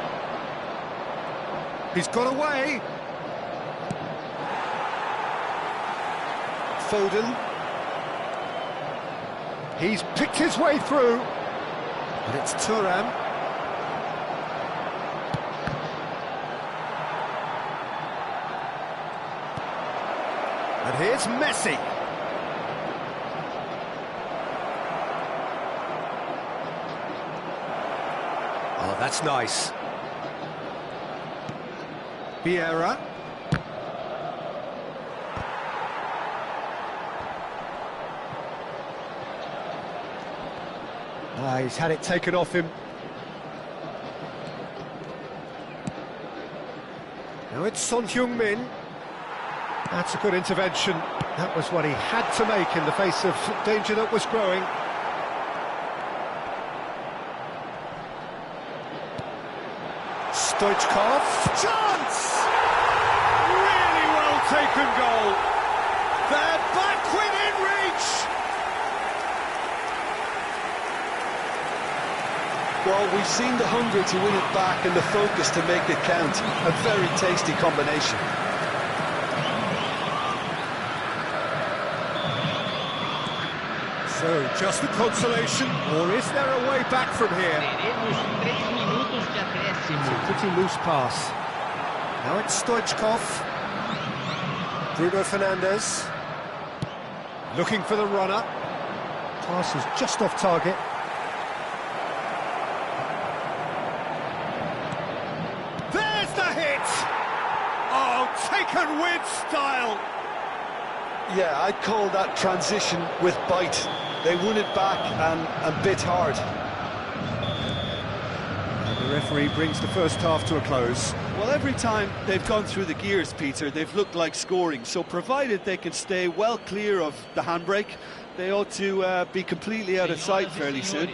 He's got away. Foden. He's picked his way through. And it's Thuram. And here's Messi. Oh, that's nice. Vieira. He's had it taken off him. Now it's Son Heung-min. That's a good intervention. That was what he had to make in the face of danger that was growing. Stoichkov. Chance! Really well taken goal. They're back within reach. Well, we've seen the hunger to win it back and the focus to make it count. A very tasty combination. So, just a consolation, or is there a way back from here? Teremos 3 minutos de acréscimo. Pretty loose pass. Now it's Stoichkov. Bruno Fernandes. Looking for the runner. Pass is just off target. There's the hit! Oh, taken with style! Yeah, I'd call that transition with bite. They won it back and bit hard. And the referee brings the first half to a close. Well, every time they've gone through the gears, Peter, they've looked like scoring. So provided they can stay well clear of the handbrake, they ought to be completely out of sight fairly soon.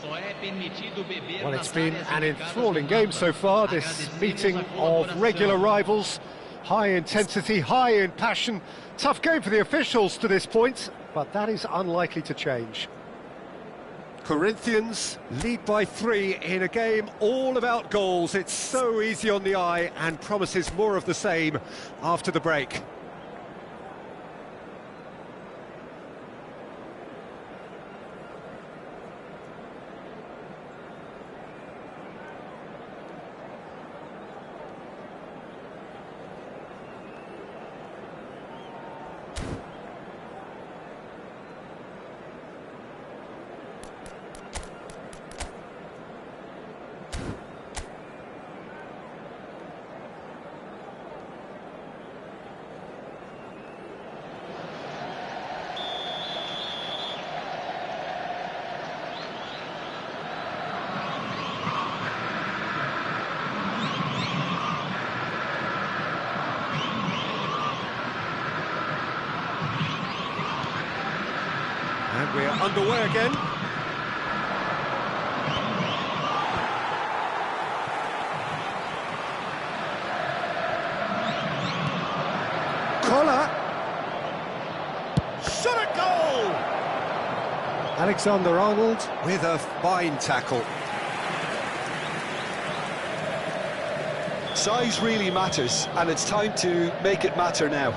Well, it's been an enthralling game so far, this meeting of regular rivals. High intensity, high in passion. Tough game for the officials to this point, but that is unlikely to change. Corinthians lead by 3 in a game all about goals. It's so easy on the eye and promises more of the same after the break. underway again. Collar. Shot at goal! Alexander-Arnold with a fine tackle. Size really matters, and it's time to make it matter now.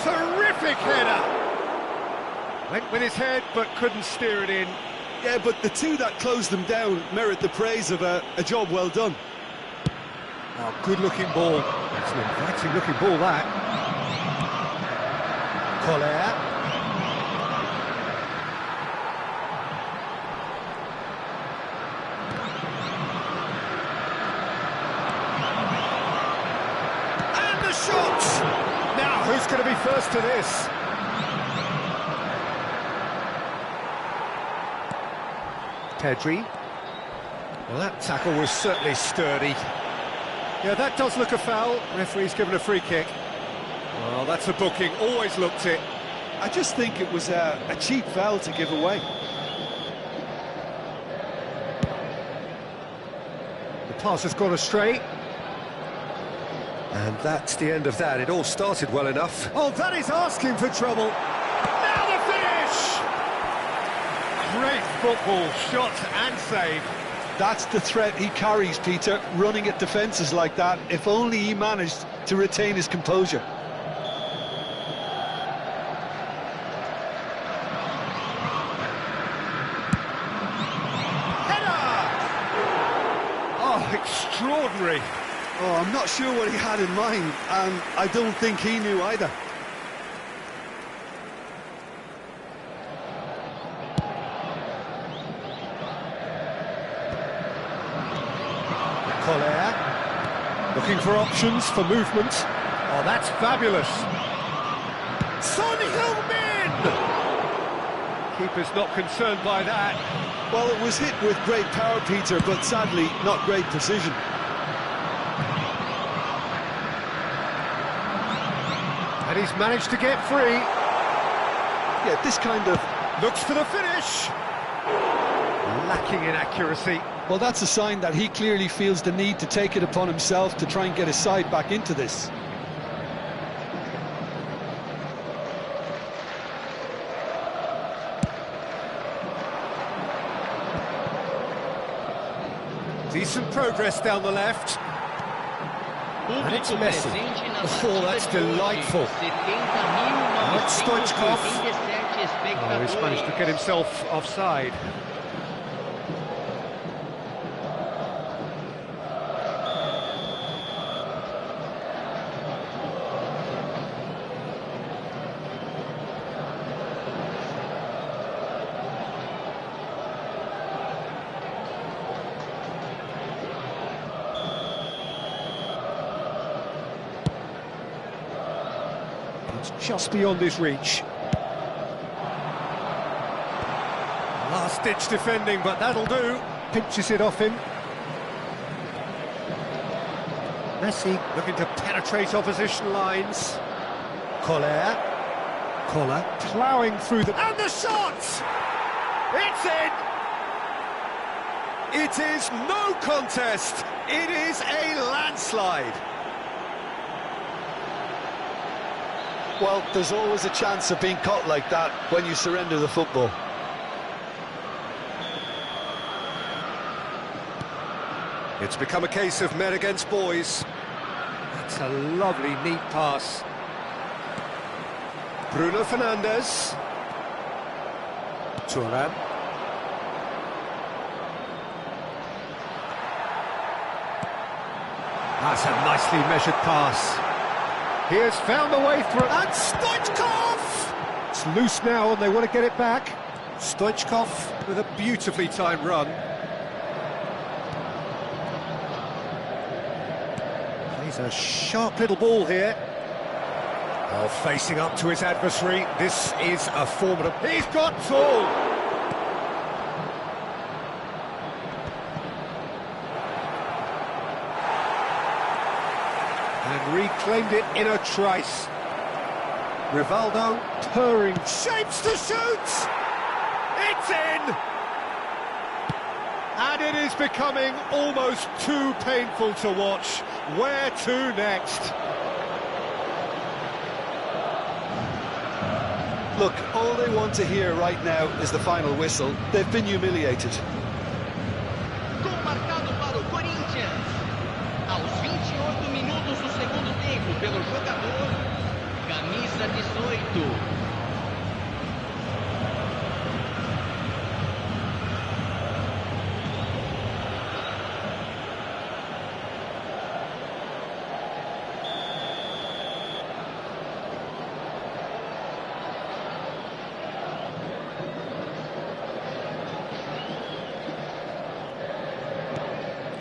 Terrific header! Went with his head, but couldn't steer it in. Yeah, but the two that closed them down merit the praise of a job well done. Oh, good-looking ball. It's an inviting-looking ball, that. Collier. And the shot! Now, who's going to be first to this? Pedri. Well, that tackle was certainly sturdy. Yeah, that does look a foul. Referee's given a free kick. Well, that's a booking. Always looked it. I just think it was a cheap foul to give away. The pass has gone astray. And that's the end of that. It all started well enough. Oh, that is asking for trouble. Now the finish! Great football, shot and save. That's the threat he carries, Peter, running at defences like that, if only he managed to retain his composure. Header! Oh, extraordinary. Oh, I'm not sure what he had in mind, and I don't think he knew either. Collier, looking for options for movement. Oh, that's fabulous. Son Heung-min! Keeper's not concerned by that. Well, it was hit with great power, Peter, but sadly, not great precision. And he's managed to get free. Yeah, this kind of... Looks for the finish. Lacking in accuracy. Well, that's a sign that he clearly feels the need to take it upon himself to try and get his side back into this. Decent progress down the left. And it's Messi. Oh, that's delightful. That's Stoichkov. Oh, he's managed to get himself offside. It's just beyond his reach. Last-ditch defending, but that'll do. Pinches it off him. Messi looking to penetrate opposition lines. Collier. Collar ploughing through the... And the shot! It's in! It is no contest. It is a landslide. Well, there's always a chance of being caught like that when you surrender the football. It's become a case of men against boys. That's a lovely, neat pass. Bruno Fernandes. Thuram. That's a nicely measured pass. He has found a way through. And Stoichkov! It's loose now and they want to get it back. Stoichkov with a beautifully timed run. Plays a sharp little ball here. Oh, facing up to his adversary. This is a formidable... He's got tall! And reclaimed it in a trice. Rivaldo purring, shapes to shoot! It's in! And it is becoming almost too painful to watch. Where to next? Look, all they want to hear right now is the final whistle. They've been humiliated. Gol marcado para o Corinthians. Aos 28 minutos do segundo tempo pelo jogador, camisa 18.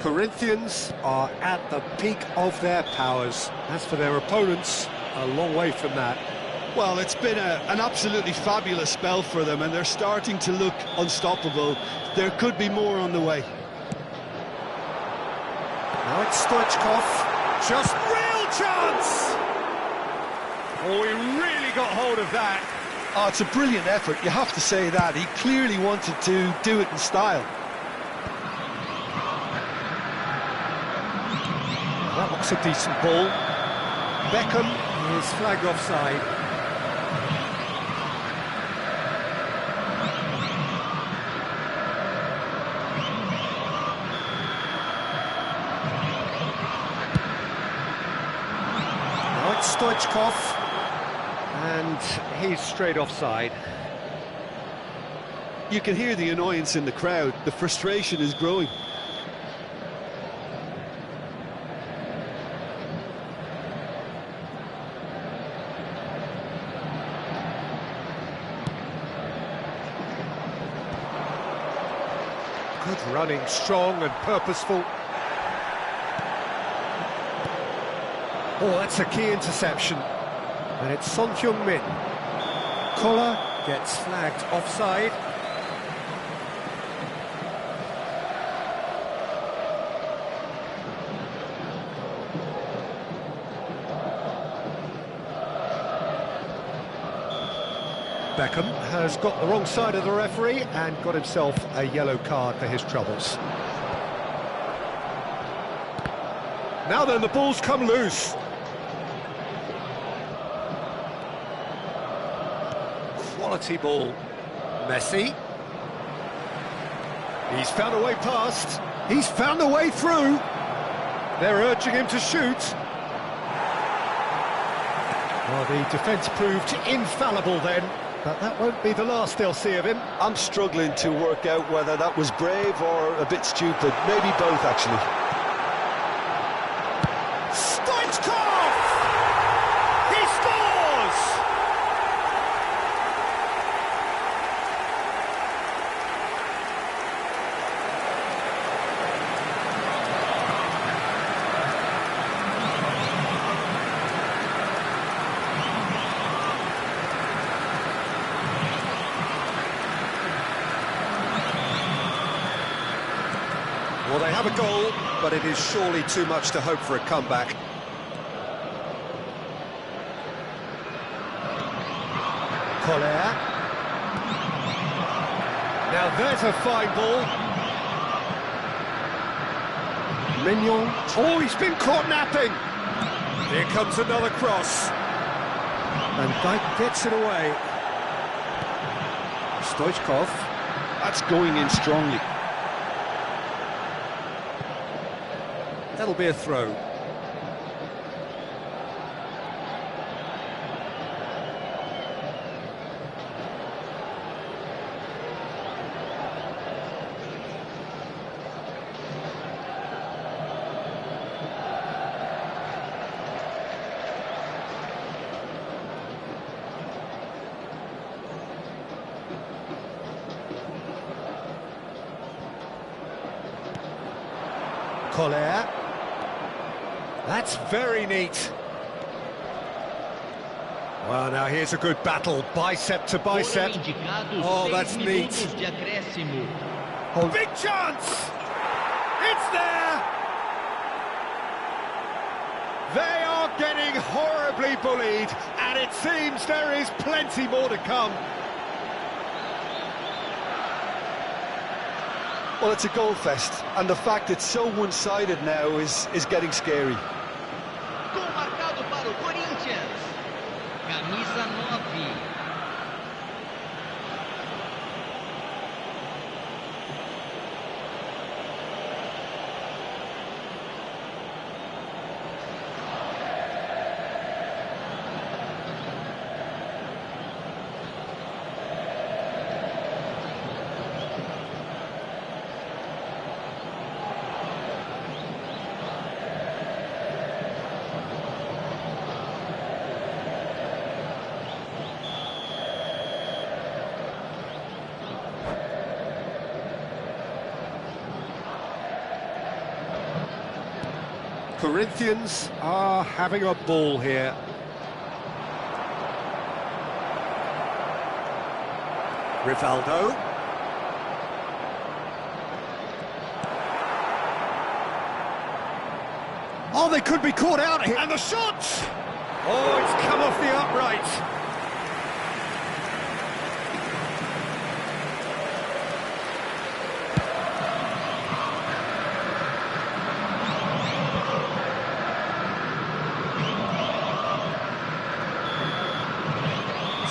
Corinthians are at the peak of their powers. As for their opponents, a long way from that. Well, it's been an absolutely fabulous spell for them, and they're starting to look unstoppable. There could be more on the way. Now it's Stoichkov. Just real chance! Oh, he really got hold of that. Oh, it's a brilliant effort, you have to say that. He clearly wanted to do it in style. That looks a decent ball. Beckham is flagged offside. Now it's Stoichkov, and he's straight offside. You can hear the annoyance in the crowd. The frustration is growing. Good running, strong and purposeful. Oh, that's a key interception. And it's Son Heung-min. Koller gets flagged offside. Beckham has got the wrong side of the referee and got himself a yellow card for his troubles. Now then, the ball's come loose. Quality ball. Messi. He's found a way past. He's found a way through. They're urging him to shoot. Well, the defence proved infallible then. But that won't be the last they'll see of him. I'm struggling to work out whether that was brave or a bit stupid. Maybe both, actually. Stoichkov! He scores! Well, they have a goal, but it is surely too much to hope for a comeback. Koller. Now there's a fine ball. Mignon. Oh, he's been caught napping. Here comes another cross. And Dijk gets it away. Stoichkov. That's going in strongly. That'll be a throw. Koller. That's very neat. Well, now here's a good battle, bicep to bicep. Oh, that's neat. Oh, big chance! It's there! They are are getting horribly bullied, and it seems there is plenty more to come. Well, it's a goal fest, and the fact it's so one-sided now is getting scary. Gol marcado para o Corinthians. Camisa 9. Corinthians are having a ball here. Rivaldo. Oh, they could be caught out here. And the shot! Oh, it's come off the upright.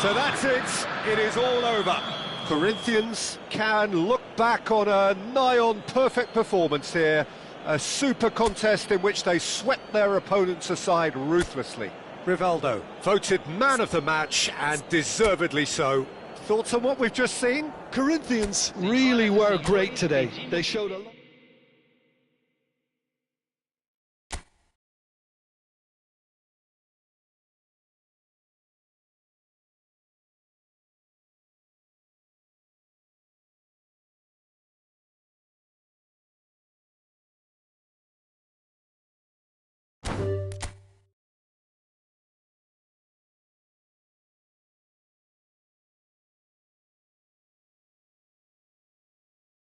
So that's it, it is all over. Corinthians can look back on a nigh-on perfect performance here. A super contest in which they swept their opponents aside ruthlessly. Rivaldo, voted man of the match, and deservedly so. Thoughts on what we've just seen? Corinthians really were great today. They showed a lot.